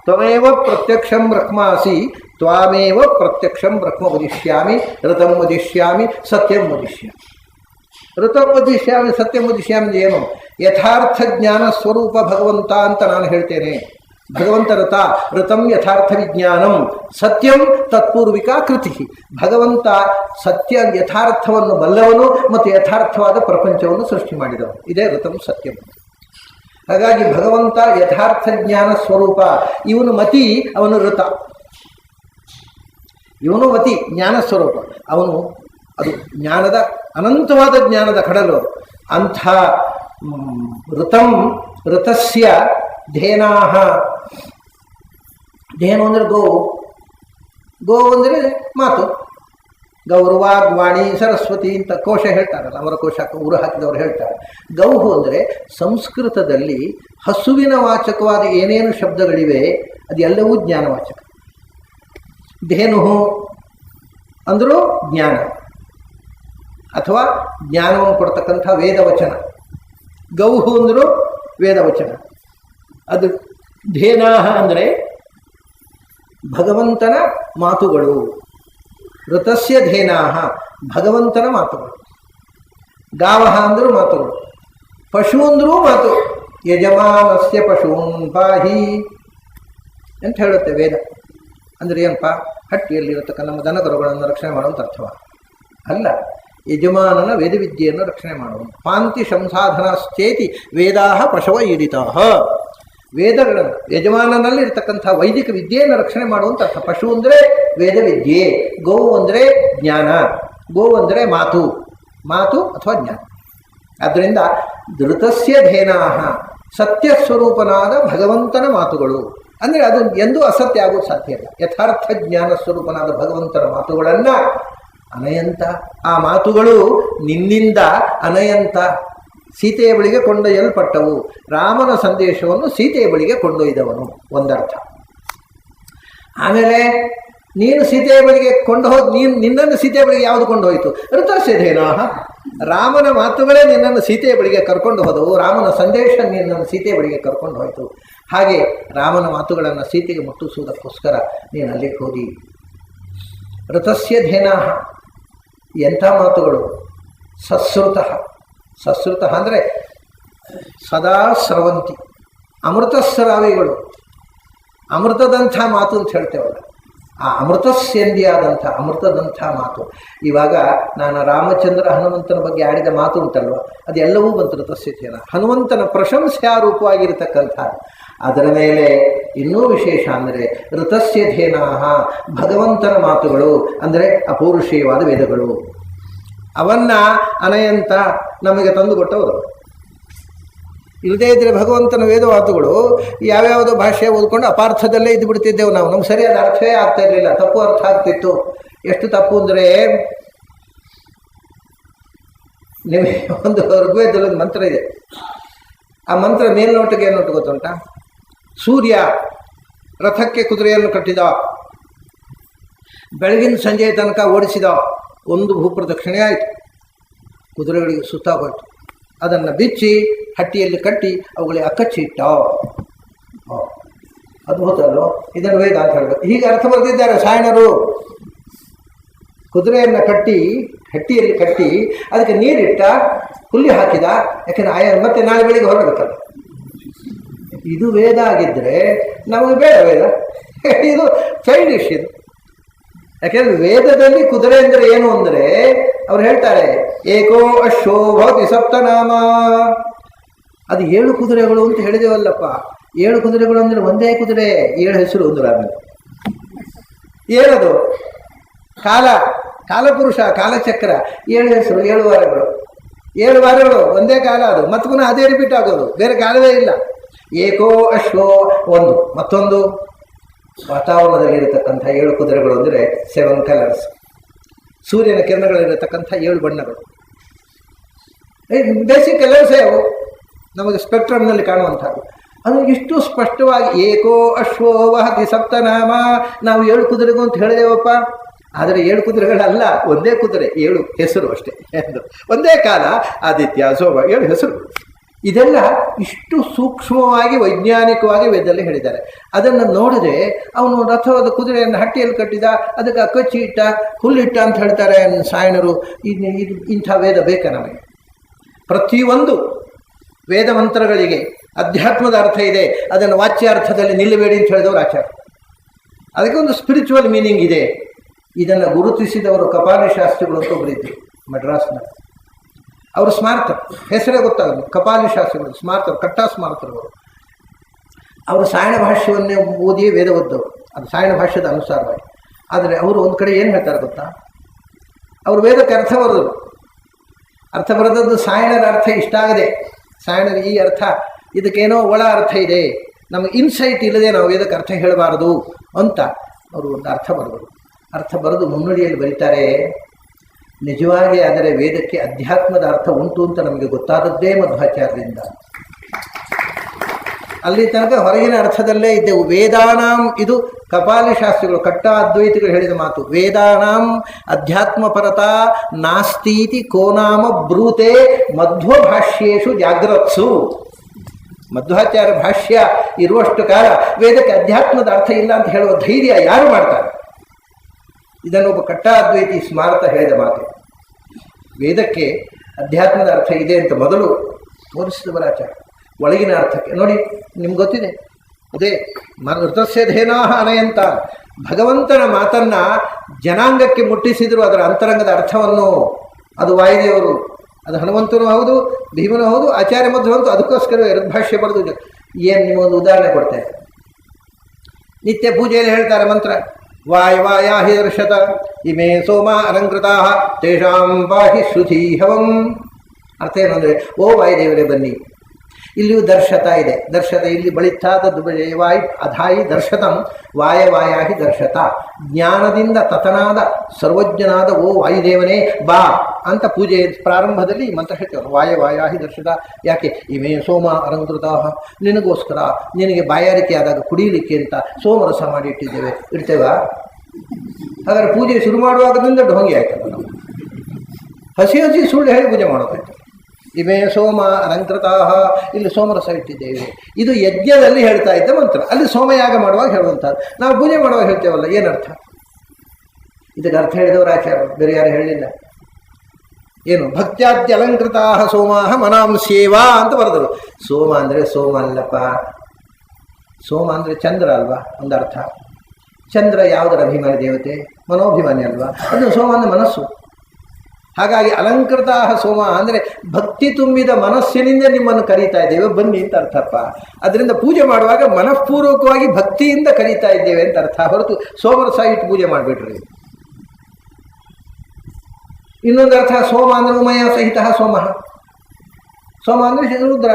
ತ್ವಮೇವ ಪ್ರತ್ಯಕ್ಷಂ ಬ್ರಹ್ಮಾಸಿ, ತ್ವಾಮೇವ ಪ್ರತ್ಯಕ್ಷಂ ಬ್ರಹ್ಮ ವದಿಷ್ಯಾಮಿ, ಋತಂ ವದಿಷ್ಯಾಮಿ, ಸತ್ಯಂ ವದಿಷ್ಯಾಮಿ. ಋತಂ ವದಿಷ್ಯಾಮಿ, ಸತ್ಯಂ ವದಿಷ್ಯಾಮಿ ಏನು? ಯಥಾರ್ಥ ಜ್ಞಾನ ಸ್ವರೂಪ ಭಗವಂತ ಅಂತ ನಾನು ಹೇಳ್ತೇನೆ. ಭಗವಂತ ರಥ ಋತಂ ಯಥಾರ್ಥ ವಿಜ್ಞಾನಂ ಸತ್ಯಂ ತತ್ಪೂರ್ವಿಕಾ ಕೃತಿ. ಭಗವಂತ ಸತ್ಯ ಯಥಾರ್ಥವನ್ನು ಬಲ್ಲವನು ಮತ್ತು ಯಥಾರ್ಥವಾದ ಪ್ರಪಂಚವನ್ನು ಸೃಷ್ಟಿ ಮಾಡಿದವನು. ಇದೇ ಋತಂ ಸತ್ಯಂ. ಹಾಗಾಗಿ ಭಗವಂತ ಯಥಾರ್ಥ ಜ್ಞಾನ ಸ್ವರೂಪ. ಇವನು ಮತಿ, ಅವನು ಋತ. ಇವನು ಮತಿ ಜ್ಞಾನ ಸ್ವರೂಪ, ಅವನು ಅದು ಜ್ಞಾನದ ಅನಂತವಾದ ಜ್ಞಾನದ ಕಡಲು. ಅಂಥ ಋತಂ ಋತಸ್ಯ ಧೇನಾಹ. ಧೇನು ಅಂದರೆ ಗೋವು. ಗೋವು ಅಂದರೆ ಮಾತು. ಗೌರವಾಗ್ವಾಣಿ ಸರಸ್ವತಿ ಅಂತ ಕೋಶ ಹೇಳ್ತಾರಲ್ಲ, ಅವರ ಕೋಶ ಊರು ಹಾಕಿದವರು ಹೇಳ್ತಾರೆ. ಗೌಹು ಅಂದರೆ ಸಂಸ್ಕೃತದಲ್ಲಿ ಹಸುವಿನ ವಾಚಕವಾದ ಏನೇನು ಶಬ್ದಗಳಿವೆ ಅದೆಲ್ಲವೂ ಜ್ಞಾನವಾಚಕ. ಧೇನು ಅಂದರೂ ಜ್ಞಾನ ಅಥವಾ ಜ್ಞಾನವನ್ನು ಕೊಡ್ತಕ್ಕಂಥ ವೇದವಚನ. ಗೌಹು ಅಂದರೂ ವೇದವಚನ. ಅದು ಧೇನಾಹ ಅಂದರೆ ಭಗವಂತನ ಮಾತುಗಳು. ಋತಸ್ಯ ಧೇನಾಹ ಭಗವಂತನ ಮಾತುಗಳು. ಗಾವಹ ಅಂದರೂ ಮಾತುಗಳು. ಪಶು ಅಂದರೂ ಮಾತು. ಯಜಮಾನಸ್ಯ ಪಶೂನ್ ಪಾಹಿ ಅಂತ ಹೇಳುತ್ತೆ ವೇದ. ಅಂದರೆ ಏನಪ್ಪ, ಹಟ್ಟಿಯಲ್ಲಿರತಕ್ಕ ನಮ್ಮ ದನಕರುಗಳನ್ನು ರಕ್ಷಣೆ ಮಾಡುವಂಥ ಅರ್ಥವ ಅಲ್ಲ. ಯಜಮಾನನ ವೇದವಿದ್ಯೆಯನ್ನು ರಕ್ಷಣೆ ಮಾಡುವನು. ಪಾಂತಿ ಸಂಸಾಧನಶ್ಚೇತಿ ವೇದಾಹ ಪಶವ ಈಡಿತಾಹ. ವೇದಗಳನ್ನು ಯಜಮಾನನಲ್ಲಿ ಇರತಕ್ಕಂಥ ವೈದಿಕ ವಿದ್ಯೆಯನ್ನು ರಕ್ಷಣೆ ಮಾಡುವಂಥ ಅರ್ಥ. ಪಶು ಅಂದರೆ ವೇದವಿದ್ಯೆ, ಗೋವು ಅಂದರೆ ಜ್ಞಾನ, ಗೋವು ಅಂದರೆ ಮಾತು, ಮಾತು ಅಥವಾ ಜ್ಞಾನ. ಆದ್ದರಿಂದ ಧೃತಸ್ಯ ಧೇನಾಹ ಸತ್ಯಸ್ವರೂಪನಾದ ಭಗವಂತನ ಮಾತುಗಳು. ಅಂದರೆ ಅದು ಎಂದೂ ಅಸತ್ಯ ಆಗೋದು ಸಾಧ್ಯ ಇಲ್ಲ. ಯಥಾರ್ಥ ಜ್ಞಾನ ಸ್ವರೂಪನಾದ ಭಗವಂತನ ಮಾತುಗಳನ್ನು ಅನಯಂತ, ಆ ಮಾತುಗಳು ನಿನ್ನಿಂದ ಅನಯಂತ ಸೀತೆಯ ಬಳಿಗೆ ಕೊಂಡೊಯ್ಯಲ್ಪಟ್ಟವು. ರಾಮನ ಸಂದೇಶವನ್ನು ಸೀತೆಯ ಬಳಿಗೆ ಕೊಂಡೊಯ್ದವನು ಒಂದರ್ಥ. ಆಮೇಲೆ ನೀನು ಸೀತೆಯ ಬಳಿಗೆ ನಿನ್ನನ್ನು ಸೀತೆಯ ಬಳಿಗೆ ಯಾವುದು ಕೊಂಡು ಹೋಯಿತು? ಋತಸ್ಯ ಧೇನಾಹ. ರಾಮನ ಮಾತುಗಳೇ ನಿನ್ನನ್ನು ಸೀತೆಯ ಬಳಿಗೆ ಕರ್ಕೊಂಡು ಹೋದವು. ರಾಮನ ಸಂದೇಶ ನಿನ್ನನ್ನು ಸೀತೆಯ ಬಳಿಗೆ ಕರ್ಕೊಂಡು ಹೋಯಿತು. ಹಾಗೆ ರಾಮನ ಮಾತುಗಳನ್ನು ಸೀತೆಗೆ ಮುಟ್ಟಿಸುವುದಕ್ಕೋಸ್ಕರ ನೀನು ಅಲ್ಲಿಗೆ ಹೋದಿ. ಋತಸ್ಯ ಧೇನಾಹ ಎಂಥ ಮಾತುಗಳು? ಸಶ್ರುತಃ. ಸಶ್ರುತಃ ಅಂದರೆ ಸದಾ ಸ್ರವಂತಿ, ಅಮೃತಸ್ರಾವಿಗಳು. ಅಮೃತದಂಥ ಮಾತು ಅಂತ ಹೇಳ್ತೇವಲ್ಲ, ಆ ಅಮೃತಸ್ಯಂದಿಯಾದಂಥ ಅಮೃತದಂಥ ಮಾತು. ಇವಾಗ ನಾನು ರಾಮಚಂದ್ರ ಹನುಮಂತನ ಬಗ್ಗೆ ಆಡಿದ ಮಾತು ಉಂಟಲ್ವ, ಅದೆಲ್ಲವೂ ಬಂತು ಋತಸ್ಯ ಧೇನ. ಹನುಮಂತನ ಪ್ರಶಂಸಾರೂಪವಾಗಿರತಕ್ಕಂಥ. ಅದರ ಮೇಲೆ ಇನ್ನೂ ವಿಶೇಷ ಅಂದರೆ ಋತಸ್ಯ ಧೇನಾಹ ಭಗವಂತನ ಮಾತುಗಳು, ಅಂದರೆ ಅಪೌರುಷೇಯವಾದ ವೇದಗಳು. ಅವನ್ನ ಅನಯಂತ ನಮಗೆ ತಂದು ಕೊಟ್ಟವರು. ಇಲ್ಲದೇ ಇದ್ದರೆ ಭಗವಂತನ ವೇದ ಮಾತುಗಳು ಯಾವ್ಯಾವುದೋ ಭಾಷೆ ಓದ್ಕೊಂಡು ಅಪಾರ್ಥದಲ್ಲೇ ಇದ್ದು ಬಿಡ್ತಿದ್ದೆವು ನಾವು. ನಮ್ಗೆ ಸರಿಯಾದ ಅರ್ಥವೇ ಆಗ್ತಾ ಇರಲಿಲ್ಲ, ತಪ್ಪು ಅರ್ಥ ಆಗ್ತಿತ್ತು. ಎಷ್ಟು ತಪ್ಪು ಅಂದರೆ, ನಿಮಗೆ ಒಂದು ಋಗ್ವೇದದಲ್ಲಿ ಒಂದು ಮಂತ್ರ ಇದೆ. ಆ ಮಂತ್ರ ಮೇಲ್ನೋಟಕ್ಕೆ ಏನು ನೋಟು ಗೊತ್ತುಂಟ? ಸೂರ್ಯ ರಥಕ್ಕೆ ಕುದುರೆಯನ್ನು ಕಟ್ಟಿದ, ಬೆಳಗಿನ ಸಂಜೆಯ ತನಕ ಓಡಿಸಿದ, ಒಂದು ಭೂಪ್ರದಕ್ಷಿಣೆ ಆಯಿತು, ಕುದುರೆಗಳಿಗೆ ಸುತ್ತಾಗೋಯ್ತು. ಅದನ್ನು ಬಿಚ್ಚಿ ಹಟ್ಟಿಯಲ್ಲಿ ಕಟ್ಟಿ ಅವುಗಳಿಗೆ ಅಕ್ಕಚ್ಚಿಟ್ಟ. ಅದ್ಭುತ ಅಲ್ಲೋ? ಇದನ್ನು ವೇದ ಅಂತ ಹೇಳಬೇಕು. ಹೀಗೆ ಅರ್ಥ ಬರೆದಿದ್ದಾರೆ ಸಾಯಣರು. ಕುದುರೆಯನ್ನು ಕಟ್ಟಿ ಹಟ್ಟಿಯಲ್ಲಿ ಕಟ್ಟಿ ಅದಕ್ಕೆ ನೀರಿಟ್ಟ, ಹುಲ್ಲಿ ಹಾಕಿದ. ಯಾಕೆಂದರೆ ಮತ್ತೆ ನಾಳೆ ಬೆಳಿಗ್ಗೆ ಹೊರಡಬೇಕಲ್ಲ. ಇದು ವೇದ ಆಗಿದ್ದರೆ ನಮಗೆ ಬೇಡ ವೇದ. ಇದು ಚೈಲ್ಡಿಶ್ ಇದು. ಯಾಕೆಂದರೆ ವೇದದಲ್ಲಿ ಕುದುರೆ ಅಂದರೆ ಏನು ಅಂದರೆ ಅವ್ರು ಹೇಳ್ತಾರೆ, ಏಕೋ ಅಶ್ವೋ ಭವತಿ ಸಪ್ತನಾಮ. ಅದು 7 ಕುದುರೆಗಳು ಅಂತ ಹೇಳಿದೇವಲ್ಲಪ್ಪ. 7 ಕುದುರೆಗಳು ಅಂದರೆ ಒಂದೇ ಕುದುರೆ, 7 ಹೆಸರು ಅಂದ್ರೆ. ಆಮೇಲೆ ಏನದು? ಕಾಲಪುರುಷ, ಕಾಲಚಕ್ರ, 7 ಹೆಸರು, 7 ವಾರಗಳು. 7 ವಾರಗಳು ಒಂದೇ ಕಾಲ. ಅದು ಮತ್ತೆ ಪುನಃ ಅದೇ ರಿಪೀಟ್ ಆಗೋದು, ಬೇರೆ ಕಾಲವೇ ಇಲ್ಲ. ಏಕೋ ಅಶ್ವೋ ಒಂದು. ಮತ್ತೊಂದು ವಾತಾವರಣದಲ್ಲಿರತಕ್ಕಂಥ 7 ಕುದುರೆಗಳು ಅಂದರೆ 7 ಕಲರ್ಸ್. ಸೂರ್ಯನ ಕಿರಣಗಳಿರತಕ್ಕಂಥ 7 ಬಣ್ಣಗಳು. ಬೇಸಿಕ್ ಕಲರ್ಸೇ ಅವು ನಮಗೆ ಸ್ಪೆಕ್ಟ್ರಮ್ನಲ್ಲಿ ಕಾಣುವಂಥದ್ದು. ಅದು ಇಷ್ಟು ಸ್ಪಷ್ಟವಾಗಿ ಏಕೋ ಅಶ್ವೋ ವಹತಿ ಸಪ್ತನಾಮ. ನಾವು 7 ಕುದುರೆಗೂ ಅಂತ ಹೇಳಿದೆವಪ್ಪ. ಆದರೆ 7 ಕುದುರೆಗಳಲ್ಲ, ಒಂದೇ ಕುದುರೆ, 7 ಹೆಸರು ಅಷ್ಟೇ. ಒಂದೇ ಕಾಲ, ಆದಿತ್ಯ, ಸೋಮ, 7 ಹೆಸರು. ಇದೆಲ್ಲ ಇಷ್ಟು ಸೂಕ್ಷ್ಮವಾಗಿ ವೈಜ್ಞಾನಿಕವಾಗಿ ವೇದದಲ್ಲಿ ಹೇಳಿದ್ದಾರೆ. ಅದನ್ನು ನೋಡಿದ್ರೆ ಅವನು ರಥವಾದ ಕುದುರೆಯನ್ನು ಹಟ್ಟಿಯಲ್ಲಿ ಕಟ್ಟಿದ, ಅದಕ್ಕೆ ಅಕ್ಕಚ್ಚಿ ಇಟ್ಟ, ಹುಲ್ಲಿಟ್ಟ ಅಂತ ಹೇಳ್ತಾರೆ ಸಾಯಣರು. ಇಂಥ ವೇದ ಬೇಕಾ ನಮಗೆ? ಪ್ರತಿಯೊಂದು ವೇದ ಮಂತ್ರಗಳಿಗೆ ಅಧ್ಯಾತ್ಮದ ಅರ್ಥ ಇದೆ, ಅದನ್ನು ವಾಚ್ಯಾರ್ಥದಲ್ಲಿ ನಿಲ್ಲಬೇಡಿ ಅಂತ ಹೇಳಿದವರು ಆಚಾರ್ಯ. ಅದಕ್ಕೆ ಒಂದು ಸ್ಪಿರಿಚುವಲ್ ಮೀನಿಂಗ್ ಇದೆ. ಇದನ್ನು ಗುರುತಿಸಿದವರು ಕಪಾಲಿ ಶಾಸ್ತ್ರಿಗಳು ಅಂತ ಒಬ್ಬರಿದ್ದರು ಮಡ್ರಾಸ್ನ. ಅವರು ಸ್ಮಾರ್ತರು, ಹೆಸರೇ ಗೊತ್ತಾಗಲ್ಲ, ಕಪಾಲಿ ಶಾಸ್ತ್ರಿಗಳು ಸ್ಮಾರ್ತರು, ಕಟ್ಟಾ ಸ್ಮಾರ್ತರು. ಅವರು ಸಾಯಣ ಭಾಷ್ಯವನ್ನೇ ಓದಿಯೇ ವೇದ ಓದ್ದವರು, ಅದು ಸಾಯಣ ಭಾಷ್ಯದ ಅನುಸಾರವಾಗಿ. ಆದರೆ ಅವರು ಒಂದು ಕಡೆ ಏನು ಹೇಳ್ತಾರೆ ಗೊತ್ತಾ, ಅವರು ವೇದಕ್ಕೆ ಅರ್ಥ ಬರೆದದ್ದು ಸಾಯಣದ ಅರ್ಥ ಇಷ್ಟ ಆಗದೆ, ಸಾಯಣದ ಈ ಅರ್ಥ ಇದಕ್ಕೇನೋ ಒಳ ಅರ್ಥ ಇದೆ, ನಮಗೆ ಇನ್ಸೈಟ್ ಇಲ್ಲದೆ ನಾವು ವೇದಕ್ಕೆ ಅರ್ಥ ಹೇಳಬಾರದು ಅಂತ ಅವರು ಒಂದು ಅರ್ಥ ಬರೆದು ಮುನ್ನುಡಿಯಲ್ಲಿ ಬರೀತಾರೆ. ನಿಜವಾಗಿ ಆದರೆ ವೇದಕ್ಕೆ ಅಧ್ಯಾತ್ಮದ ಅರ್ಥ ಉಂಟು ಅಂತ ನಮಗೆ ಗೊತ್ತಾದದ್ದೇ ಮಧ್ವಾಚಾರ್ಯರಿಂದ. ಅಲ್ಲಿ ತನಕ ಹೊರಗಿನ ಅರ್ಥದಲ್ಲೇ ಇದ್ದೆವು. ವೇದಾನಾಂ, ಇದು ಕಪಾಲಿ ಶಾಸ್ತ್ರಿಗಳು ಕಟ್ಟ ಅದ್ವೈತಿಗಳು ಹೇಳಿದ ಮಾತು, ವೇದಾನಾಂ ಅಧ್ಯಾತ್ಮ ಪರತಾ ನಾಸ್ತೀತಿ ಕೋನಾಮ ಬ್ರೂತೆ ಮಧ್ವಭಾಷ್ಯೇಶು ಜಾಗ್ರತ್ಸು. ಮಧ್ವಾಚಾರ್ಯ ಭಾಷ್ಯ ಇರುವಷ್ಟು ಕಾಲ ವೇದಕ್ಕೆ ಅಧ್ಯಾತ್ಮದ ಅರ್ಥ ಇಲ್ಲ ಅಂತ ಹೇಳುವ ಧೈರ್ಯ ಯಾರು ಮಾಡ್ತಾರೆ? ಇದನ್ನೊಬ್ಬ ಕಟ್ಟ ಅದ್ವೈತಿ ಸ್ಮಾರತ ಹೇಳಿದ ಮಾತು. ವೇದಕ್ಕೆ ಅಧ್ಯಾತ್ಮದ ಅರ್ಥ ಇದೆ ಅಂತ ಮೊದಲು ತೋರಿಸಿದವರ ಆಚಾರ್ಯ. ಒಳಗಿನ ಅರ್ಥಕ್ಕೆ ನೋಡಿ, ನಿಮ್ಗೆ ಗೊತ್ತಿದೆ, ಅದೇ ಋತಸ್ಯಧೇನಾಹ ಅನಯಂತ, ಭಗವಂತನ ಮಾತನ್ನು ಜನಾಂಗಕ್ಕೆ ಮುಟ್ಟಿಸಿದರು. ಅದರ ಅಂತರಂಗದ ಅರ್ಥವನ್ನು, ಅದು ವಾಯುದೇವರು, ಅದು ಹನುಮಂತನೂ ಹೌದು, ಭೀಮನೂ ಹೌದು, ಆಚಾರ್ಯ ಮಧ್ವಂತೂ. ಅದಕ್ಕೋಸ್ಕರ ಭಾಷ್ಯ ಬರೆದು ಏನು ನಿಮಗೊಂದು ಉದಾಹರಣೆ ಕೊಡ್ತೇನೆ. ನಿತ್ಯ ಪೂಜೆಯಲ್ಲಿ ಹೇಳ್ತಾರೆ ಮಂತ್ರ, ವಾಯವಾಯಾಹಿ ದರ್ಶತ ಇಮೇ ಸೋಮ ಅಲಂಕೃತಾ ತೇಷಾಂ ಪಾಹಿ ಶ್ರುತೀಹವಂ. ಅರ್ಥ ಏನು ಅಂದರೆ, ಓ ವಾಯುದೇವರೇ ಬನ್ನಿ. ಇಲ್ಲಿಯೂ ದರ್ಶತ ಇದೆ, ದರ್ಶತ ಇಲ್ಲಿ ಬಳಿತಾದದ್ದು ವಾಯು ಅಧಾಯಿ ದರ್ಶತಂ ವಾಯವಾಯಾಹಿ ದರ್ಶತ. ಜ್ಞಾನದಿಂದ ತತನಾದ ಸರ್ವಜ್ಞನಾದ ಓ ವಾಯುದೇವನೇ ಬಾ ಅಂತ ಪೂಜೆ ಪ್ರಾರಂಭದಲ್ಲಿ ಮಂತ್ರ ಹೇಳ್ತೇವೆ. ವಾಯವಾಯಾಹಿ ದರ್ಶತ. ಯಾಕೆ? ಇಮೇ ಸೋಮ ಅಲಂಕೃತಾ, ನಿನಗೋಸ್ಕರ, ನಿನಗೆ ಬಾಯಾರಿಕೆ ಆದಾಗ ಕುಡಿಯಲಿಕ್ಕೆ ಅಂತ ಸೋಮರಸ ಮಾಡಿ ಇಡ್ತೇವಾ? ಹಾಗಾದ್ರೆ ಪೂಜೆ ಶುರು ಮಾಡುವಾಗದಿಂದ ಢೋಂಗಿ ಆಯ್ತಲ್ಲ. ನಾವು ಹಸಿ ಸುಳ್ಳು ಹೇಳಿ ಪೂಜೆ ಮಾಡೋದಾಯ್ತು. ಇಮೇ ಸೋಮ ಅಲಂಕೃತಾ, ಇಲ್ಲಿ ಸೋಮರಸ ಇಟ್ಟಿದ್ದೇವೆ. ಇದು ಯಜ್ಞದಲ್ಲಿ ಹೇಳ್ತಾ ಇದ್ದ ಮಂತ್ರ, ಅಲ್ಲಿ ಸೋಮಯಾಗ ಮಾಡುವಾಗ ಹೇಳುವಂಥದ್ದು. ನಾವು ಪೂಜೆ ಮಾಡುವಾಗ ಹೇಳ್ತೇವಲ್ಲ, ಏನರ್ಥ? ಇದಕ್ಕೆ ಅರ್ಥ ಹೇಳಿದವರು ಆಚಾರ್ಯ, ಬೇರೆ ಯಾರು ಹೇಳಲಿಲ್ಲ. ಏನು? ಭಕ್ತ್ಯಾದ್ಯ ಅಲಂಕೃತಾ ಸೋಮಾಹ ಮನಾಂ ಸೇವಾ ಅಂತ ಬರೆದರು. ಸೋಮ ಅಂದರೆ ಸೋಮ ಅಲ್ಲಪ್ಪ, ಸೋಮ ಅಂದರೆ ಚಂದ್ರ ಅಲ್ವಾ ಒಂದು ಅರ್ಥ. ಚಂದ್ರ ಯಾವುದರ ಅಭಿಮಾನಿ ದೇವತೆ? ಮನೋಭಿಮಾನಿ ಅಲ್ವಾ? ಅದು ಸೋಮ ಅಂದರೆ ಮನಸ್ಸು. ಹಾಗಾಗಿ ಅಲಂಕೃತಾ ಸೋಮ ಅಂದರೆ ಭಕ್ತಿ ತುಂಬಿದ ಮನಸ್ಸಿನಿಂದ ನಿಮ್ಮನ್ನು ಕರೀತಾ ಇದ್ದೇವೆ ಬನ್ನಿ ಅಂತ ಅರ್ಥಪ್ಪ. ಅದರಿಂದ ಪೂಜೆ ಮಾಡುವಾಗ ಮನಃಪೂರ್ವಕವಾಗಿ ಭಕ್ತಿಯಿಂದ ಕರೀತಾ ಇದ್ದೇವೆ ಅಂತ ಅರ್ಥ, ಹೊರತು ಸೋಮರಸ ಇಟ್ಟು ಪೂಜೆ ಮಾಡಿಬಿಟ್ರಿ. ಇನ್ನೊಂದು ಅರ್ಥ, ಸೋಮ ಅಂದರೆ ಉಮಯ ಸಹಿತ ಸೋಮ. ಸೋಮ ಅಂದರೆ ರುದ್ರ,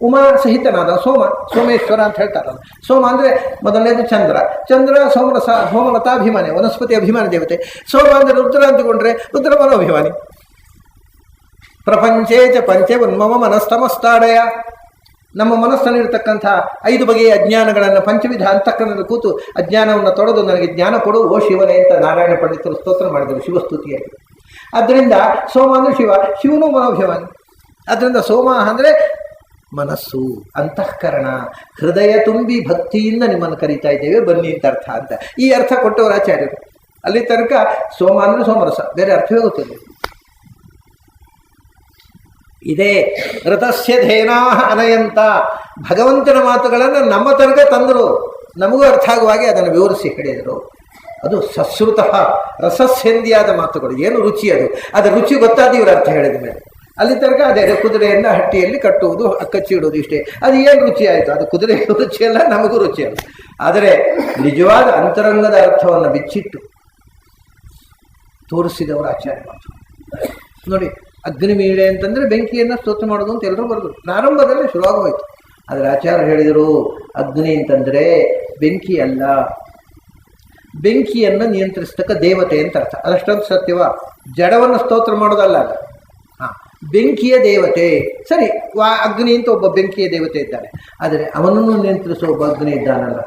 ಉಮಾ ಸಹಿತನಾದ ಸೋಮ, ಸೋಮೇಶ್ವರ ಅಂತ ಹೇಳ್ತಾರಲ್ಲ. ಸೋಮ ಅಂದರೆ ಮೊದಲನೇದು ಚಂದ್ರ. ಚಂದ್ರ ಸೋಮರಸ, ಸೋಮಲತಾಭಿಮಾನಿ, ವನಸ್ಪತಿ ಅಭಿಮಾನಿ ದೇವತೆ. ಸೋಮ ಅಂದರೆ ರುದ್ರ ಅಂತಕೊಂಡ್ರೆ ರುದ್ರ ಮನೋಭಿಮಾನಿ. ಪ್ರಪಂಚೇ ಚ ಪಂಚೆ ಉನ್ಮಮ ಮನಸ್ತಮಸ್ತಾಡಯ. ನಮ್ಮ ಮನಸ್ಸಲ್ಲಿರ್ತಕ್ಕಂಥ 5 ಬಗೆಯ ಅಜ್ಞಾನಗಳನ್ನು ಪಂಚವಿಧ ಅಂತಃಕರಣದಲ್ಲಿ ಕೂತು ಅಜ್ಞಾನವನ್ನು ತೊಡೆದು ನನಗೆ ಜ್ಞಾನ ಕೊಡು ಓ ಶಿವನೇ ಅಂತ ನಾರಾಯಣ ಪಂಡಿತರು ಸ್ತೋತ್ರ ಮಾಡಿದರು ಶಿವಸ್ತುತಿಯಾಗಿ. ಆದ್ದರಿಂದ ಸೋಮ ಅಂದರೆ ಶಿವ, ಶಿವನು ಮನೋಭಿಮಾನಿ. ಆದ್ದರಿಂದ ಸೋಮ ಅಂದರೆ ಮನಸ್ಸು, ಅಂತಃಕರಣ, ಹೃದಯ ತುಂಬಿ ಭಕ್ತಿಯಿಂದ ನಿಮ್ಮನ್ನು ಕರೀತಾ ಇದ್ದೇವೆ ಬನ್ನಿ ಅಂತ ಅರ್ಥ ಅಂತ ಈ ಅರ್ಥ ಕೊಟ್ಟವರು ಆಚಾರ್ಯರು. ಅಲ್ಲಿ ತನಕ ಸೋಮ ಅಂದರೆ ಸೋಮರಸ, ಬೇರೆ ಅರ್ಥವೇ ಗೊತ್ತಿಲ್ಲ. ಇದೇ ಋತಸ್ಯಧೇನಾಹ ಅನಯಂತ, ಭಗವಂತನ ಮಾತುಗಳನ್ನು ನಮ್ಮ ತನಕ ತಂದರು, ನಮಗೂ ಅರ್ಥ ಆಗುವಾಗೆ ಅದನ್ನು ವಿವರಿಸಿ ಹೇಳಿದರು. ಅದು ಸಶ್ರುತಃ ರಸಸ್ಯಂದಿಯಾದ ಮಾತುಗಳು. ಏನು ರುಚಿ ಅದು, ಅದರ ರುಚಿ ಗೊತ್ತಾದ ಇವರು ಅರ್ಥ ಹೇಳಿದ ಮೇಲೆ. ಅಲ್ಲಿ ತನಕ ಅದೇ ಕುದುರೆಯನ್ನು ಹಟ್ಟಿಯಲ್ಲಿ ಕಟ್ಟುವುದು, ಕಚ್ಚಿಡುವುದು, ಇಷ್ಟೇ. ಅದು ಏನು ರುಚಿ ಆಯಿತು? ಅದು ಕುದುರೆಗೂ ರುಚಿಯಲ್ಲ, ನಮಗೂ ರುಚಿಯಲ್ಲ. ಆದರೆ ನಿಜವಾದ ಅಂತರಂಗದ ಅರ್ಥವನ್ನು ಬಿಚ್ಚಿಟ್ಟು ತೋರಿಸಿದವರು ಆಚಾರ್ಯ ಮಾತು. ನೋಡಿ, ಅಗ್ನಿಮೀಳೆ ಅಂತಂದರೆ ಬೆಂಕಿಯನ್ನು ಸ್ತೋತ್ರ ಮಾಡೋದು ಅಂತ ಎಲ್ಲರೂ ಬರೆದರು. ಪ್ರಾರಂಭದಲ್ಲೇ ಶುರುವಾಗೋಯ್ತು. ಆದರೆ ಆಚಾರ್ಯ ಹೇಳಿದರು, ಅಗ್ನಿ ಅಂತಂದರೆ ಬೆಂಕಿ ಅಲ್ಲ, ಬೆಂಕಿಯನ್ನು ನಿಯಂತ್ರಿಸ್ತಕ್ಕ ದೇವತೆ ಅಂತ ಅರ್ಥ. ಅದಷ್ಟೊಂದು ಸತ್ಯವ? ಜಡವನ್ನು ಸ್ತೋತ್ರ ಮಾಡೋದಲ್ಲ ಅಲ್ಲ. ಹಾಂ, ಬೆಂಕಿಯ ದೇವತೆ ಸರಿ. ಅಗ್ನಿ ಅಂತ ಒಬ್ಬ ಬೆಂಕಿಯ ದೇವತೆ ಇದ್ದಾನೆ, ಆದರೆ ಅವನನ್ನು ನಿಯಂತ್ರಿಸುವ ಒಬ್ಬ ಅಗ್ನಿ ಇದ್ದಾನಲ್ಲ.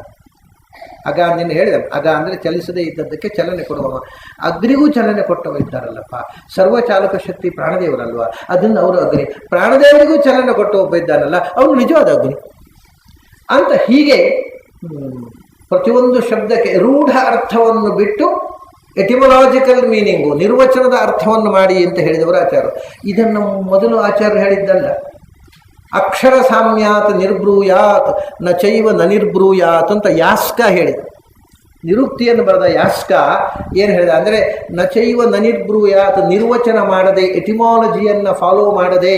ಅಗ ನಿನ್ನ ಹೇಳಿದ, ಅಗ ಅಂದರೆ ಚಲಿಸದೇ ಇದ್ದದ್ದಕ್ಕೆ ಚಲನೆ ಕೊಡುವವ. ಅಗ್ನಿಗೂ ಚಲನೆ ಕೊಟ್ಟವ ಇದ್ದಾರಲ್ಲಪ್ಪ. ಸರ್ವಚಾಲಕ ಶಕ್ತಿ ಪ್ರಾಣದೇವರಲ್ವ, ಅದನ್ನು ಅವರು ಅಗ್ನಿ. ಪ್ರಾಣದೇವರಿಗೂ ಚಲನೆ ಕೊಟ್ಟ ಒಬ್ಬ ಇದ್ದಾನಲ್ಲ, ಅವನು ನಿಜವಾದ ಅಗ್ನಿ ಅಂತ. ಹೀಗೆ ಪ್ರತಿಯೊಂದು ಶಬ್ದಕ್ಕೆ ರೂಢ ಅರ್ಥವನ್ನು ಬಿಟ್ಟು ಎಟಿಮಲಾಜಿಕಲ್ ಮೀನಿಂಗು, ನಿರ್ವಚನದ ಅರ್ಥವನ್ನು ಮಾಡಿ ಅಂತ ಹೇಳಿದವರು ಆಚಾರ್ಯರು. ಇದನ್ನು ಮೊದಲು ಆಚಾರ್ಯರು ಹೇಳಿದ್ದಲ್ಲ, ಅಕ್ಷರ ಸಾಮ್ಯಾತ್ ನಿರ್ಬ್ರೂಯಾತ್ ನ ಚೈವ ನ ನಿರ್ಬ್ರೂಯಾತ್ ಅಂತ ಯಾಸ್ಕ ಹೇಳಿದ. ನಿರುಕ್ತಿಯನ್ನು ಬರೆದ ಯಾಸ್ಕ ಏನು ಹೇಳಿದ ಅಂದರೆ ನ ಚೈವ ನ ನಿರ್ಬ್ರೂಯಾತ್, ನಿರ್ವಚನ ಮಾಡದೆ, ಎಟಿಮಾಲಜಿಯನ್ನು ಫಾಲೋ ಮಾಡದೆ,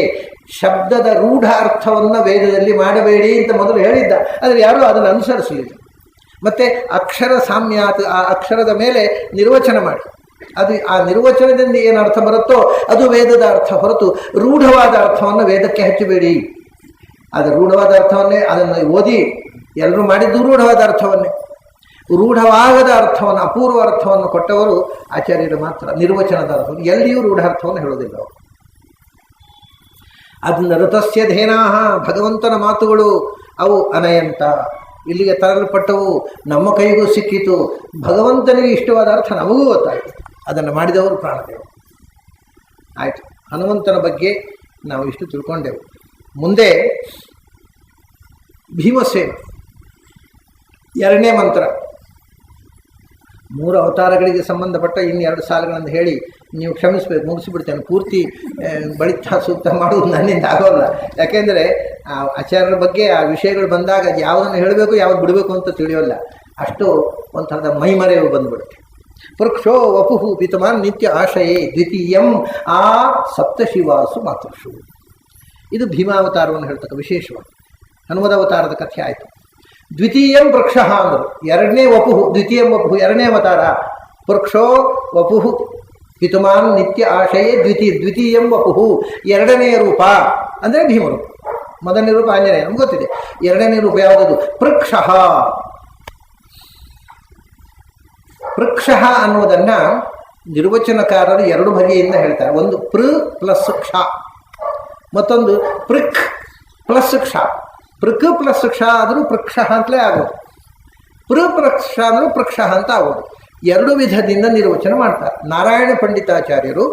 ಶಬ್ದದ ರೂಢ ಅರ್ಥವನ್ನು ವೇದದಲ್ಲಿ ಮಾಡಬೇಡಿ ಅಂತ ಮೊದಲು ಹೇಳಿದ್ದ. ಆದರೆ ಯಾರೂ ಅದನ್ನು ಅನುಸರಿಸಲಿಲ್ಲ. ಮತ್ತು ಅಕ್ಷರ ಸಾಮ್ಯಾತ್, ಆ ಅಕ್ಷರದ ಮೇಲೆ ನಿರ್ವಚನ ಮಾಡಿ, ಅದು ಆ ನಿರ್ವಚನದಿಂದ ಏನು ಅರ್ಥ ಬರುತ್ತೋ ಅದು ವೇದದ ಅರ್ಥ ಹೊರತು ರೂಢವಾದ ಅರ್ಥವನ್ನು ವೇದಕ್ಕೆ ಹಚ್ಚಬೇಡಿ. ಅದು ರೂಢವಾದ ಅರ್ಥವನ್ನೇ ಅದನ್ನು ಓದಿ ಎಲ್ಲರೂ ಮಾಡಿದ್ದು ರೂಢವಾದ ಅರ್ಥವನ್ನೇ. ರೂಢವಾಗದ ಅರ್ಥವನ್ನು, ಅಪೂರ್ವ ಅರ್ಥವನ್ನು ಕೊಟ್ಟವರು ಆಚಾರ್ಯರು ಮಾತ್ರ. ನಿರ್ವಚನದ ಅರ್ಥವನ್ನು ಎಲ್ಲಿಯೂ ರೂಢಾರ್ಥವನ್ನು ಹೇಳೋದಿಲ್ಲ ಅವರು. ಅದನ್ನು ಋತಸ್ಯ ಧೇನಾಹ, ಭಗವಂತನ ಮಾತುಗಳು ಅವು ಅನಯಂತ, ಇಲ್ಲಿಗೆ ತರಲ್ಪಟ್ಟವು, ನಮ್ಮ ಕೈಗೂ ಸಿಕ್ಕಿತು. ಭಗವಂತನಿಗೆ ಇಷ್ಟವಾದ ಅರ್ಥ ನಮಗೂ ಗೊತ್ತಾಯಿತು. ಅದನ್ನು ಮಾಡಿದವರು ಪ್ರಾಣದೇವರು. ಆಯಿತು, ಹನುಮಂತನ ಬಗ್ಗೆ ನಾವು ಇಷ್ಟು ತಿಳ್ಕೊಂಡೆವು. ಮುಂದೆ ಭೀಮಸೇನ ಎರಡನೇ ಮಂತ್ರ, 3 ಅವತಾರಗಳಿಗೆ ಸಂಬಂಧಪಟ್ಟ ಇನ್ನೆರಡು ಸಾಲುಗಳನ್ನು ಹೇಳಿ ನೀವು ಕ್ಷಮಿಸಬೇಕು, ಮುಗಿಸಿಬಿಡ್ತೇನೆ. ಪೂರ್ತಿ ಬಳಿತ ಸೂಕ್ತ ಮಾಡುವುದು ನನ್ನಿಂದ ಆಗೋಲ್ಲ. ಯಾಕೆಂದರೆ ಆಚಾರ್ಯರ ಬಗ್ಗೆ ಆ ವಿಷಯಗಳು ಬಂದಾಗ ಯಾವುದನ್ನು ಹೇಳಬೇಕು ಯಾವ್ದು ಬಿಡಬೇಕು ಅಂತ ತಿಳಿಯೋಲ್ಲ. ಅಷ್ಟು ಒಂಥರದ ಮೈಮರೆಯು ಬಂದುಬಿಡುತ್ತೆ. ಪೃಕ್ಷೋ ವಪುಹು ಪಿತಮಾನ್ ನಿತ್ಯ ಆಶಯೇ ದ್ವಿತೀಯಂ ಆ ಸಪ್ತಶಿವಾಸು ಮಾತೃಷು. ಇದು ಭೀಮಾವತಾರವನ್ನು ಹೇಳ್ತಕ್ಕ ವಿಶೇಷವಾಗಿ ಹನುಮದವತಾರದ ಕಥೆ ಆಯಿತು. ದ್ವಿತೀಯಂ ವೃಕ್ಷ ಅಂದರು, ಎರಡನೇ ವಪುಹು. ದ್ವಿತೀಯಂ ವಪುಹು ಎರಡನೇ ಅವತಾರ. ವೃಕ್ಷೋ ವಪುಹು ಪಿತುಮಾನ್ ನಿತ್ಯ ಆಶಯೇ ದ್ವಿತೀಯಂ ವಪುಹು, ಎರಡನೆಯ ರೂಪ ಅಂದರೆ ಭೀಮರೂಪ. ಮೊದಲನೇ ರೂಪ ಆಂಜನೇಯ, ನಮ್ಗೆ ಗೊತ್ತಿದೆ. ಎರಡನೇ ರೂಪ ಯಾವುದದು? ಪೃಕ್ಷ. ಪೃಕ್ಷ ಅನ್ನುವುದನ್ನು ನಿರ್ವಚನಕಾರರು 2 ಬಗೆಯಿಂದ ಹೇಳ್ತಾರೆ. ಒಂದು ಪೃ ಪ್ಲಸ್ ಕ್ಷ, ಮತ್ತೊಂದು ಪೃಕ್ ಪ್ಲಸ್ ಕ್ಷ. ಪೃಕ್ ಪ್ಲಸ್ ಕ್ಷ ಆದರೂ ಪೃಕ್ಷ ಅಂತಲೇ ಆಗೋದು, ಪೃಕ್ಷ ಅಂದರೂ ಪೃಕ್ಷ ಅಂತ ಆಗೋದು. 2 ವಿಧದಿಂದ ನಿರ್ವಚನ ಮಾಡ್ತಾರೆ. ನಾರಾಯಣ ಪಂಡಿತಾಚಾರ್ಯರು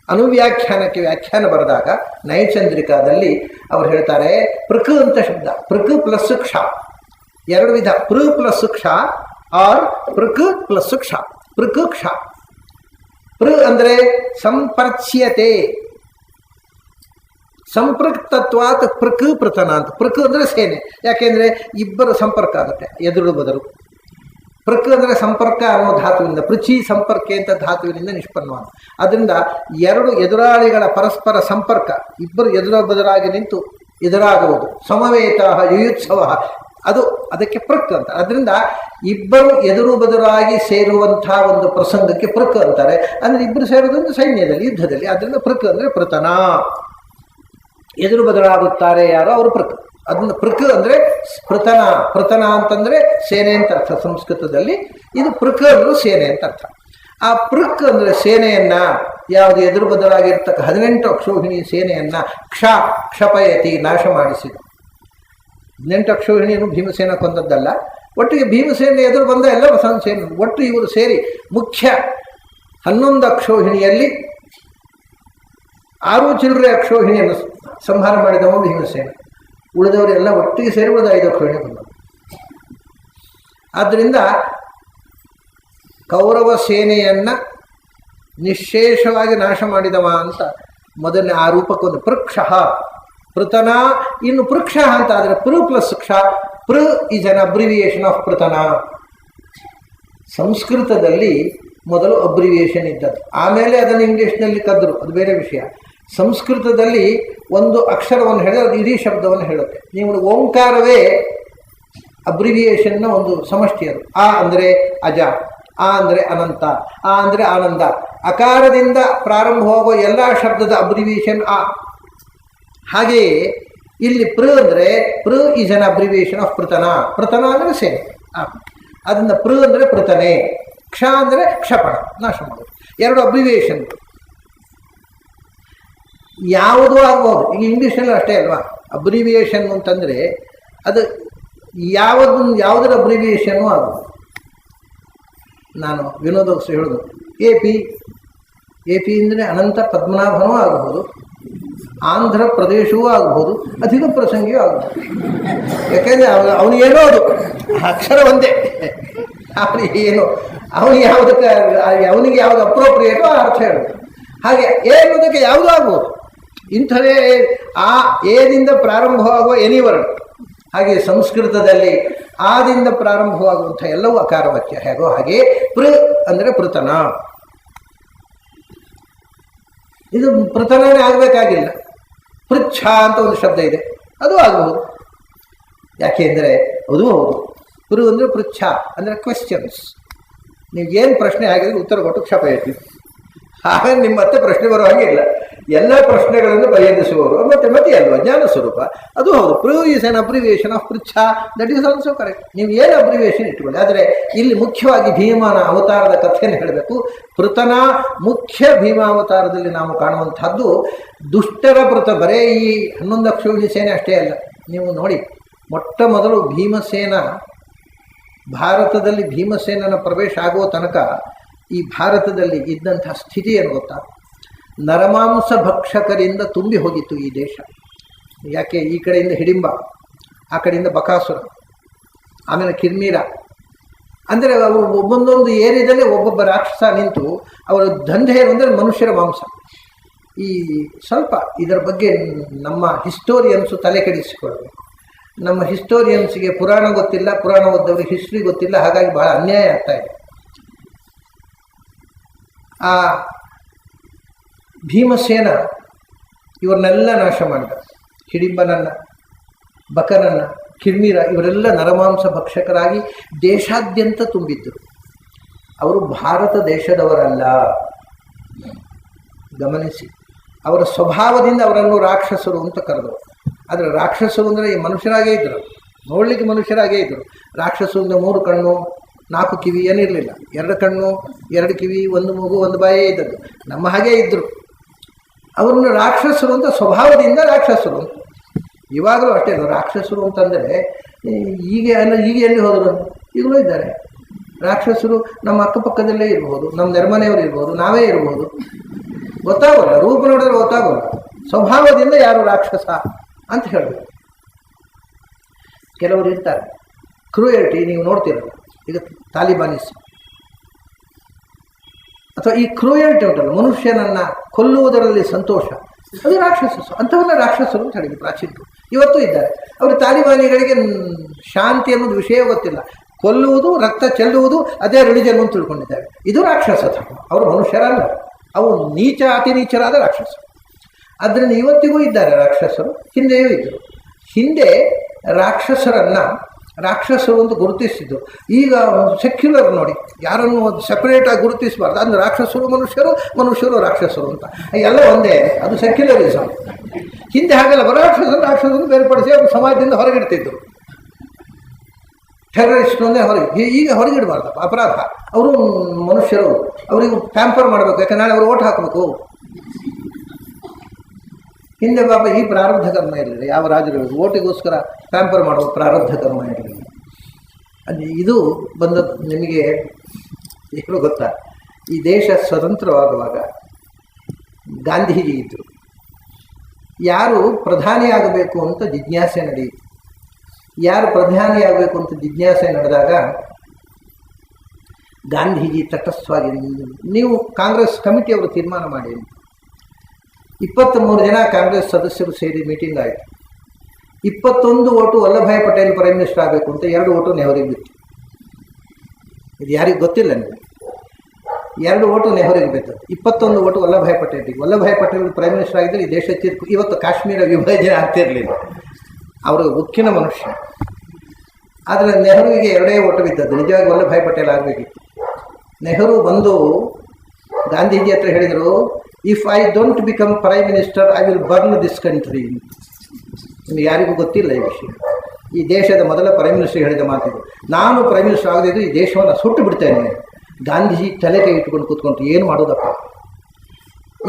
ಅನುವ್ಯಾಖ್ಯಾನಕ್ಕೆ ವ್ಯಾಖ್ಯಾನ ಬರೆದಾಗ ನೈಚಂದ್ರಿಕಾದಲ್ಲಿ ಅವರು ಹೇಳ್ತಾರೆ, ಪೃಕ್ ಅಂತ ಶಬ್ದ, ಪೃಕ್ ಪ್ಲಸ್ ಕ್ಷ 2 ವಿಧ, ಪೃ ಪ್ಲಸ್ ಕ್ಷ ಆರ್ ಪೃಕ್ ಪ್ಲಸ್ ಕ್ಷ. ಪೃಕ್ ಕ್ಷ. ಪೃ ಅಂದರೆ ಸಂಪರ್ಚ್ಯತೆ, ಸಂಪೃಕ್ತತ್ವಾತ್ ಪೃಕ್ ಪೃತನ ಅಂತ. ಪೃಕ್ ಅಂದರೆ ಸೇನೆ, ಯಾಕೆಂದರೆ ಇಬ್ಬರು ಸಂಪರ್ಕ ಆಗುತ್ತೆ, ಎದುರು ಬದರು. ಪೃಕ್ ಅಂದರೆ ಸಂಪರ್ಕ ಅನ್ನೋ ಧಾತುವಿನಿಂದ, ಪೃಚಿ ಸಂಪರ್ಕ ಅಂತ ಧಾತುವಿನಿಂದ ನಿಷ್ಪನ್ನವಾದ. ಅದರಿಂದ 2 ಎದುರಾಳಿಗಳ ಪರಸ್ಪರ ಸಂಪರ್ಕ, ಇಬ್ಬರು ಎದುರಾಗಿ ನಿಂತು ಎದುರಾಗುವುದು. ಸಮವೇತ ಯುಯುತ್ಸವ, ಅದು ಅದಕ್ಕೆ ಪೃಕ್ ಅಂತ. ಅದರಿಂದ ಇಬ್ಬರು ಎದುರು ಬದುರಾಗಿ ಸೇರುವಂಥ ಒಂದು ಪ್ರಸಂಗಕ್ಕೆ ಪೃಕ್ ಅಂತಾರೆ. ಅಂದರೆ ಇಬ್ಬರು ಸೇರೋದಂದ್ರೆ ಸೈನ್ಯದಲ್ಲಿ, ಯುದ್ಧದಲ್ಲಿ. ಅದರಿಂದ ಪೃಕ್ ಅಂದರೆ ಪೃತನ, ಎದುರು ಬದಲಾಗುತ್ತಾರೆ ಯಾರೋ ಅವರು ಪೃಕ್. ಅದನ್ನು ಪೃಕ್ ಅಂದರೆ ಪೃತನ. ಪೃತನ ಅಂತಂದರೆ ಸೇನೆ ಅಂತ ಅರ್ಥ ಸಂಸ್ಕೃತದಲ್ಲಿ. ಇದು ಪೃಕ್ ಅಂದರೂ ಸೇನೆ ಅಂತ ಅರ್ಥ. ಆ ಪೃಕ್ ಅಂದರೆ ಸೇನೆಯನ್ನು, ಯಾವುದು ಎದುರು ಬದಲಾಗಿರ್ತಕ್ಕ 18 ಅಕ್ಷೋಹಿಣಿ ಸೇನೆಯನ್ನು ಕ್ಷಪಯತಿ ನಾಶ ಮಾಡಿಸಿದ. 18 ಅಕ್ಷೋಹಿಣಿಯನ್ನು ಭೀಮಸೇನ ಕೊಂದದ್ದಲ್ಲ, ಒಟ್ಟಿಗೆ ಭೀಮಸೇನೆ ಎದುರು ಬಂದ ಎಲ್ಲ ಸೇನೆ ಒಟ್ಟು ಇವರು ಸೇರಿ ಮುಖ್ಯ 11 ಅಕ್ಷೋಹಿಣಿಯಲ್ಲಿ 6 ಚಿಲ್ಲರೆ ಅಕ್ಷೋಹಿಣಿಯನ್ನು ಸಂಹಾರ ಮಾಡಿದವ ಭೀಮಸೇನ. ಉಳಿದವರೆಲ್ಲ ಒಟ್ಟಿಗೆ ಸೇರಿ ಉಳಿದ 5 ಅಕ್ಷೋಹಿಣಿ ಬಂದವು. ಆದ್ದರಿಂದ ಕೌರವ ಸೇನೆಯನ್ನು ನಿಶೇಷವಾಗಿ ನಾಶ ಮಾಡಿದವ ಅಂತ ಮೊದಲನೇ ಆ ರೂಪಕ್ಕೊಂದು ಪೃಕ್ಷ, ಪೃತನ. ಇನ್ನು ಪೃಕ್ಷ ಅಂತ ಆದರೆ ಪೃ ಪ್ಲಸ್ ಕ್ಷ. ಪೃ ಈಸ್ ಅನ್ ಅಬ್ರಿವಿಯೇಷನ್ ಆಫ್ ಪೃತನ. ಸಂಸ್ಕೃತದಲ್ಲಿ ಮೊದಲು ಅಬ್ರಿವಿಯೇಷನ್ ಇದ್ದದ್ದು, ಆಮೇಲೆ ಅದನ್ನು ಇಂಗ್ಲೀಷ್ನಲ್ಲಿ ಕದ್ರು, ಅದು ಬೇರೆ ವಿಷಯ. ಸಂಸ್ಕೃತದಲ್ಲಿ ಒಂದು ಅಕ್ಷರವನ್ನು ಹೇಳಿದ್ರೆ ಅದು ಇಡೀ ಶಬ್ದವನ್ನು ಹೇಳುತ್ತೆ. ನೀವು ಓಂಕಾರವೇ ಅಬ್ರಿವಿಯೇಷನ್ನ ಒಂದು ಸಮಷ್ಟಿ. ಅದು ಆ ಅಂದರೆ ಅಜ, ಆ ಅಂದರೆ ಅನಂತ, ಆ ಅಂದರೆ ಆನಂದ. ಅಕಾರದಿಂದ ಪ್ರಾರಂಭವಾಗುವ ಎಲ್ಲ ಶಬ್ದದ ಅಬ್ರಿವಿಯೇಷನ್ ಆ. ಹಾಗೆಯೇ ಇಲ್ಲಿ ಪೃ ಅಂದರೆ ಪೃ ಈಸ್ ಅನ್ ಅಬ್ರಿವಿಯೇಷನ್ ಆಫ್ ಪೃತನ. ಪೃತನ ಅಂದರೆ ಸೇನೆ. ಅದರಿಂದ ಪೃ ಅಂದರೆ ಪೃತನೆ, ಕ್ಷ ಅಂದರೆ ಕ್ಷಪಣ, ನಾಶ ಮಾಡೋದು. 2 ಅಬ್ರಿವಿಯೇಷನ್ ಯಾವುದೂ ಆಗ್ಬೋದು. ಈಗ ಇಂಗ್ಲೀಷಲ್ಲಿ ಅಷ್ಟೇ ಅಲ್ವಾ, ಅಬ್ರಿವಿಯೇಷನ್ ಅಂತಂದರೆ ಅದು ಯಾವುದರ ಅಬ್ರಿವಿಯೇಷನ್ನು ಆಗ್ಬೋದು. ನಾನು ವಿನೋದೋತ್ಸವ ಹೇಳೋದು ಎ ಪಿ ಅಂದರೆ ಅನಂತ ಪದ್ಮನಾಭನೂ ಆಗಬಹುದು, ಆಂಧ್ರ ಪ್ರದೇಶವೂ ಆಗಬಹುದು, ಅಧಿಕ ಪ್ರಸಂಗಿಯೂ ಆಗಬಹುದು. ಯಾಕೆಂದರೆ ಅವನಿಗೇನೋ ಅದು ಅಕ್ಷರ ಒಂದೇ, ಅವನಿಗೆ ಯಾವುದು ಅಪ್ರೋಪ್ರಿಯೇಟೋ ಆ ಅರ್ಥ ಹೇಳೋದು. ಹಾಗೆ ಅನ್ನೋದಕ್ಕೆ ಯಾವುದೂ ಆಗ್ಬೋದು. ಇಂಥವೇ ಆ ಏದಿಂದ ಪ್ರಾರಂಭವಾಗುವ ಎನಿ ವರ್ಡ್, ಹಾಗೆ ಸಂಸ್ಕೃತದಲ್ಲಿ ಆದಿಂದ ಪ್ರಾರಂಭವಾಗುವಂಥ ಎಲ್ಲವೂ ಅಕಾರವಾಚ್ಯ ಹೇಗೋ ಹಾಗೆ ಅಂದರೆ ಪೃತನ. ಇದು ಪೃತನೇ ಆಗಬೇಕಾಗಿಲ್ಲ. ಪೃಚ್ಛ ಅಂತ ಒಂದು ಶಬ್ದ ಇದೆ, ಅದು ಆಗಬಹುದು. ಯಾಕೆಂದರೆ ಅದು ಹೌದು. ಅಂದರೆ ಪೃಚ್ಛ ಅಂದರೆ ಕ್ವೆಶ್ಚನ್ಸ್. ನೀವು ಏನು ಪ್ರಶ್ನೆ ಆಗಿದ್ರೆ ಉತ್ತರ ಕೊಟ್ಟು ಕ್ಷಪ ಇರ್ತೀವಿ. ಹಾಗೆ ನಿಮ್ಮ ಮತ್ತೆ ಪ್ರಶ್ನೆ ಬರೋ ಹಾಗೆ ಇಲ್ಲ. ಎಲ್ಲ ಪ್ರಶ್ನೆಗಳನ್ನು ಬಗೆಹರಿಸುವವರು ಮತ್ತೆ ಅಲ್ವಾ ಜ್ಞಾನ ಸ್ವರೂಪ. ಅದು ಹೌದು. ಈಸ್ ಆನ್ ಅಬ್ರಿವಿಯೇಷನ್ ಆಫ್ ಪೃಚ್ಛ, ದಟ್ ಈಸ್ ಆಲ್ಸೋ ಕರೆಕ್ಟ್. ನೀವು ಏನು ಅಬ್ರಿವಿಯೇಷನ್ ಇಟ್ಕೊಳ್ಳಿ. ಆದರೆ ಇಲ್ಲಿ ಮುಖ್ಯವಾಗಿ ಭೀಮನ ಅವತಾರದ ಕಥೆಯನ್ನು ಹೇಳಬೇಕು. ಪೃತನ ಮುಖ್ಯ ಭೀಮಾವತಾರದಲ್ಲಿ ನಾವು ಕಾಣುವಂಥದ್ದು ದುಷ್ಟರ ಪೃತ. ಬರೇ ಈ 11 ಅಕ್ಷೋಹಿಣಿ ಸೇನೆ ಅಷ್ಟೇ ಅಲ್ಲ. ನೀವು ನೋಡಿ, ಮೊಟ್ಟ ಮೊದಲು ಭೀಮಸೇನ ಭಾರತದಲ್ಲಿ ಭೀಮಸೇನನ ಪ್ರವೇಶ ಆಗುವ ತನಕ ಈ ಭಾರತದಲ್ಲಿ ಇದ್ದಂಥ ಸ್ಥಿತಿ ಏನು ಗೊತ್ತಾ? ನರಮಾಂಸ ಭಕ್ಷಕರಿಂದ ತುಂಬಿ ಹೋಗಿತ್ತು ಈ ದೇಶ. ಯಾಕೆ? ಈ ಕಡೆಯಿಂದ ಹಿಡಿಂಬ, ಆ ಕಡೆಯಿಂದ ಬಕಾಸುರ, ಆಮೇಲೆ ಕಿರ್ಮೀರ. ಅಂದರೆ ಅವರು ಒಂದೊಂದು ಏರಿಯಾದಲ್ಲಿ ಒಬ್ಬೊಬ್ಬ ರಾಕ್ಷಸ ನಿಂತು ಅವರ ದಂಧೆ ಏನು ಅಂದರೆ ಮನುಷ್ಯರ ಮಾಂಸ. ಈ ಸ್ವಲ್ಪ ಇದರ ಬಗ್ಗೆ ನಮ್ಮ ಹಿಸ್ಟೋರಿಯನ್ಸು ತಲೆ ಕೆಡಿಸಿಕೊಳ್ಳಬೇಕು. ನಮ್ಮ ಹಿಸ್ಟೋರಿಯನ್ಸ್ಗೆ ಪುರಾಣ ಗೊತ್ತಿಲ್ಲ, ಪುರಾಣ ಓದ್ದವ್ರಿಗೆ ಹಿಸ್ಟ್ರಿ ಗೊತ್ತಿಲ್ಲ. ಹಾಗಾಗಿ ಬಹಳ ಅನ್ಯಾಯ ಆಗ್ತಾ ಇದೆ. ಆ ಭೀಮಸೇನ ಇವರನ್ನೆಲ್ಲ ನಾಶ ಮಾಡಿದ. ಹಿಡಿಂಬನನ್ನು, ಬಕನನ್ನು, ಕಿರ್ಮೀರ ಇವರೆಲ್ಲ ನರಮಾಂಸ ಭಕ್ಷಕರಾಗಿ ದೇಶಾದ್ಯಂತ ತುಂಬಿದ್ದರು. ಅವರು ಭಾರತ ದೇಶದವರಲ್ಲ, ಗಮನಿಸಿ. ಅವರ ಸ್ವಭಾವದಿಂದ ಅವರನ್ನು ರಾಕ್ಷಸರು ಅಂತ ಕರೆದವರು. ಆದರೆ ರಾಕ್ಷಸರು ಅಂದರೆ ಮನುಷ್ಯರಾಗೇ ಇದ್ದರು, ನೋಡಲಿಕ್ಕೆ ಮನುಷ್ಯರಾಗೇ ಇದ್ದರು. ರಾಕ್ಷಸರು ಅಂದರೆ 3 ಕಣ್ಣು 4 ಕಿವಿ ಏನಿರಲಿಲ್ಲ. 2 ಕಣ್ಣು 2 ಕಿವಿ 1 ಮೂಗು 1 ಬಾಯೇ ಇದ್ದದ್ದು. ನಮ್ಮ ಹಾಗೇ ಇದ್ದರು. ಅವ್ರನ್ನ ರಾಕ್ಷಸರು ಅಂತ ಸ್ವಭಾವದಿಂದ ರಾಕ್ಷಸರು ಅಂತ. ಇವಾಗಲೂ ಅಷ್ಟೇ. ರಾಕ್ಷಸರು ಅಂತಂದರೆ ಈಗ ಎಲ್ಲಿ ಹೋದರು? ಈಗಲೂ ಇದ್ದಾರೆ ರಾಕ್ಷಸರು. ನಮ್ಮ ಅಕ್ಕಪಕ್ಕದಲ್ಲೇ ಇರ್ಬೋದು, ನಮ್ಮ ನೆರೆಮನೆಯವರು ಇರ್ಬೋದು, ನಾವೇ ಇರ್ಬೋದು. ಗೊತ್ತಾಗೋಲ್ಲ, ರೂಪ ನೋಡಿದ್ರೆ ಗೊತ್ತಾಗೋಲ್ಲ. ಸ್ವಭಾವದಿಂದ ಯಾರು ರಾಕ್ಷಸ ಅಂತ ಹೇಳಬೇಕು. ಕೆಲವರು ಇರ್ತಾರೆ ಕ್ರೂಯಲ್ಟಿ, ನೀವು ನೋಡ್ತೀರಲ್ಲ ಈಗ ತಾಲಿಬಾನಿಸ್ ಅಥವಾ ಈ ಕ್ರೂಯಲ್ಟಿ ಉಂಟಲ್ಲ, ಮನುಷ್ಯನನ್ನು ಕೊಲ್ಲುವುದರಲ್ಲಿ ಸಂತೋಷ, ಅದು ರಾಕ್ಷಸರು. ಅಂಥವನ್ನ ರಾಕ್ಷಸರು ಅಂತ ಹೇಳಿದ್ರು ಪ್ರಾಚೀನರು. ಇವತ್ತು ಇದ್ದಾರೆ. ಅವರು ತಾಲಿಬಾನಿಗಳಿಗೆ ಶಾಂತಿ ಅನ್ನೋದು ವಿಷಯ ಗೊತ್ತಿಲ್ಲ. ಕೊಲ್ಲುವುದು, ರಕ್ತ ಚೆಲ್ಲುವುದು ಅದೇ ರಿಲಿಜನ್ ಅಂತ ತಿಳ್ಕೊಂಡಿದ್ದಾರೆ. ಇದು ರಾಕ್ಷಸ ಧರ್ಮ. ಅವರು ಮನುಷ್ಯರಲ್ಲ, ಅವು ನೀಚ ಅತಿ ನೀಚರಾದ ರಾಕ್ಷಸರು. ಆದ್ದರಿಂದ ಇವತ್ತಿಗೂ ಇದ್ದಾರೆ ರಾಕ್ಷಸರು, ಹಿಂದೆಯೂ ಇದ್ದರು. ಹಿಂದೆ ರಾಕ್ಷಸರು ಅಂತ ಗುರುತಿಸಿದ್ದು. ಈಗ ಸೆಕ್ಯುಲರ್ ನೋಡಿ, ಯಾರನ್ನು ಸೆಪರೇಟಾಗಿ ಗುರುತಿಸಬಾರ್ದು. ಅಂದರೆ ರಾಕ್ಷಸರು ಮನುಷ್ಯರು, ಮನುಷ್ಯರು ರಾಕ್ಷಸರು ಅಂತ ಎಲ್ಲ ಒಂದೇ. ಅದು ಸೆಕ್ಯುಲರಿಸಮ್. ಹಿಂದೆ ಹಾಗೆಲ್ಲ ರಾಕ್ಷಸರನ್ನು ಬೇರ್ಪಡಿಸಿ ಅವರು ಸಮಾಜದಿಂದ ಹೊರಗಿಡ್ತಿದ್ದರು. ಟೆರರಿಸ್ಟ್ ಒಂದೇ ಹೊರಗೆ. ಈಗ ಹೊರಗಿಡಬಾರ್ದು, ಅಪರಾಧ. ಅವರು ಮನುಷ್ಯರು, ಅವರಿಗೆ ಪ್ಯಾಂಪರ್ ಮಾಡಬೇಕು. ಯಾಕಂದ್ರೆ ನಾಳೆ ಅವರು ಓಟ್ ಹಾಕಬೇಕು. ಹಿಂದೆ ಪಾಪ ಈ ಪ್ರಾರಬ್ಧ ಕರ್ಮ ಇರಲಿಲ್ಲ. ಯಾವ ರಾಜರು ಓಟಿಗೋಸ್ಕರ ಪ್ಯಾಂಪರ್ ಮಾಡುವ ಪ್ರಾರಬ್ಧ ಕರ್ಮ ಇರಲಿಲ್ಲ. ಇದು ಬಂದದ್ದು ನಿಮಗೆ ಏನು ಗೊತ್ತಾ? ಈ ದೇಶ ಸ್ವತಂತ್ರವಾಗುವಾಗ ಗಾಂಧೀಜಿ ಇದ್ದರು. ಯಾರು ಪ್ರಧಾನಿಯಾಗಬೇಕು ಅಂತ ಜಿಜ್ಞಾಸೆ ನಡೆಯಿತು. ಯಾರು ಪ್ರಧಾನಿಯಾಗಬೇಕು ಅಂತ ಜಿಜ್ಞಾಸೆ ನಡೆದಾಗ ಗಾಂಧೀಜಿ ತಟಸ್ಥವಾಗಿ, ನೀವು ಕಾಂಗ್ರೆಸ್ ಕಮಿಟಿಯವರು ತೀರ್ಮಾನ ಮಾಡಿ. 23 ಜನ ಕಾಂಗ್ರೆಸ್ ಸದಸ್ಯರು ಸೇರಿ ಮೀಟಿಂಗ್ ಆಯಿತು. 21 vote Vallabhbhai Patel prime minister ಆಗಬೇಕು ಅಂತ, 2 ಓಟು ನೆಹರಿಗೆ ಬಿತ್ತು. ಇದು ಯಾರಿಗೆ ಗೊತ್ತಿಲ್ಲ ನಿಮಗೆ. 2 ಓಟು ನೆಹರಿಗೆ ಬಿತ್ತು, 21 ಓಟು ವಲ್ಲಭಾಯ್ ಪಟೇಲಿಗೆ. ವಲ್ಲಭಾಯ್ ಪಟೇಲ್ ಪ್ರೈಮ್ ಮಿನಿಸ್ಟರ್ ಆಗಿದ್ದರೆ ಈ ದೇಶ ಇವತ್ತು ಕಾಶ್ಮೀರ ವಿಭಜನೆ ಆಗ್ತಿರಲಿಲ್ಲ. ಅವರು ಉಕ್ಕಿನ ಮನುಷ್ಯ. ಆದರೆ ನೆಹರುವಿಗೆ 2 ಓಟು ಬಿದ್ದದ್ದು. ನಿಜವಾಗಿ ವಲ್ಲಭಾಯ್ ಪಟೇಲ್ ಆಗಬೇಕಿತ್ತು. ನೆಹರು ಬಂದು ಗಾಂಧೀಜಿ ಹತ್ರ ಹೇಳಿದರು, if I don't become prime minister I will burn this country. ನಿಮಗೆ ಯಾರಿಗೂ ಗೊತ್ತಿಲ್ಲ ಈ ವಿಷಯ. ಈ ದೇಶದ ಮೊದಲ ಪ್ರೈಮ್ ಮಿನಿಸ್ಟರ್ ಹೇಳಿದ ಮಾತಿದು. ನಾನು ಪ್ರೈಮ್ ಮಿನಿಸ್ಟರ್ ಆಗದಿದ್ದು ಈ ದೇಶವನ್ನು ಸುಟ್ಟು ಬಿಡ್ತೇನೆ. ಗಾಂಧೀಜಿ ತಲೆ ಕೈ ಇಟ್ಕೊಂಡು ಕೂತ್ಕೊಂಡು ಏನು ಮಾಡೋದಪ್ಪ.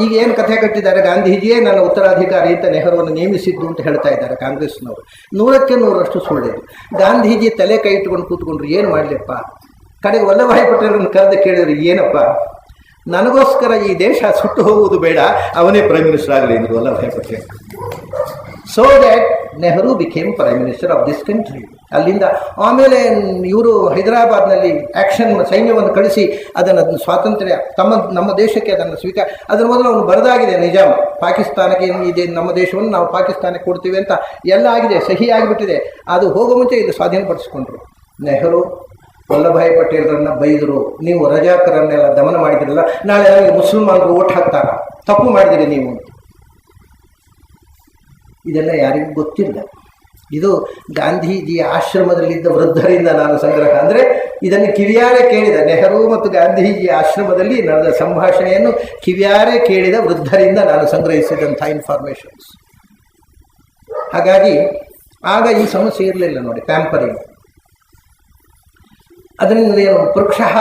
ಈಗ ಏನು ಕಥೆ ಕಟ್ಟಿದ್ದಾರೆ, ಗಾಂಧೀಜಿಯೇ ನನ್ನ ಉತ್ತರಾಧಿಕಾರಿ ಅಂತ ನೆಹರುವನ್ನು ನೇಮಿಸಿದ್ದು ಅಂತ ಹೇಳ್ತಾ ಇದ್ದಾರೆ ಕಾಂಗ್ರೆಸ್ನವರು. 100ಕ್ಕೆ 100ರಷ್ಟು ಸುಳ್ಳಿದೆ. ಗಾಂಧೀಜಿ ತಲೆ ಕೈ ಇಟ್ಕೊಂಡು ಕೂತ್ಕೊಂಡ್ರು ಏನು ಮಾಡಲಿಪ್ಪ. ಕಡೆಗೆ ವಲ್ಲಭಾಯ್ ಪಟೇಲರನ್ನು ಕರೆದು ಕೇಳಿದ್ರು, ಏನಪ್ಪ ನನಗೋಸ್ಕರ ಈ ದೇಶ ಸುಟ್ಟು ಹೋಗುವುದು ಬೇಡ, ಅವನೇ ಪ್ರೈಮ್ ಮಿನಿಸ್ಟರ್ ಆಗಲಿ ಎಂದರು Vallabhbhai Patel. So that Nehru became prime minister of this country. ಅಲ್ಲಿಂದ ಆಮೇಲೆ ಇವರು ಹೈದರಾಬಾದ್ನಲ್ಲಿ ಆ್ಯಕ್ಷನ್ ಸೈನ್ಯವನ್ನು ಕಳಿಸಿ ಅದನ್ನು ಸ್ವಾತಂತ್ರ್ಯ ನಮ್ಮ ದೇಶಕ್ಕೆ ಅದನ್ನು ಅದರ ಮೊದಲು ಅವನು ಬರೆದಾಗಿದೆ ನಿಜಾಮ್, ಪಾಕಿಸ್ತಾನಕ್ಕೆ ಇದೆ ನಮ್ಮ ದೇಶವನ್ನು ನಾವು ಪಾಕಿಸ್ತಾನಕ್ಕೆ ಕೊಡ್ತೀವಿ ಅಂತ ಎಲ್ಲ ಆಗಿದೆ, ಸಹಿ ಆಗಿಬಿಟ್ಟಿದೆ. ಅದು ಹೋಗೋ ಮುಂಚೆ ಇದು ಸ್ವಾಧೀನಪಡಿಸ್ಕೊಂಡ್ರು. ನೆಹರು ವಲ್ಲಭಾಯ್ ಪಟೇಲ್ರನ್ನ ಬೈದರು, ನೀವು ರಜಾಕರನ್ನೆಲ್ಲ ದಮನ ಮಾಡಿದ್ರಲ್ಲ, ನಾಳೆ ನಮಗೆ ಮುಸಲ್ಮಾನರು ಓಟ್ ಹಾಕ್ತಾರ, ತಪ್ಪು ಮಾಡಿದಿರಿ ನೀವು ಅಂತ. ಇದೆಲ್ಲ ಯಾರಿಗೂ ಗೊತ್ತಿಲ್ಲ. ಇದು ಗಾಂಧೀಜಿಯ ಆಶ್ರಮದಲ್ಲಿದ್ದ ವೃದ್ಧರಿಂದ ನಾನು ಸಂಗ್ರಹ. ಅಂದರೆ ಇದನ್ನು ಕಿವಿಯಾರೆ ಕೇಳಿದ, ನೆಹರು ಮತ್ತು ಗಾಂಧೀಜಿಯ ಆಶ್ರಮದಲ್ಲಿ ನಡೆದ ಸಂಭಾಷಣೆಯನ್ನು ಕಿವಿಯಾರೆ ಕೇಳಿದ ವೃದ್ಧರಿಂದ ನಾನು ಸಂಗ್ರಹಿಸಿದಂಥ ಇನ್ಫಾರ್ಮೇಷನ್ಸ್. ಹಾಗಾಗಿ ಆಗ ಈ ಸಮಸ್ಯೆ ಇರಲಿಲ್ಲ ನೋಡಿ, ಪ್ಯಾಂಪರಿಂಗ್. ಅದರಿಂದ ಏನು ವೃಕ್ಷಃ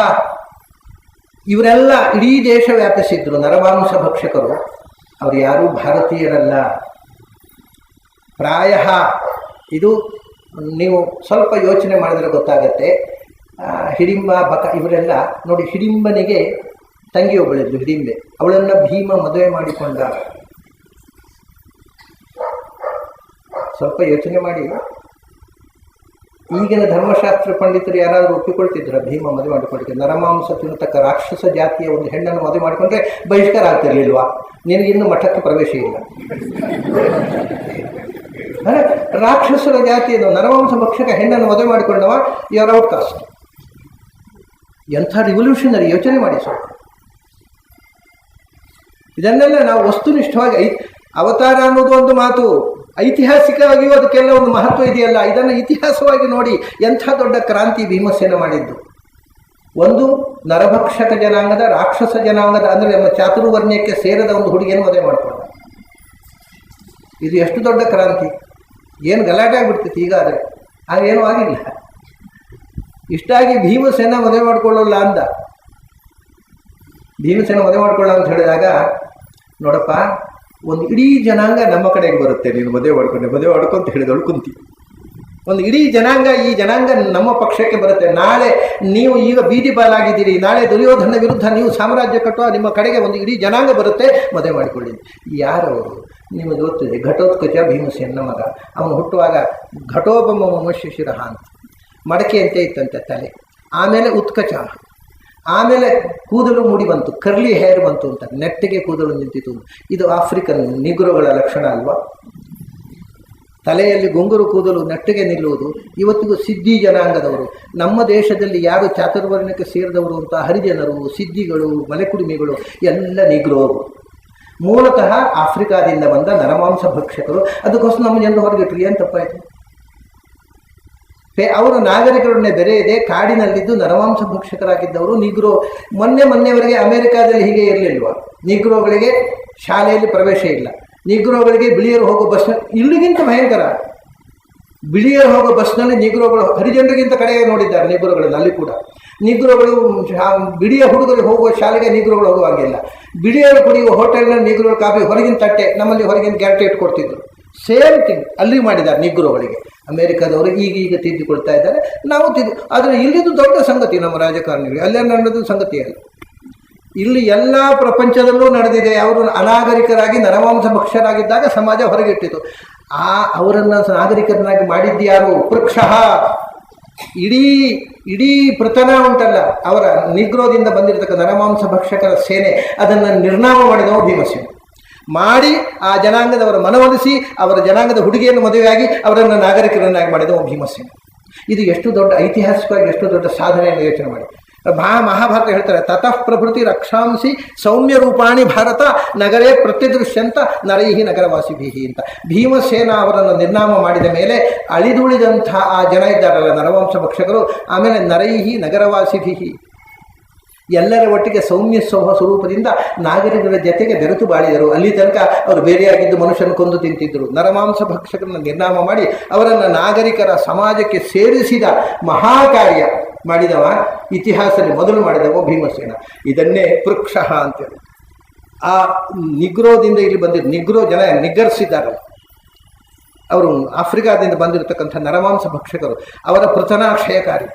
ಇವರೆಲ್ಲ ಇಡೀ ದೇಶ ವ್ಯಾಪಿಸಿದ್ರು. ನರಮಾಂಸ ಭಕ್ಷಕರು ಅವರು ಯಾರೂ ಭಾರತೀಯರಲ್ಲ. ಪ್ರಾಯ ಇದು ನೀವು ಸ್ವಲ್ಪ ಯೋಚನೆ ಮಾಡಿದರೆ ಗೊತ್ತಾಗತ್ತೆ. ಹಿಡಿಂಬ ಬಕ ಇವರೆಲ್ಲ ನೋಡಿ, ಹಿಡಿಂಬನಿಗೆ ತಂಗಿ ಒಬ್ಬಳಿದ್ಲು ಹಿಡಿಂಬೆ, ಅವಳನ್ನು ಭೀಮ ಮದುವೆ ಮಾಡಿಕೊಂಡ. ಸ್ವಲ್ಪ ಯೋಚನೆ ಮಾಡಿ, ಈಗಿನ ಧರ್ಮಶಾಸ್ತ್ರ ಪಂಡಿತರು ಯಾರಾದರೂ ಒಪ್ಪಿಕೊಳ್ತಿದ್ರ ಭೀಮ ಮದುವೆ ಮಾಡಿಕೊಂಡಿದ್ದೆ? ನರಮಾಂಸ ತಿನ್ನತಕ್ಕ ರಾಕ್ಷಸ ಜಾತಿಯ ಒಂದು ಹೆಣ್ಣನ್ನು ಮದುವೆ ಮಾಡಿಕೊಂಡ್ರೆ ಬಹಿಷ್ಕಾರ ಆಗ್ತಿರ್ಲಿಲ್ವಾ? ನಿನಗಿನ್ನು ಮಠಕ್ಕೆ ಪ್ರವೇಶ ಇಲ್ಲ. ರಾಕ್ಷಸರ ಜಾತಿಯನ್ನು ನರಮಾಂಸ ಭಕ್ಷಕ ಹೆಣ್ಣನ್ನು ಮದುವೆ ಮಾಡಿಕೊಂಡವ ಇವರ ಔಟ್ ಕಾಸ್ಟ್. ಎಂಥ ರಿವಲ್ಯೂಷನರಿ ಯೋಚನೆ ಮಾಡಿ ಸ್ವಲ್ಪ. ಇದನ್ನೆಲ್ಲ ನಾವು ವಸ್ತುನಿಷ್ಠವಾಗಿ ಅವತಾರ ಅನ್ನೋದು ಒಂದು ಮಾತು, ಐತಿಹಾಸಿಕವಾಗಿಯೂ ಅದಕ್ಕೆಲ್ಲ ಒಂದು ಮಹತ್ವ ಇದೆಯಲ್ಲ, ಇದನ್ನು ಇತಿಹಾಸವಾಗಿ ನೋಡಿ ಎಂಥ ದೊಡ್ಡ ಕ್ರಾಂತಿ ಭೀಮಸೇನ ಮಾಡಿದ್ದು. ಒಂದು ನರಭಕ್ಷಕ ಜನಾಂಗದ ರಾಕ್ಷಸ ಜನಾಂಗದ ಅಂದರೆ ನಮ್ಮ ಚಾತುರ್ವರ್ಣ್ಯಕ್ಕೆ ಸೇರದ ಒಂದು ಹುಡುಗಿಯನ್ನು ಮದುವೆ ಮಾಡಿಕೊಂಡ. ಇದು ಎಷ್ಟು ದೊಡ್ಡ ಕ್ರಾಂತಿ! ಏನು ಗಲಾಟೆ ಆಗಿಬಿಡ್ತಿತ್ತು ಈಗ, ಆದರೆ ಹಾಗೇನೂ ಆಗಿಲ್ಲ. ಇಷ್ಟಾಗಿ ಭೀಮಸೇನ ಮದುವೆ ಮಾಡಿಕೊಳ್ಳಲ್ಲ ಅಂದ. ಭೀಮಸೇನ ಮದುವೆ ಮಾಡಿಕೊಳ್ಳ ಅಂತ ಹೇಳಿದಾಗ, ನೋಡಪ್ಪ ಒಂದು ಇಡೀ ಜನಾಂಗ ನಮ್ಮ ಕಡೆಗೆ ಬರುತ್ತೆ, ನೀನು ಮದುವೆ ಮಾಡ್ಕೊಂತ ಹೇಳಿದ ಒಳ್ಕೊಂತಿ. ಒಂದು ಇಡೀ ಜನಾಂಗ, ಈ ಜನಾಂಗ ನಮ್ಮ ಪಕ್ಷಕ್ಕೆ ಬರುತ್ತೆ. ನಾಳೆ ನೀವು ಈಗ ಬೀದಿ ಬಾಲಾಗಿದ್ದೀರಿ, ನಾಳೆ ದುರ್ಯೋಧನ ವಿರುದ್ಧ ನೀವು ಸಾಮ್ರಾಜ್ಯ ಕಟ್ಟುವ ನಿಮ್ಮ ಕಡೆಗೆ ಒಂದು ಇಡೀ ಜನಾಂಗ ಬರುತ್ತೆ, ಮದುವೆ ಮಾಡಿಕೊಳ್ಳಿ. ಯಾರವರು ನಿಮಗೆ ಗೊತ್ತಿದೆ, ಘಟೋತ್ಕಚ ಭೀಮಸೇನ ಮಗ. ಅವನು ಹುಟ್ಟುವಾಗ ಘಟೋಪಮ ಶಿಶಿರ ಅಂತ ಮಡಕೆ ಅಂತ ಇತ್ತಂತೆ ತಲೆ, ಆಮೇಲೆ ಉತ್ಕಚ, ಆಮೇಲೆ ಕೂದಲು ಮೂಡಿ ಬಂತು, ಕರ್ಲಿ ಹೇರ್ ಬಂತು ಅಂತ, ನೆಟ್ಟಿಗೆ ಕೂದಲು ನಿಂತಿತು. ಇದು ಆಫ್ರಿಕನ್ ನಿಗ್ರೋಗಳ ಲಕ್ಷಣ ಅಲ್ವಾ? ತಲೆಯಲ್ಲಿ ಗುಂಗುರು ಕೂದಲು ನೆಟ್ಟಿಗೆ ನಿಲ್ಲುವುದು. ಇವತ್ತಿಗೂ ಸಿದ್ಧಿ ಜನಾಂಗದವರು, ನಮ್ಮ ದೇಶದಲ್ಲಿ ಯಾರು ಚಾತುರ್ವರ್ಣ್ಯಕ್ಕೆ ಸೇರಿದವರು ಅಂತ ಹರಿಜನರು, ಸಿದ್ಧಿಗಳು, ಮಲೆಕುಡಿಮಿಗಳು ಎಲ್ಲ ನಿಗ್ರೋರು, ಮೂಲತಃ ಆಫ್ರಿಕಾದಿಂದ ಬಂದ ನರಮಾಂಸ ಭಕ್ಷಕರು. ಅದಕ್ಕೋಸ್ಕರ ನಮ್ಮ ಜನರು ಹೊರಗಿಟ್ರು. ಏನು ತಪ್ಪಾಯಿತು? ಅವರ ನಾಗರಿಕರನ್ನೇ ಬೇರೆ ಇದೆ. ಕಾಡಿನಲ್ಲಿದ್ದು ನರಮಾಂಸ ಭಕ್ಷಕರಾಗಿದ್ದವರು ನಿಗ್ರೋ. ಮೊನ್ನೆವರೆಗೆ ಅಮೆರಿಕಾದಲ್ಲಿ ಹೀಗೆ ಇರಲಿಲ್ವಾ? ನಿಗ್ರೋಗಳಿಗೆ ಶಾಲೆಯಲ್ಲಿ ಪ್ರವೇಶ ಇಲ್ಲ, ನಿಗ್ರೋಗಳಿಗೆ ಬಿಳಿಯರು ಹೋಗೋ ಬಸ್, ಇಲ್ಲಿಗಿಂತ ಭಯಂಕರ. ಬಿಳಿಯರು ಹೋಗೋ ಬಸ್ನಲ್ಲಿ ನಿಗ್ರೋಗಳು ಹರಿಜನರಿಗಿಂತ ಕಡೆಗೆ ನೋಡಿದ್ದಾರೆ ನಿಗ್ರೋಗಳನ್ನು. ಅಲ್ಲಿ ಕೂಡ ನಿಗ್ರೋಗಳು ಬಿಳಿಯ ಹುಡುಗರು ಹೋಗುವ ಶಾಲೆಗೆ ನಿಗ್ರೋಗಳು ಹೋಗುವಾಗಿಲ್ಲ. ಬಿಳಿಯರು ಕುಡಿಯುವ ಹೋಟೆಲ್ನಲ್ಲಿ ನಿಗ್ರೋಗಳು ಕಾಫಿ ಹೊರಗಿನ ತಟ್ಟೆ, ನಮ್ಮಲ್ಲಿ ಹೊರಗಿನ ಗ್ಯಾರಟೆ ಇಟ್ಕೊಡ್ತಿದ್ರು. ಸೇಮ್ ಥಿಂಗ್ ಅಲ್ಲಿ ಮಾಡಿದ್ದಾರೆ ನಿಗ್ರೋಗಳಿಗೆ. ಅಮೆರಿಕದವರು ಈಗ ತಿದ್ದುಕೊಳ್ತಾ ಇದ್ದಾರೆ, ನಾವು ಆದರೆ ಇಲ್ಲಿದು ದೊಡ್ಡ ಸಂಗತಿ ನಮ್ಮ ರಾಜಕಾರಣಿಗಳಿಗೆ. ಅಲ್ಲೇ ನಡೆದ ಸಂಗತಿ ಅಲ್ಲ, ಇಲ್ಲಿ ಎಲ್ಲ ಪ್ರಪಂಚದಲ್ಲೂ ನಡೆದಿದೆ. ಅವರು ಅನಾಗರಿಕರಾಗಿ ನರಮಾಂಸ ಭಕ್ಷರಾಗಿದ್ದಾಗ ಸಮಾಜ ಹೊರಗಿಟ್ಟಿತು. ಅವರನ್ನು ನಾಗರಿಕರನ್ನಾಗಿ ಮಾಡಿದ್ಯಾರು? ವೃಕ್ಷಃ. ಇಡೀ ಪ್ರತನ ಉಂಟಲ್ಲ, ಅವರ ನಿಗ್ರೋದಿಂದ ಬಂದಿರತಕ್ಕ ನರಮಾಂಸ ಭಕ್ಷಕರ ಸೇನೆ, ಅದನ್ನು ನಿರ್ನಾಮ ಮಾಡಿದವ ಭೀಮಸೇನ. ಮಾಡಿ ಆ ಜನಾಂಗದವರ ಮನವೊಲಿಸಿ ಅವರ ಜನಾಂಗದ ಹುಡುಗಿಯನ್ನು ಮದುವೆಯಾಗಿ ಅವರನ್ನು ನಾಗರಿಕರನ್ನಾಗಿ ಮಾಡಿದವ ಭೀಮಸೇನ. ಇದು ಎಷ್ಟು ದೊಡ್ಡ ಐತಿಹಾಸಿಕವಾಗಿ ಎಷ್ಟು ದೊಡ್ಡ ಸಾಧನೆಯನ್ನು ಯೋಚನೆ ಮಾಡಿ. ಮಹಾಭಾರತ ಹೇಳ್ತಾರೆ, ತತಃ ಪ್ರಭೃತಿ ರಕ್ಷಾಂಸಿ ಸೌಮ್ಯ ರೂಪಾಣಿ ಭಾರತ ನಗರೇ ಪ್ರತ್ಯದೃಶ್ಯಂತ ನರೈಹಿ ನಗರವಾಸಿಭಿ ಅಂತ. ಭೀಮಸೇನ ಅವರನ್ನು ನಿರ್ನಾಮ ಮಾಡಿದ ಮೇಲೆ ಅಳಿದುಳಿದಂಥ ಆ ಜನ ಇದ್ದಾರಲ್ಲ ನರವಂಶ ಭಕ್ಷಕರು, ಆಮೇಲೆ ನರೈಹಿ ನಗರವಾಸಿಭಿ ಎಲ್ಲರ ಒಟ್ಟಿಗೆ ಸೌಮ್ಯ ಸ್ವರೂಪದಿಂದ ನಾಗರಿಕರ ಜೊತೆಗೆ ಬೆರೆತು ಬಾಳಿದರು. ಅಲ್ಲಿ ತನಕ ಅವರು ಬೇರೆಯಾಗಿದ್ದು ಮನುಷ್ಯನ ಕೊಂದು ತಿಂತಿದ್ದರು. ನರಮಾಂಸ ಭಕ್ಷಕರನ್ನು ನಿರ್ನಾಮ ಮಾಡಿ ಅವರನ್ನು ನಾಗರಿಕರ ಸಮಾಜಕ್ಕೆ ಸೇರಿಸಿದ ಮಹಾಕಾರ್ಯ ಮಾಡಿದವ, ಇತಿಹಾಸದಲ್ಲಿ ಮೊದಲು ಮಾಡಿದವ ಭೀಮಸೇನ. ಇದನ್ನೇ ವೃಕ್ಷಃ ಅಂತೇಳಿ. ಆ ನಿಗ್ರೋದಿಂದ ಇಲ್ಲಿ ಬಂದಿದ್ದು, ನಿಗ್ರೋ ಜನ ನಿಗ್ಗರಿಸಿದ್ದಾರಲ್ಲ, ಅವರು ಆಫ್ರಿಕಾದಿಂದ ಬಂದಿರತಕ್ಕಂಥ ನರಮಾಂಸ ಭಕ್ಷಕರು, ಅವರ ಪ್ರತನಾಕ್ಷಯಕಾರಿ,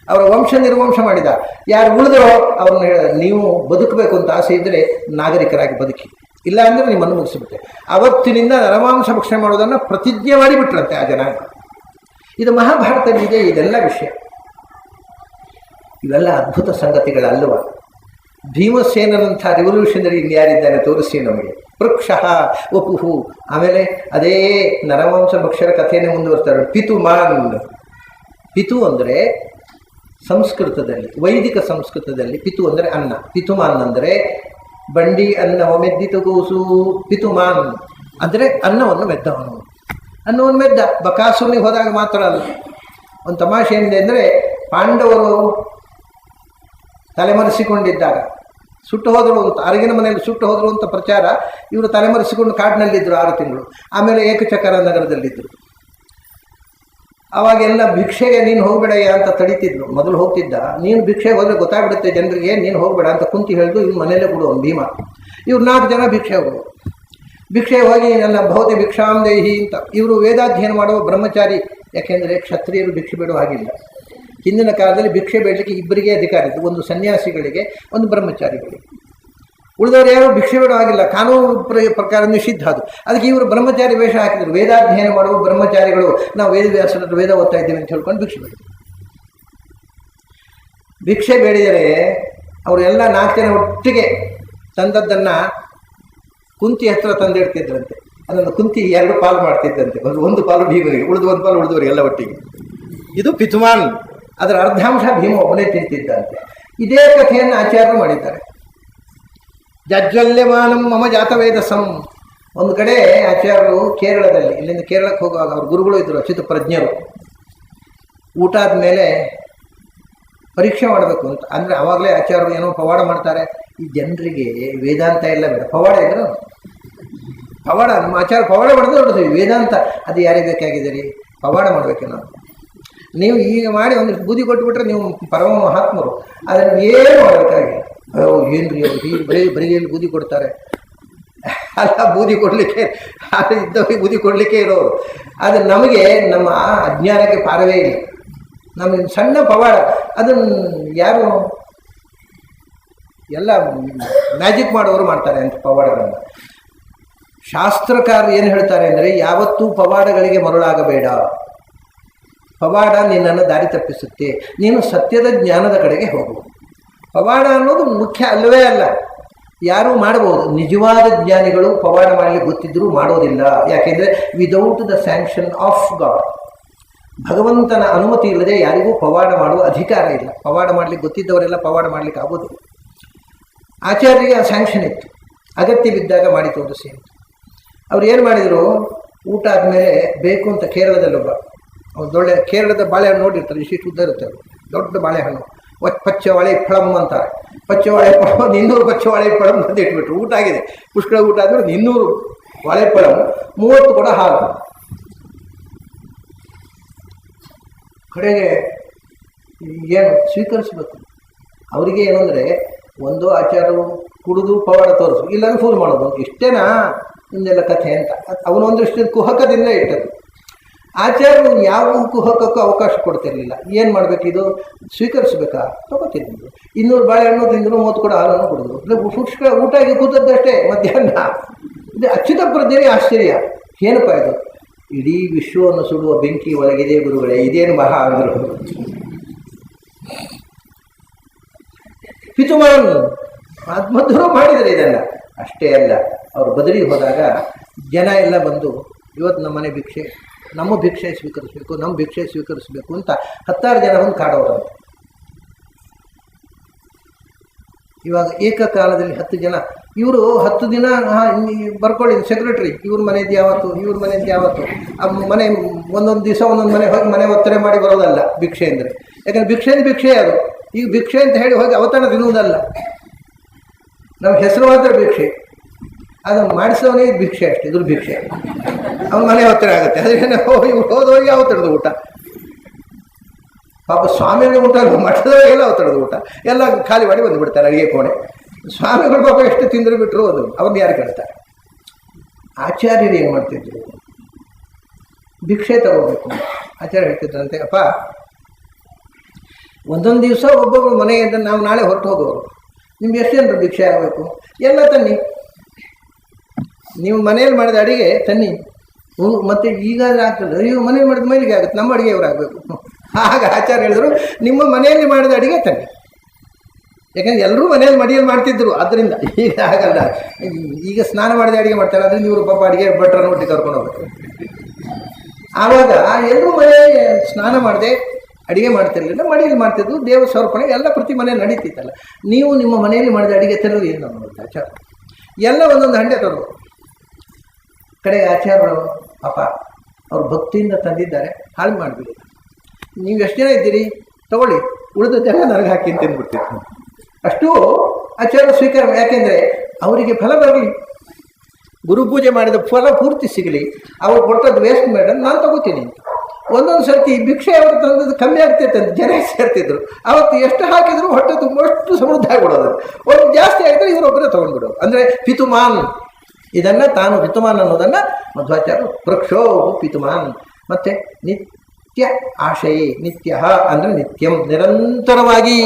ಅವರ ವಂಶ ನಿರ್ವಂಶ ಮಾಡಿದ. ಯಾರು ಉಳಿದರೋ ಅವ್ರನ್ನ ನೀವು ಬದುಕಬೇಕು ಅಂತ ಆಸೆ ಇದ್ದರೆ ನಾಗರಿಕರಾಗಿ ಬದುಕಿ, ಇಲ್ಲ ಅಂದರೆ ನಿಮ್ಮನ್ನು ಮುಗಿಸಿಬಿಟ್ಟೆ. ಅವತ್ತಿನಿಂದ ನರಮಾಂಸ ಭಕ್ಷಣೆ ಮಾಡೋದನ್ನು ಪ್ರತಿಜ್ಞೆ ಮಾಡಿಬಿಟ್ರಂತೆ ಆ ಜನ. ಇದು ಮಹಾಭಾರತದಲ್ಲಿದೆ ಇದೆಲ್ಲ ವಿಷಯ. ಇವೆಲ್ಲ ಅದ್ಭುತ ಸಂಗತಿಗಳಲ್ಲವ. ಭೀಮಸೇನಂಥ ರೆವಲ್ಯೂಷನರಿ ಇನ್ಯಾರಿದ್ದಾನೆ ತೋರಿಸಿ ನಮಗೆ. ವೃಕ್ಷಃ ವಪುಹು. ಆಮೇಲೆ ಅದೇ ನರಮಾಂಸ ಭಕ್ಷರ ಕಥೆಯನ್ನೇ ಮುಂದುವರ್ತಾರೆ. ಪಿತುಮಾನ್. ಪಿತು ಅಂದರೆ ಸಂಸ್ಕೃತದಲ್ಲಿ, ವೈದಿಕ ಸಂಸ್ಕೃತದಲ್ಲಿ ಪಿತು ಅಂದರೆ ಅನ್ನ. ಪಿತುಮಾನ್ ಅಂದರೆ ಬಂಡಿ ಅನ್ನವ ಮೆದ್ದಿತು ಕೂಸು. ಪಿತುಮಾನ್ ಅಂದರೆ ಅನ್ನವನ್ನು ಮೆದ್ದವನು. ಅನ್ನವನ್ನು ಮೆದ್ದ. ಬಕಾಸುರನಿಗೆ ಹೋದಾಗ ಮಾತ್ರ ಅಲ್ಲ. ಒಂದು ತಮಾಷೆ ಏನಿದೆ ಅಂದರೆ, ಪಾಂಡವರು ತಲೆಮರೆಸಿಕೊಂಡಿದ್ದಾಗ ಸುಟ್ಟು ಹೋದರು ಅಂತ, ಅರಗಿನ ಮನೆಯಲ್ಲಿ ಸುಟ್ಟು ಹೋದರು ಅಂತ ಪ್ರಚಾರ. ಇವರು ತಲೆಮರೆಸಿಕೊಂಡು ಕಾಡಿನಲ್ಲಿದ್ದರು 6 ತಿಂಗಳು. ಆಮೇಲೆ ಏಕಚಕ್ರ ನಗರದಲ್ಲಿದ್ದರು. ಅವಾಗೆಲ್ಲ ಭಿಕ್ಷೆಗೆ ನೀನು ಹೋಗಬೇಡಯ್ಯ ಅಂತ ತಡೀತಿದ್ರು. ಮೊದಲು ಹೋಗ್ತಿದ್ದ. ನೀನು ಭಿಕ್ಷೆಗೆ ಹೋದರೆ ಗೊತ್ತಾಗ್ಬಿಡುತ್ತೆ ಜನರಿಗೆ, ನೀನು ಹೋಗಬೇಡ ಅಂತ ಕುಂತಿ ಹೇಳಿದು. ಇವ್ನು ಮನೆಯಲ್ಲೇ ಕೊಡುವ ಭೀಮ. ಇವ್ರು 4 ಜನ ಭಿಕ್ಷೆ ಹೋಗುವ. ಭಿಕ್ಷೆಗೆ ಹೋಗಿ ನನ್ನ ಭೌತಿ ಭಿಕ್ಷಾಂದೇಹಿ ಅಂತ. ಇವರು ವೇದಾಧ್ಯಯನ ಮಾಡುವ ಬ್ರಹ್ಮಚಾರಿ. ಯಾಕೆಂದರೆ ಕ್ಷತ್ರಿಯರು ಭಿಕ್ಷೆ ಬೇಡುವ ಹಾಗಿಲ್ಲ. ಹಿಂದಿನ ಕಾಲದಲ್ಲಿ ಭಿಕ್ಷೆ ಬೇಡಲಿಕ್ಕೆ ಇಬ್ಬರಿಗೆ ಅಧಿಕಾರ ಇತ್ತು, ಒಂದು ಸನ್ಯಾಸಿಗಳಿಗೆ, ಒಂದು ಬ್ರಹ್ಮಚಾರಿಗಳಿಗೆ. ಉಳಿದವರು ಯಾರು ಭಿಕ್ಷೆ ಬೇಡೋ ಆಗಿಲ್ಲ, ಕಾನೂನು ಪ್ರಕಾರ ನಿಷಿದ್ಧ ಅದು. ಅದಕ್ಕೆ ಇವರು ಬ್ರಹ್ಮಚಾರಿ ವೇಷ ಹಾಕಿದರು. ವೇದಾಧ್ಯಯನ ಮಾಡುವ ಬ್ರಹ್ಮಚಾರಿಗಳು, ನಾವು ವೇದವ್ಯಾಸರ ವೇದ ಓದ್ತಾ ಇದ್ದೀವಿ ಅಂತ ಹೇಳ್ಕೊಂಡು ಭಿಕ್ಷೆ ಬೇಡಿದ್ರು. ಭಿಕ್ಷೆ ಬೇಡಿದರೆ ಅವರೆಲ್ಲ 4 ಜನ ಒಟ್ಟಿಗೆ ತಂದದ್ದನ್ನು ಕುಂತಿ ಹತ್ರ ತಂದಿಡ್ತಿದ್ರಂತೆ. ಅದನ್ನು ಕುಂತಿ 2 ಪಾಲು ಮಾಡ್ತಿದ್ದಂತೆ. ಒಂದು ಪಾಲು ಭೀಮನಿಗೆ, ಉಳಿದು 1 ಪಾಲು ಉಳಿದವರಿಗೆ ಎಲ್ಲ ಒಟ್ಟಿಗೆ. ಇದು ಪಿತುಮಾನ್. ಅದರ ಅರ್ಧಾಂಶ ಭೀಮ ಒಬ್ಬನೇ ತಿಂತಿದ್ದಂತೆ. ಇದೇ ಕಥೆಯನ್ನು ಆಚಾರ್ಯರು ಮಾಡಿದ್ದಾರೆ. ಜಜ್ವಲ್ಯಮಾನಂ ಮಮ ಜಾತವೇದಸಂ. ಒಂದು ಕಡೆ ಆಚಾರ್ಯರು ಕೇರಳದಲ್ಲಿ, ಇಲ್ಲಿಂದ ಕೇರಳಕ್ಕೆ ಹೋಗುವಾಗ ಅವ್ರ ಗುರುಗಳು ಇದ್ದರು, ಅಚ್ಯುತ ಪ್ರಜ್ಞರು. ಊಟ ಆದಮೇಲೆ ಪರೀಕ್ಷೆ ಮಾಡಬೇಕು ಅಂತ ಅಂದರೆ, ಆವಾಗಲೇ ಆಚಾರ್ಯರು ಏನೋ ಪವಾಡ ಮಾಡ್ತಾರೆ. ಈ ಜನರಿಗೆ ವೇದಾಂತ ಎಲ್ಲ ಬೇಡ, ಪವಾಡ ಇದ್ರು. ಪವಾಡ ನಮ್ಮ ಆಚಾರ್ಯ ಪವಾಡ ಮಾಡಿದ್ರೆ ನೋಡಿದ್ವಿ. ವೇದಾಂತ ಅದು ಯಾರಿಗೆ ಬೇಕಾಗಿದೆ ರೀ, ಪವಾಡ ಮಾಡಬೇಕೇನೋ. ನೀವು ಈಗ ಮಾಡಿ ಒಂದು ಬೂದಿ ಕೊಟ್ಟುಬಿಟ್ರೆ ನೀವು ಪರಮ ಮಹಾತ್ಮರು. ಅದನ್ನು ಏನು ಮಾಡಬೇಕಾಗಿಲ್ಲ. ಏನು ರೀ ಅವರು ಬರಿಗೆಯಲ್ಲಿ ಬೂದಿ ಕೊಡ್ತಾರೆ ಅಲ್ಲ, ಬೂದಿ ಕೊಡಲಿಕ್ಕೆ ಅದು ಇದ್ದವರಿಗೆ ಬೂದಿ ಕೊಡಲಿಕ್ಕೆ ಇರೋರು. ಅದು ನಮಗೆ ನಮ್ಮ ಅಜ್ಞಾನಕ್ಕೆ ಪಾರವೇ ಇಲ್ಲ. ನಮಗೆ ಸಣ್ಣ ಪವಾಡ ಅದನ್ನು ಯಾರು ಎಲ್ಲ ಮ್ಯಾಜಿಕ್ ಮಾಡೋರು ಮಾಡ್ತಾರೆ ಅಂತ ಪವಾಡಗಳನ್ನು. ಶಾಸ್ತ್ರಕಾರರು ಏನು ಹೇಳ್ತಾರೆ ಅಂದರೆ, ಯಾವತ್ತೂ ಪವಾಡಗಳಿಗೆ ಮರುಳಾಗಬೇಡ. ಪವಾಡ ನಿನ್ನನ್ನು ದಾರಿ ತಪ್ಪಿಸುತ್ತೆ. ನೀನು ಸತ್ಯದ ಜ್ಞಾನದ ಕಡೆಗೆ ಹೋಗು. ಪವಾಡ ಅನ್ನೋದು ಮುಖ್ಯ ಅಲ್ಲವೇ ಅಲ್ಲ. ಯಾರೂ ಮಾಡ್ಬೋದು. ನಿಜವಾದ ಜ್ಞಾನಿಗಳು ಪವಾಡ ಮಾಡಲಿಕ್ಕೆ ಗೊತ್ತಿದ್ದರೂ ಮಾಡೋದಿಲ್ಲ. ಯಾಕೆಂದರೆ without the sanction of god, ಭಗವಂತನ ಅನುಮತಿ ಇಲ್ಲದೆ ಯಾರಿಗೂ ಪವಾಡ ಮಾಡುವ ಅಧಿಕಾರ ಇಲ್ಲ. ಪವಾಡ ಮಾಡಲಿಕ್ಕೆ ಗೊತ್ತಿದ್ದವರೆಲ್ಲ ಪವಾಡ ಮಾಡಲಿಕ್ಕೆ ಆಗೋದಿಲ್ಲ. ಆಚಾರ್ಯರಿಗೆ ಆ ಸ್ಯಾಂಕ್ಷನ್ ಇತ್ತು. ಅಗತ್ಯ ಬಿದ್ದಾಗ ಮಾಡಿ ತೋರಿಸಿ ಅಂತ. ಅವ್ರು ಏನು ಮಾಡಿದರು, ಊಟ ಆದಮೇಲೆ ಬೇಕು ಅಂತ ಕೇರಳದಲ್ಲೊಬ್ಬ ದೊಡ್ಡ ಕೇರಳದ ಬಾಳೆಹಣ್ಣು ನೋಡಿರ್ತಾರೆ, ಇಷ್ಟು ಉದ್ದ ಇರುತ್ತೆ, ದೊಡ್ಡ ಬಾಳೆಹಣ್ಣು, ಪಚ್ಚವಾಳೆ ಫಳಂ ಅಂತಾರೆ. ಪಚ್ಚವಾಳೆ ಫಳಂ 200 ಪಚ್ಚವಾಳೆ ಫಳಂ ಅಂತ ಇಟ್ಬಿಟ್ರು. ಊಟ ಆಗಿದೆ, ಪುಷ್ಕಳ ಊಟ ಆದ್ಮೇಲೆ 200 ವಾಳೆಫಳಂ, 30 ಕೂಡ ಹಾಲು. ಕಡೆಗೆ ಏನು ಸ್ವೀಕರಿಸ್ಬೇಕು ಅವರಿಗೆ ಏನು ಅಂದರೆ, ಒಂದು ಆಚಾರರು ಕುಡಿದು ಪವಾಡ ತೋರಿಸು, ಇಲ್ಲಾಂದ್ರೆ ಫೂಲ್ ಮಾಡೋದು. ಇಷ್ಟೇನಾ ನಿಮ್ದೆಲ್ಲ ಕಥೆ ಅಂತ ಅವನೊಂದಷ್ಟು ಕುಹಕದಿಂದ ಇಟ್ಟದ್ದು. ಆಚಾರ್ಯರು ಯಾವ ಕುಹಕಕ್ಕೂ ಅವಕಾಶ ಕೊಡ್ತಿರ್ಲಿಲ್ಲ. ಏನು ಮಾಡಬೇಕಿದು, ಸ್ವೀಕರಿಸ್ಬೇಕಾ, ತಗೋತಿದ್ರು. 200 ಬಾಳೆಹಣ್ಣು ತಿಂದರು, 30 ಕೂಡ ಹಾಲನ್ನು ಕುಡಿದ್ರು. ಪುಷ್ಕಳ ಊಟ ಆಗಿ ಕೂತದ್ದಷ್ಟೇ ಮಧ್ಯಾಹ್ನ. ಇದು ಅಚ್ಯುತ ಪ್ರಜ್ಞೆಗೆ ಆಶ್ಚರ್ಯ. ಏನಪ್ಪ ಇದು, ಇಡೀ ವಿಶ್ವವನ್ನು ಸುಡುವ ಬೆಂಕಿ ಒಳಗಿದೆ ಗುರುಗಳೇ, ಇದೇನು ಮಹಾ ಅಂದರು. ಪಿತುಮಾನ್ ಮಧ್ವರು ಮಾಡಿದರೆ ಇದೆಲ್ಲ. ಅಷ್ಟೇ ಅಲ್ಲ, ಅವರು ಬದಲಿಗೆ ಹೋದಾಗ ಜನ ಎಲ್ಲ ಬಂದು, ಇವತ್ತು ನಮ್ಮನೆ ಭಿಕ್ಷೆ, ನಮ್ಮ ಭಿಕ್ಷೆ ಸ್ವೀಕರಿಸಬೇಕು, ನಮ್ಮ ಭಿಕ್ಷೆ ಸ್ವೀಕರಿಸಬೇಕು ಅಂತ 10 ಜನ ಬಂದು ಕಾಡೋರಂತೆ. ಇವಾಗ ಏಕಕಾಲದಲ್ಲಿ 10 ಜನ. ಇವರು 10 ದಿನ ಬರ್ಕೊಳ್ಳಿ ಸೆಕ್ರೆಟ್ರಿ, ಇವ್ರ ಮನೆಯದ್ದು ಯಾವತ್ತು, ಇವ್ರ ಮನೆಯದ್ದು ಯಾವತ್ತು. ಆ ಮನೆ ಒಂದೊಂದು ದಿವಸ ಒಂದೊಂದು ಮನೆ ಹೋಗಿ ಮನೆ ಒತ್ತರೆ ಮಾಡಿ ಬರೋದಲ್ಲ ಭಿಕ್ಷೆ ಅಂದರೆ. ಯಾಕಂದರೆ ಭಿಕ್ಷೆ ಅದು. ಈಗ ಭಿಕ್ಷೆ ಅಂತ ಹೇಳಿ ಹೋಗಿ ಅವತಾರ ತಿನ್ನುವುದಲ್ಲ. ನಮ್ಮ ಹೆಸರು ಮಾತ್ರ ಭಿಕ್ಷೆ, ಅದನ್ನು ಮಾಡಿಸೋನಿಗೆ ಭಿಕ್ಷೆ ಅಷ್ಟೇ, ದುರ್ಭಿಕ್ಷೆ. ಅವನ ಮನೆ ಒತ್ತಡ ಆಗುತ್ತೆ. ಅದರಿಂದ ಹೋದವರಿಗೆ ಅವತರದ ಊಟ. ಪಾಪ ಸ್ವಾಮಿಗೆ ಊಟ, ಮಠದವರಿಗೆಲ್ಲ ಅವತರದ ಊಟ ಎಲ್ಲ ಖಾಲಿ ಮಾಡಿ ಬಂದುಬಿಡ್ತಾರೆ ಅಡುಗೆ ಕೋಣೆ. ಸ್ವಾಮಿಗಳು ಪಾಪ ಎಷ್ಟು ತಿಂದರು ಬಿಟ್ಟರು ಅದು ಅವ್ರನ್ನ ಯಾರು ಕೇಳ್ತಾರೆ. ಆಚಾರ್ಯರು ಏನು ಮಾಡ್ತಿದ್ರು, ಭಿಕ್ಷೆ ತಗೋಬೇಕು. ಆಚಾರ್ಯ ಹೇಳ್ತಿದ್ರಂತೆ, ಅಪ್ಪ ಒಂದೊಂದು ದಿವಸ ಒಬ್ಬೊಬ್ಬರು ಮನೆಯಿಂದ ನಾವು ನಾಳೆ ಹೊರಟು ಹೋಗೋರು, ನಿಮ್ಗೆ ಎಷ್ಟು ಜನರು ಭಿಕ್ಷೆ ಆಗಬೇಕು, ಎಲ್ಲ ತನ್ನಿ, ನೀವು ಮನೆಯಲ್ಲಿ ಮಾಡಿದ ಅಡಿಗೆ ತನ್ನಿ, ಮತ್ತೆ ಈಗ ಆಗ್ತದೆ, ಅಯ್ಯೋ ಮನೇಲಿ ಮಾಡಿದ ಮೈಲಿಗೆ ಆಗುತ್ತೆ, ನಮ್ಮ ಅಡುಗೆಯವರು ಆಗಬೇಕು. ಆಗ ಆಚಾರ್ಯ ಹೇಳಿದ್ರು, ನಿಮ್ಮ ಮನೆಯಲ್ಲಿ ಮಾಡಿದ ಅಡುಗೆ ತನ್ನಿ. ಯಾಕಂದ್ರೆ ಎಲ್ಲರೂ ಮನೆಯಲ್ಲಿ ಮಡಿಯಲ್ಲಿ ಮಾಡ್ತಿದ್ರು, ಅದರಿಂದ. ಈಗ ಆಗಲ್ಲ, ಈಗ ಸ್ನಾನ ಮಾಡಿದ ಅಡುಗೆ ಮಾಡ್ತಾರೆ, ಅದರಿಂದ ಇವರು ಪಾಪ ಅಡುಗೆ ಭಟ್ರನ್ನು ಒಟ್ಟಿಗೆ ಕರ್ಕೊಂಡು ಹೋಗ್ಬೇಕು. ಆವಾಗ ಎಲ್ಲರೂ ಮನೆಯಲ್ಲಿ ಸ್ನಾನ ಮಾಡದೆ ಅಡುಗೆ ಮಾಡ್ತಿರ್ಲಿಲ್ಲ, ಮಡಿಯಲ್ಲಿ ಮಾಡ್ತಿದ್ರು, ದೇವ ಸಮರ್ಪಣೆ ಎಲ್ಲ ಪ್ರತಿ ಮನೆಯಲ್ಲಿ ನಡೀತಿತ್ತಲ್ಲ. ನೀವು ನಿಮ್ಮ ಮನೆಯಲ್ಲಿ ಮಾಡಿದ ಅಡುಗೆ ತರೋದು ಏನು ನೋಡ್ತಾ ಆಚಾರ ಎಲ್ಲ ಒಂದೊಂದು ಹಂಡೆ ತರೋದು. ಕಡೆಗೆ ಆಚಾರ್ಯರು ಪಾಪ ಅವ್ರು ಭಕ್ತಿಯಿಂದ ತಂದಿದ್ದಾರೆ, ಹಾಳು ಮಾಡಿಬಿಡಿ. ನೀವು ಎಷ್ಟು ಜನ ಇದ್ದೀರಿ ತಗೊಳ್ಳಿ, ಉಳಿದದ್ದೆಲ್ಲ ನನಗೆ ಹಾಕಿ ಅಂತ ತಿಂದ್ಬಿಡ್ತಿತ್ತು. ಅಷ್ಟು ಆಚಾರ್ಯ ಸ್ವೀಕಾರ, ಯಾಕೆಂದರೆ ಅವರಿಗೆ ಫಲ ಬರಲಿ, ಗುರುಪೂಜೆ ಮಾಡಿದ ಫಲ ಪೂರ್ತಿ ಸಿಗಲಿ, ಅವ್ರು ಕೊಟ್ಟದ್ದು ವೇಸ್ಟ್ ಮೇಡಮ್ ನಾನು ತಗೋತೀನಿ ಅಂತ. ಒಂದೊಂದು ಸರ್ತಿ ಭಿಕ್ಷೆ ಅವರು ತಂದದ್ದು ಕಮ್ಮಿ ಆಗ್ತೈತೆ ಅಂತ ಜನ ಸೇರ್ತಿದ್ರು. ಅವತ್ತು ಎಷ್ಟು ಹಾಕಿದ್ರು ಹೊಟ್ಟೆ ತುಂಬಷ್ಟು ಸಮೃದ್ಧ ಆಗಿಬಿಡೋದು. ಒಂದು ಜಾಸ್ತಿ ಆಗಿದ್ರೆ ಇವರೊಬ್ಬರೇ ತೊಗೊಂಡ್ಬಿಡೋದು. ಅಂದರೆ ಪಿತುಮಾನ್, ಇದನ್ನು ತಾನು ಪಿತುಮಾನ್ ಅನ್ನೋದನ್ನು ಮಧ್ವಾಚಾರ್ಯರು ಪ್ರಕ್ಷೋ ಪಿತುಮಾನ್. ಮತ್ತು ನಿತ್ಯ ಆಶಯೇ, ನಿತ್ಯ ಅಂದರೆ ನಿತ್ಯಂ, ನಿರಂತರವಾಗಿ.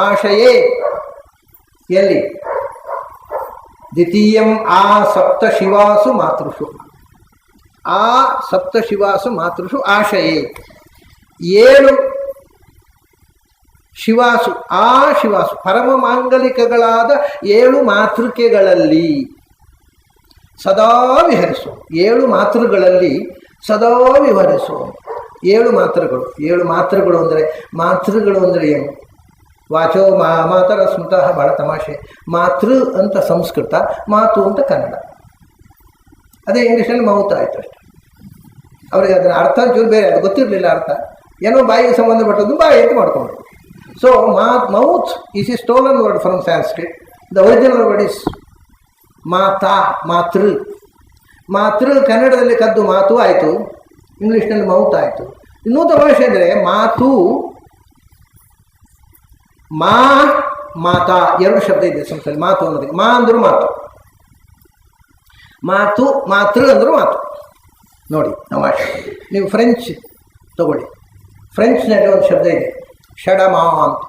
ಆಶಯೇ ಎಲ್ಲಿ? ದ್ವಿತೀಯಂ ಆ ಸಪ್ತಶಿವಾಸು ಮಾತೃಷು, ಆ ಸಪ್ತಶಿವಾಸು ಮಾತೃಷು ಆಶಯೇ, 7 ಶಿವಾಸು, ಆ ಶಿವಾಸು ಪರಮ ಮಾಂಗಲಿಕಗಳಾದ 7 ಮಾತೃಕೆಗಳಲ್ಲಿ ಸದಾ ವಿಹರಿಸು. 7 ಮಾತೃಗಳಲ್ಲಿ ಸದಾ ವಿಹರಿಸು. 7 ಮಾತೃಗಳು. 7 ಮಾತೃಗಳು ಅಂದರೆ ಏನು? ವಾಚೋ ಮಾತರ ಸ್ಮೃತಃ. ಭಾಳ ತಮಾಷೆ. ಮಾತೃ ಅಂತ ಸಂಸ್ಕೃತ, ಮಾತು ಅಂತ ಕನ್ನಡ. ಅದೇ ಇಂಗ್ಲೀಷಲ್ಲಿ ಮೌತ್ ಆಯಿತು ಅಷ್ಟೆ. ಅವರಿಗೆ ಅದರ ಅರ್ಥ ಚೂರು ಬೇರೆ, ಅದು ಗೊತ್ತಿರಲಿಲ್ಲ ಅರ್ಥ. ಏನೋ ಬಾಯಿಗೆ ಸಂಬಂಧಪಟ್ಟದ್ದು ಬಾಯಿ ಅಂತ ಮಾಡ್ಕೊಂಡ್ರು. So mouth is a stolen word from Sanskrit. The original word is ಮಾತಾ, ಮಾತೃ. ಮಾತೃ ಕನ್ನಡದಲ್ಲಿ ಕದ್ದು ಮಾತು ಆಯಿತು, ಇಂಗ್ಲೀಷ್ನಲ್ಲಿ ಮೌತ್ ಆಯಿತು. ಇನ್ನೂ ತಮಾಷೆ ಅಂದರೆ ಮಾತು, ಮಾತಾ 2 ಶಬ್ದ ಇದೆ ಸಂಸ್ಕೃತದಲ್ಲಿ. ಮಾತು ಅನ್ನೋದಕ್ಕೆ ಮಾ ಅಂದರೂ ಮಾತು, ಮಾತು ಮಾತೃ ಅಂದರೂ ಮಾತು. ನೋಡಿ ತಮಾಷೆ. ನೀವು ಫ್ರೆಂಚ್ ತಗೊಳ್ಳಿ, ಫ್ರೆಂಚ್ನಲ್ಲಿ ಒಂದು ಶಬ್ದ ಇದೆ ಷಡಮಾ ಅಂತ.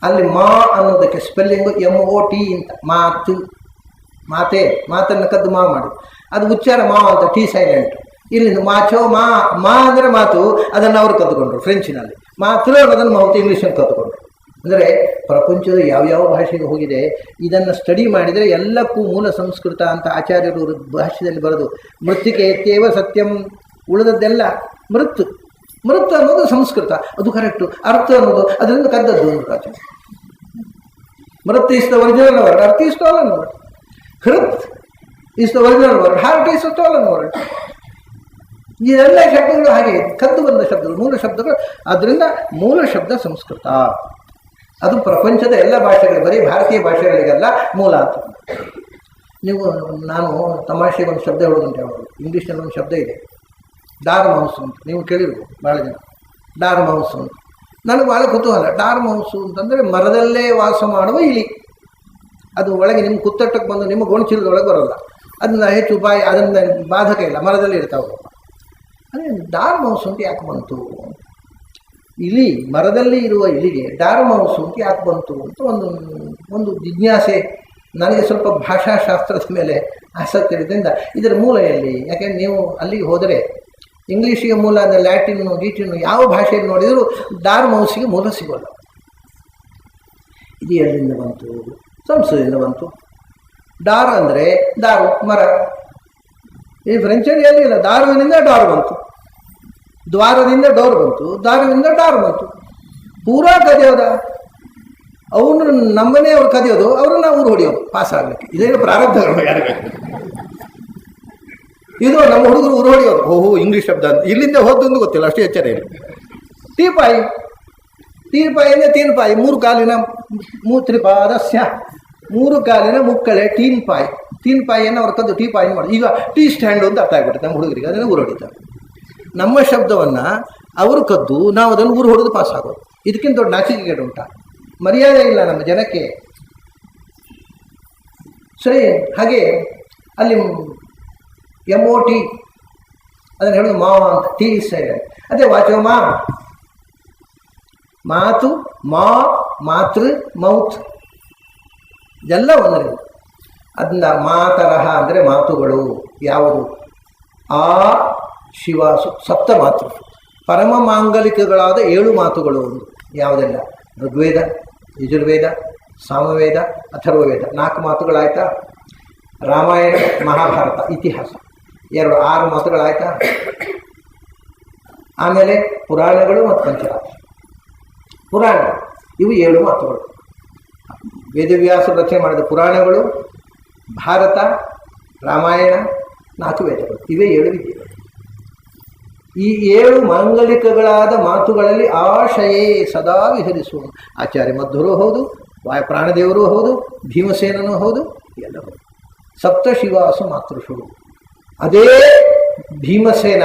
ಅಲ್ಲಿ ಮಾ ಅನ್ನೋದಕ್ಕೆ ಸ್ಪೆಲ್ಲಿಂಗು MOT ಅಂತ. ಮಾತು, ಮಾತೆ, ಮಾತನ್ನು ಕದ್ದು ಮಾ ಮಾಡಿ, ಅದು ಉಚ್ಚಾರ ಮಾ ಅಂತ, ಟಿ ಸೈಲೆಂಟ್. ಇಲ್ಲಿ ಮಾಚೋ ಮಾ ಅಂದರೆ ಮಾತು, ಅದನ್ನು ಅವರು ಕದ್ದುಕೊಂಡ್ರು ಫ್ರೆಂಚಿನಲ್ಲಿ. ಮಾತೃ ಅನ್ನೋದನ್ನು ಮೌತ್ ಇಂಗ್ಲೀಷಲ್ಲಿ ಕದ್ದುಕೊಂಡ್ರು. ಅಂದರೆ ಪ್ರಪಂಚದ ಯಾವ್ಯಾವ ಭಾಷೆಗೆ ಹೋಗಿದೆ, ಇದನ್ನು ಸ್ಟಡಿ ಮಾಡಿದರೆ ಎಲ್ಲಕ್ಕೂ ಮೂಲ ಸಂಸ್ಕೃತ ಅಂತ ಆಚಾರ್ಯರು ಭಾಷೆಯಲ್ಲಿ ಬರೋದು. ಮೃತ್ತಿಕೆ ತೇವ ಸತ್ಯಂ, ಉಳಿದದ್ದೆಲ್ಲ ಮೃತ್. ಮೃತ್ ಅನ್ನೋದು ಸಂಸ್ಕೃತ, ಅದು ಕರೆಕ್ಟು. ಅರ್ಥ ಅನ್ನೋದು ಅದರಿಂದ ಕದ್ದದ್ದು ಅಂತ ಆಚಾರ್ಯ. ಮೃತ್ is the original word, earth is stolen word. ಹೃತ್ is the original word, heart is the stolen word. ಈ ಎಲ್ಲ ಶಬ್ದಗಳು ಹಾಗೆ ಕದ್ದು ಬಂದ ಶಬ್ದಗಳು, ಮೂಲ ಶಬ್ದಗಳು. ಆದ್ದರಿಂದ ಮೂಲ ಶಬ್ದ ಸಂಸ್ಕೃತ. ಅದು ಪ್ರಪಂಚದ ಎಲ್ಲ ಭಾಷೆಗಳು, ಬರೀ ಭಾರತೀಯ ಭಾಷೆಗಳಿಗೆಲ್ಲ ಮೂಲ ಅಂತ. ನೀವು, ನಾನು ತಮಾಷೆಗೆ ಒಂದು ಶಬ್ದ ಹೇಳೋದುಂಟು. ಯಾವಾಗ ಇಂಗ್ಲೀಷ್ನಲ್ಲಿ ಒಂದು ಶಬ್ದ ಇದೆ ಡಾರ್ ಮೌಸ್ ಅಂತ, ನೀವು ಕೇಳಿರ್ಬೋದು ಭಾಳ ಜನ. ಡಾರ್ ಮೌಸ್ ಅಂತ ನನಗೆ ಭಾಳ ಕುತೂಹಲ. ಡಾರ್ ಮೌಸು ಅಂತಂದರೆ ಮರದಲ್ಲೇ ವಾಸ ಮಾಡುವ ಇಲಿ. ಅದು ಒಳಗೆ ನಿಮ್ಮ ಕುತ್ತಟ್ಟಕ್ಕೆ ಬಂದು ನಿಮ್ಮ ಗೋಣಿಚೀಲದೊಳಗೆ ಬರೋಲ್ಲ, ಅದನ್ನ ಹೆಚ್ಚು ಬಾಯಿ, ಅದನ್ನು ಬಾಧಕ ಇಲ್ಲ, ಮರದಲ್ಲಿ ಇರ್ತಾವೆ. ಅದೇ ಡಾರ್ ಮೌಸ್ ಅಂತ ಯಾಕೆ ಬಂತು? ಇಲಿ, ಮರದಲ್ಲಿ ಇರುವ ಇಲಿಗೆ ಡಾರ್ ಮೌಸ್ ಅಂತ ಯಾಕೆ ಬಂತು ಅಂತ ಒಂದು ಜಿಜ್ಞಾಸೆ ನನಗೆ. ಸ್ವಲ್ಪ ಭಾಷಾಶಾಸ್ತ್ರದ ಮೇಲೆ ಆಸಕ್ತಿ ಇರೋದ್ರಿಂದ ಇದರ ಮೂಲ ಎಲ್ಲಿ? ಯಾಕೆಂದ್ರೆ ನೀವು ಅಲ್ಲಿಗೆ ಹೋದರೆ ಇಂಗ್ಲೀಷಿಗೆ ಮೂಲ ಅಂದರೆ ಲ್ಯಾಟಿನ್ನು ಗೀಟಿನ್ನು ಯಾವ ಭಾಷೆಯಲ್ಲಿ ನೋಡಿದರೂ ಡಾರ್ ಮೌಸಿಗೆ ಮೂಲ ಸಿಗೋಲ್ಲ. ಇದು ಎಲ್ಲಿಂದ ಬಂತು? ಸಂಸ್ಕೃತದಿಂದ ಬಂತು. ಡಾರ್ ಅಂದರೆ ದಾರು, ಮರ. ಈ ಫ್ರೆಂಚಲ್ಲಿ ಎಲ್ಲಿಲ್ಲ, ದಾರುವಿನಿಂದ ಡಾರ್ ಬಂತು, ದ್ವಾರದಿಂದ ಡೋರ್ ಬಂತು, ದಾರುವಿಂದ ಡಾರ್ ಬಂತು. ಪೂರಾ ಕದಿಯೋದ ಅವನು, ನಮ್ಮನ್ನೇ ಅವ್ರು ಕದಿಯೋದು, ಅವ್ರನ್ನ ಊರು ಹೊಡಿಯೋದು ಪಾಸ್ ಆಗಲಿಕ್ಕೆ. ಇದೇನು ಪ್ರಾರಬ್ಧಗಳು ಯಾರಿಗೆ? ಇದು ನಮ್ಮ ಹುಡುಗರು ಊರು ಹೊಡಿಯೋದು. ಓಹೋ ಇಂಗ್ಲೀಷ್ ಶಬ್ದ ಅಂತ ಇಲ್ಲಿಂದ ಹೋದೊಂದು ಗೊತ್ತಿಲ್ಲ, ಅಷ್ಟೇ ಎಚ್ಚರ ಇಲ್ಲ. ಟೀಪಾಯಿ, ತೀನ್ಪಾಯಿ, 3 ಕಾಲಿನ ತ್ರಿಪಾದಸ್ಯ, 3 ಕಾಲಿನ ಮುಕ್ಕಳೆ ಟೀನ್ಪಾಯಿ. ತೀನ್ಪಾಯಿಯನ್ನು ಅವ್ರು ಕದ್ದು ಟೀಪಾಯಿ ಮಾಡೋದು. ಈಗ ಟೀ ಸ್ಟ್ಯಾಂಡು ಅಂತ ಅರ್ಥ ಆಗ್ಬಿಡುತ್ತೆ ನಮ್ಮ ಹುಡುಗರಿಗೆ, ಅದನ್ನು ಊರು ಹೊಡಿತಾರೆ. ನಮ್ಮ ಶಬ್ದವನ್ನು ಅವರು ಕದ್ದು ನಾವು ಅದನ್ನು ಊರು ಹೊಡೆದು ಪಾಸ್ ಆಗೋದು. ಇದಕ್ಕಿಂತ ದೊಡ್ಡ ನಾಚಿಕೆಗೇಡು ಉಂಟಾ? ಮರ್ಯಾದೆ ಇಲ್ಲ ನಮ್ಮ ಜನಕ್ಕೆ. ಸರಿ, ಹಾಗೆ ಅಲ್ಲಿ MOT ಅದನ್ನು ಹೇಳೋದು ಮಾ ಅಂತ, ಟಿ ಸೈಲೆಂಟ್. ಅದೇ ವಾಚೋ ಮಾತು, ಮಾತೃ, ಮೌತ್ ಇದೆಲ್ಲ ಒಂದರೆ. ಅದನ್ನ ಮಾತರಹ ಅಂದರೆ ಮಾತುಗಳು. ಯಾವುದು? ಆ ಶಿವಾಸು ಸಪ್ತ ಮಾತೃ ಪರಮ ಮಾಂಗಲಿಕಗಳಾದ 7 ಮಾತುಗಳು. ಒಂದು ಯಾವುದೆಲ್ಲ? ಋಗ್ವೇದ, ಯಜುರ್ವೇದ, ಸಾಮವೇದ, ಅಥರ್ವವೇದ 4 ಮಾತುಗಳಾಯ್ತಾ. ರಾಮಾಯಣ, ಮಹಾಭಾರತ, ಇತಿಹಾಸ 6 ಮಾತುಗಳಾಯ್ತಾ. ಆಮೇಲೆ ಪುರಾಣಗಳು ಮತ್ತು ಪಂಚರಾತ್ರ. ಪುರಾಣ ಇವು 7 ಮಾತುಗಳು. ವೇದವ್ಯಾಸರು ರಚನೆ ಮಾಡಿದ ಪುರಾಣಗಳು, ಭಾರತ, ರಾಮಾಯಣ, 4 ವೇದಗಳು, ಇವೇ 7 ವಿದ್ಯೆಗಳು. ಈ 7 ಮಾಂಗಲಿಕಗಳಾದ ಮಾತುಗಳಲ್ಲಿ ಆಶಯೇ ಸದಾ ವಿಹರಿಸುವ ಆಚಾರ್ಯ ಮಧ್ವರು ಹೌದು, ಪ್ರಾಣದೇವರು ಹೌದು, ಭೀಮಸೇನನೂ ಹೌದು, ಎಲ್ಲ ಹೌದು. ಸಪ್ತಶಿವಾಸು ಮಾತೃಷು. ಅದೇ ಭೀಮಸೇನ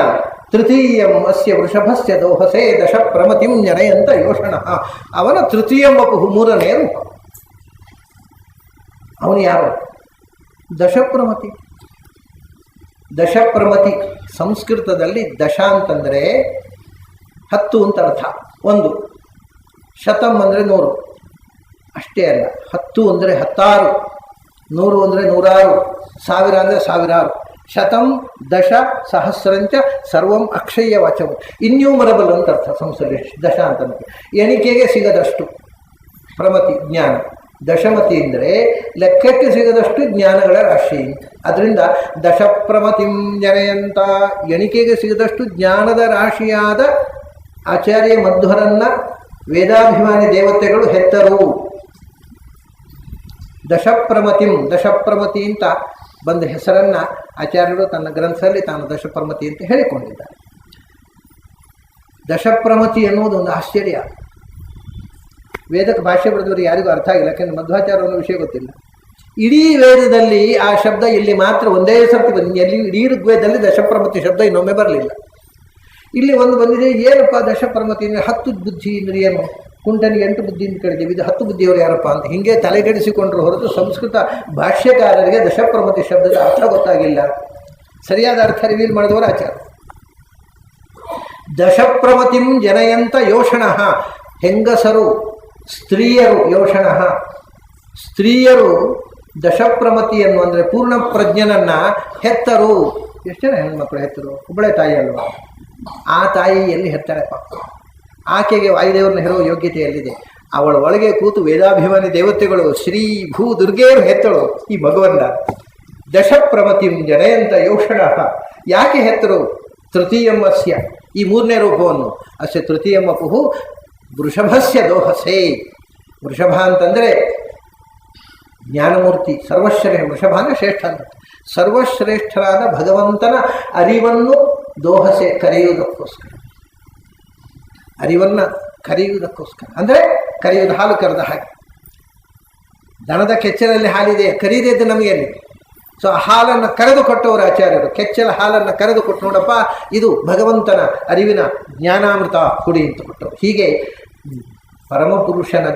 ತೃತೀಯಂ ಅಸ್ಯ ವೃಷಭಸ್ಯ ದೋಹಸೆ ದಶ ಪ್ರಮತಿಂ ಜನಯಂತ ಯೋಷಣ. ಅವನ ತೃತೀಯಂ ವಪುಃ, 3ನೇ ರೂಪ. ಅವನು ಯಾರು? ದಶಪ್ರಮತಿ. ದಶಪ್ರಮತಿ ಸಂಸ್ಕೃತದಲ್ಲಿ ದಶ ಅಂತಂದರೆ 10 ಅಂತ ಅರ್ಥ. 1 ಶತಂ ಅಂದರೆ 100 ಅಷ್ಟೇ ಅಲ್ಲ, 10 ಅಂದರೆ 16, 100 ಅಂದರೆ 106, 1000 ಅಂದರೆ 1000. ಶತಂ ದಶ ಸಹಸ್ರಂಚ ಸರ್ವಂ ಅಕ್ಷಯ ವಾಚವು, ಇನ್ಯೂಮರಬಲ್ ಅಂತ ಅರ್ಥ ಸಂಸ್ಕೃತ ದಶ ಅಂತಂದ್ರೆ ಎಣಿಕೆಗೆ ಸಿಗದಷ್ಟು. ಪ್ರಮತಿ ಜ್ಞಾನ. ದಶಮತಿ ಅಂದರೆ ಲೆಕ್ಕಕ್ಕೆ ಸಿಗದಷ್ಟು ಜ್ಞಾನಗಳ ರಾಶಿ. ಅದರಿಂದ ದಶಪ್ರಮತಿಂ ಜನಯಂತ, ಎಣಿಕೆಗೆ ಸಿಗದಷ್ಟು ಜ್ಞಾನದ ರಾಶಿಯಾದ ಆಚಾರ್ಯ ಮಧ್ವರನ್ನ ವೇದಾಭಿಮಾನಿ ದೇವತೆಗಳು ಹೆತ್ತರು. ದಶಪ್ರಮತಿಂ, ದಶಪ್ರಮತಿ ಅಂತ ಬಂದ ಹೆಸರನ್ನು ಆಚಾರ್ಯರು ತನ್ನ ಗ್ರಂಥದಲ್ಲಿ ತಾನು ದಶಪ್ರಮತಿ ಅಂತ ಹೇಳಿಕೊಂಡಿದ್ದಾರೆ. ದಶಪ್ರಮತಿ ಎನ್ನುವುದು ಒಂದು ಆಶ್ಚರ್ಯ. ವೇದಕ್ಕೆ ಭಾಷೆ ಬರೆದವರು ಯಾರಿಗೂ ಅರ್ಥ ಆಗಿಲ್ಲ, ಯಾಕೆಂದರೆ ಮಧ್ವಾಚಾರ್ಯ ಅನ್ನೋ ವಿಷಯ ಗೊತ್ತಿಲ್ಲ. ಇಡೀ ವೇದದಲ್ಲಿ ಆ ಶಬ್ದ ಇಲ್ಲಿ ಮಾತ್ರ ಒಂದೇ ಸರ್ತಿ ಬಂದಿದೆ. ಎಲ್ಲಿ ಇಡೀ ಋಗ್ವೇದದಲ್ಲಿ ದಶಪ್ರಮತಿ ಶಬ್ದ ಇನ್ನೊಮ್ಮೆ ಬರಲಿಲ್ಲ. ಇಲ್ಲಿ ಒಂದು ಬಂದಿದೆ. ಏನಪ್ಪ ದಶಪ್ರಮತಿ ಅಂದರೆ 10 ಬುದ್ಧಿ ಅಂದರೆ ಏನು? ಕುಂಟನಿಗೆ 8 ಬುದ್ಧಿಯಿಂದ ಕಡಿದೀವಿ, ಇದು 10 ಬುದ್ಧಿಯವರು ಯಾರಪ್ಪ ಅಂತ ಹೀಗೆ ತಲೆಗೆಡಿಸಿಕೊಂಡ್ರು ಹೊರತು ಸಂಸ್ಕೃತ ಭಾಷ್ಯಕಾರರಿಗೆ ದಶಪ್ರಮತಿ ಶಬ್ದದ ಅರ್ಥ ಗೊತ್ತಾಗಿಲ್ಲ. ಸರಿಯಾದ ಅರ್ಥ ರಿವೀಲ್ ಮಾಡಿದವರು ಆಚಾರ್ಯ. ದಶಪ್ರಮತಿಂ ಜನಯಂತ ಯೋಷಣ, ಹೆಂಗಸರು ಸ್ತ್ರೀಯರು. ಯೋಷಣ ಸ್ತ್ರೀಯರು ದಶಪ್ರಮತಿಯನ್ನು ಅಂದರೆ ಪೂರ್ಣ ಪ್ರಜ್ಞನನ್ನು ಹೆತ್ತರು. ಎಷ್ಟು ಜನ ಹೆಣ್ಮಕ್ಳು ಹೆತ್ತರು? ಒಬ್ಬಳೆ ತಾಯಿ ಅಲ್ವಾ? ಆ ತಾಯಿ ಎಲ್ಲಿ ಹೆತ್ತಾಳೆಪ್ಪ? ಆಕೆಗೆ ವಾಯುದೇವರನ್ನ ಹೆರೋ ಯೋಗ್ಯತೆ ಎಲ್ಲಿದೆ? ಅವಳ ಒಳಗೆ ಕೂತು ವೇದಾಭಿಮಾನಿ ದೇವತೆಗಳು ಶ್ರೀ ಭೂ ದುರ್ಗೆಯರು ಹೆತ್ತಳು ಈ ಭಗವಂತ. ದಶಪ್ರಮತಿಂ ಜನಯಂತ ಯೋಷಣ. ಯಾಕೆ ಹೆತ್ತರು? ತೃತೀಯಂ ಅಸ್ಯ, ಈ 3ನೇ ರೂಪವನ್ನು. ಅಸ್ಯ ತೃತೀಯಂ ವಪುಃ ವೃಷಭಸ್ಯ ದೋಹಸೆ. ವೃಷಭ ಅಂತಂದರೆ ಜ್ಞಾನಮೂರ್ತಿ, ಸರ್ವಶ್ರೇಷ್ಠ. ವೃಷಭ ಅಂದರೆ ಶ್ರೇಷ್ಠ ಅಂತ. ಸರ್ವಶ್ರೇಷ್ಠರಾದ ಭಗವಂತನ ಅರಿವನ್ನು ದೋಹಸೆ, ಕರೆಯುವುದಕ್ಕೋಸ್ಕರ. ಅರಿವನ್ನು ಕರೆಯುವುದಕ್ಕೋಸ್ಕರ ಅಂದರೆ ಕರೆಯುವುದು, ಹಾಲು ಕರೆದ ಹಾಗೆ. ದನದ ಕೆಚ್ಚಲಲ್ಲಿ ಹಾಲಿದೆ, ಕರೀದಿದ್ದು ನಮಗೆ ಅಲ್ಲಿ. ಸೊ ಆ ಹಾಲನ್ನು ಕರೆದು ಕೊಟ್ಟವರು ಆಚಾರ್ಯರು. ಕೆಚ್ಚಲ ಹಾಲನ್ನು ಕರೆದು ಕೊಟ್ಟು, ನೋಡಪ್ಪ ಇದು ಭಗವಂತನ ಅರಿವಿನ ಜ್ಞಾನಾಮೃತ ಕುಡಿ ಅಂತ ಕೊಟ್ಟರು. ಹೀಗೆ ಪರಮಪುರುಷನ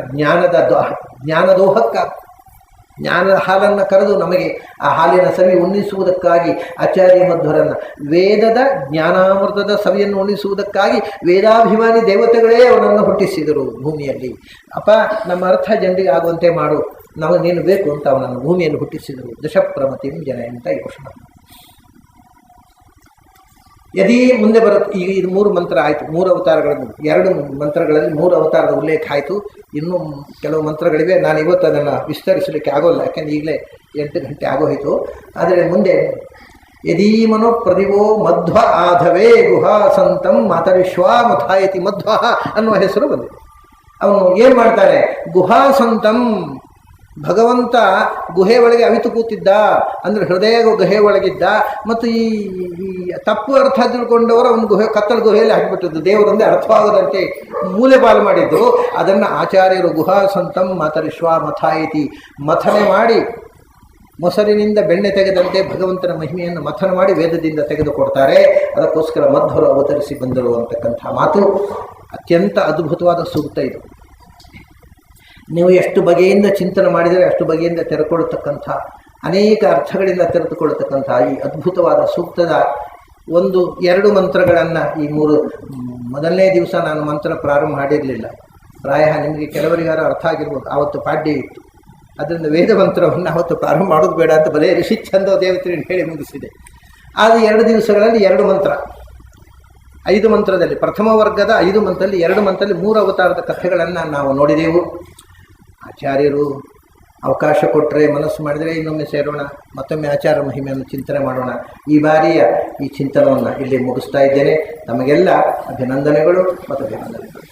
ಜ್ಞಾನದೋಹಕ್ಕ ಜ್ಞಾನದ ಹಾಲನ್ನು ಕರೆದು ನಮಗೆ ಆ ಹಾಲಿನ ಸವಿ ಉಣ್ಣಿಸುವುದಕ್ಕಾಗಿ ಆಚಾರ್ಯ ಮಧ್ವರನ್ನು, ವೇದದ ಜ್ಞಾನಾಮೃತದ ಸವಿಯನ್ನು ಉಣ್ಣಿಸುವುದಕ್ಕಾಗಿ ವೇದಾಭಿಮಾನಿ ದೇವತೆಗಳೇ ಅವನನ್ನು ಹುಟ್ಟಿಸಿದರು ಭೂಮಿಯಲ್ಲಿ. ಅಪ್ಪ ನಮ್ಮ ಅರ್ಥ ಜನರಿಗೆ ಆಗುವಂತೆ ಮಾಡು, ನಮಗೆ ನೀನು ಬೇಕು ಅಂತ ಅವನನ್ನು ಭೂಮಿಯಲ್ಲಿ ಹುಟ್ಟಿಸಿದರು. ದಶಪ್ರಮತಿಂ ಜನಯಂತ ಯೋಷಣ. ಯದಿ ಮುಂದೆ ಬರುತ್ತೆ. ಈಗ ಇದು 3 ಮಂತ್ರ ಆಯಿತು. 3 ಅವತಾರಗಳನ್ನು, 2 ಮಂತ್ರಗಳಲ್ಲಿ 3 ಅವತಾರದ ಉಲ್ಲೇಖ ಆಯಿತು. ಇನ್ನೂ ಕೆಲವು ಮಂತ್ರಗಳಿವೆ. ನಾನು ಇವತ್ತು ಅದನ್ನು ವಿಸ್ತರಿಸಲಿಕ್ಕೆ ಆಗೋಲ್ಲ, ಯಾಕೆಂದರೆ ಈಗಲೇ 8 ಗಂಟೆ ಆಗೋಯಿತು. ಆದರೆ ಮುಂದೆ ಯದೀಮನೋ ಪ್ರದಿವೋ ಮಧ್ವ ಆಧವೇ ಗುಹಾ ಸಂತಂ ಮಾತರಿಶ್ವಾ ಮಥಾಯತಿ. ಮಧ್ವ ಅನ್ನುವ ಹೆಸರು ಬಂದಿದೆ. ಅವನು ಏನು ಮಾಡ್ತಾನೆ? ಗುಹಾ ಸಂತಂ, ಭಗವಂತ ಗುಹೆ ಒಳಗೆ ಅವಿತು ಕೂತಿದ್ದ ಅಂದರೆ ಹೃದಯ ಗುಹೆ ಒಳಗಿದ್ದ. ಮತ್ತು ಈ ತಪ್ಪು ಅರ್ಥ ತಿಳ್ಕೊಂಡವರು ಅವನು ಕತ್ತಲ ಗುಹೆಯಲ್ಲಿ ಹಾಕಿಬಿಟ್ಟಿದ್ದು, ದೇವರೊಂದೇ ಅರ್ಥವಾಗದಂತೆ ಮೂಲೆ ಪಾಲು ಮಾಡಿದ್ದು. ಅದನ್ನು ಆಚಾರ್ಯರು ಗುಹಾ ಸಂತಂ ಮಾತರಿಶ್ವಾ ಮಥಾಯತಿ, ಮಥನೆ ಮಾಡಿ, ಮೊಸರಿನಿಂದ ಬೆಣ್ಣೆ ತೆಗೆದಂತೆ ಭಗವಂತನ ಮಹಿಮೆಯನ್ನು ಮಥನ ಮಾಡಿ ವೇದದಿಂದ ತೆಗೆದುಕೊಡ್ತಾರೆ. ಅದಕ್ಕೋಸ್ಕರ ಮಧ್ವರು ಅವತರಿಸಿ ಬಂದರು ಅಂತಕ್ಕಂಥ ಮಾತು ಅತ್ಯಂತ ಅದ್ಭುತವಾದ ಸೂಕ್ತ ಇದು. ನೀವು ಎಷ್ಟು ಬಗೆಯಿಂದ ಚಿಂತನೆ ಮಾಡಿದರೆ ಅಷ್ಟು ಬಗೆಯಿಂದ ತೆರೆಕೊಳ್ಳತಕ್ಕಂಥ, ಅನೇಕ ಅರ್ಥಗಳಿಂದ ತೆರೆದುಕೊಳ್ಳತಕ್ಕಂಥ ಈ ಅದ್ಭುತವಾದ ಸೂಕ್ತದ 1-2 ಮಂತ್ರಗಳನ್ನು ಈ 3 ಮೊದಲನೇ ದಿವಸ ನಾನು ಮಂತ್ರ ಪ್ರಾರಂಭ ಮಾಡಿರಲಿಲ್ಲ. ಪ್ರಾಯ ನಿಮಗೆ ಕೆಲವರಿಗಾರು ಅರ್ಥ ಆಗಿರ್ಬೋದು. ಆವತ್ತು ಪಾಡ್ಯ ಇತ್ತು, ಅದರಿಂದ ವೇದ ಮಂತ್ರವನ್ನು ಆವತ್ತು ಪ್ರಾರಂಭ ಮಾಡೋದು ಬೇಡ ಅಂತ ಬರೀ ಋಷಿ ಛಂದೋ ದೇವತೆಯನ್ನು ಹೇಳಿ ಮುಗಿಸಿದೆ. ಆದ 2 ದಿವಸಗಳಲ್ಲಿ 2 ಮಂತ್ರ, 5 ಮಂತ್ರದಲ್ಲಿ ಪ್ರಥಮ ವರ್ಗದ 5 ಮಂತ್ರದಲ್ಲಿ 2 ಮಂತ್ರದಲ್ಲಿ 3 ಅವತಾರದ ಕಥೆಗಳನ್ನು ನಾವು ನೋಡಿದೆವು. ಆಚಾರ್ಯರು ಅವಕಾಶ ಕೊಟ್ಟರೆ, ಮನಸ್ಸು ಮಾಡಿದರೆ ಇನ್ನೊಮ್ಮೆ ಸೇರೋಣ, ಮತ್ತೊಮ್ಮೆ ಆಚಾರ ಮಹಿಮೆಯನ್ನು ಚಿಂತನೆ ಮಾಡೋಣ. ಈ ಬಾರಿಯ ಈ ಚಿಂತನವನ್ನು ಇಲ್ಲಿ ಮುಗಿಸ್ತಾ ಇದ್ದೇನೆ. ತಮಗೆಲ್ಲ ಅಭಿನಂದನೆಗಳು ಮತ್ತು ಅಭಿನಂದನೆಗಳು.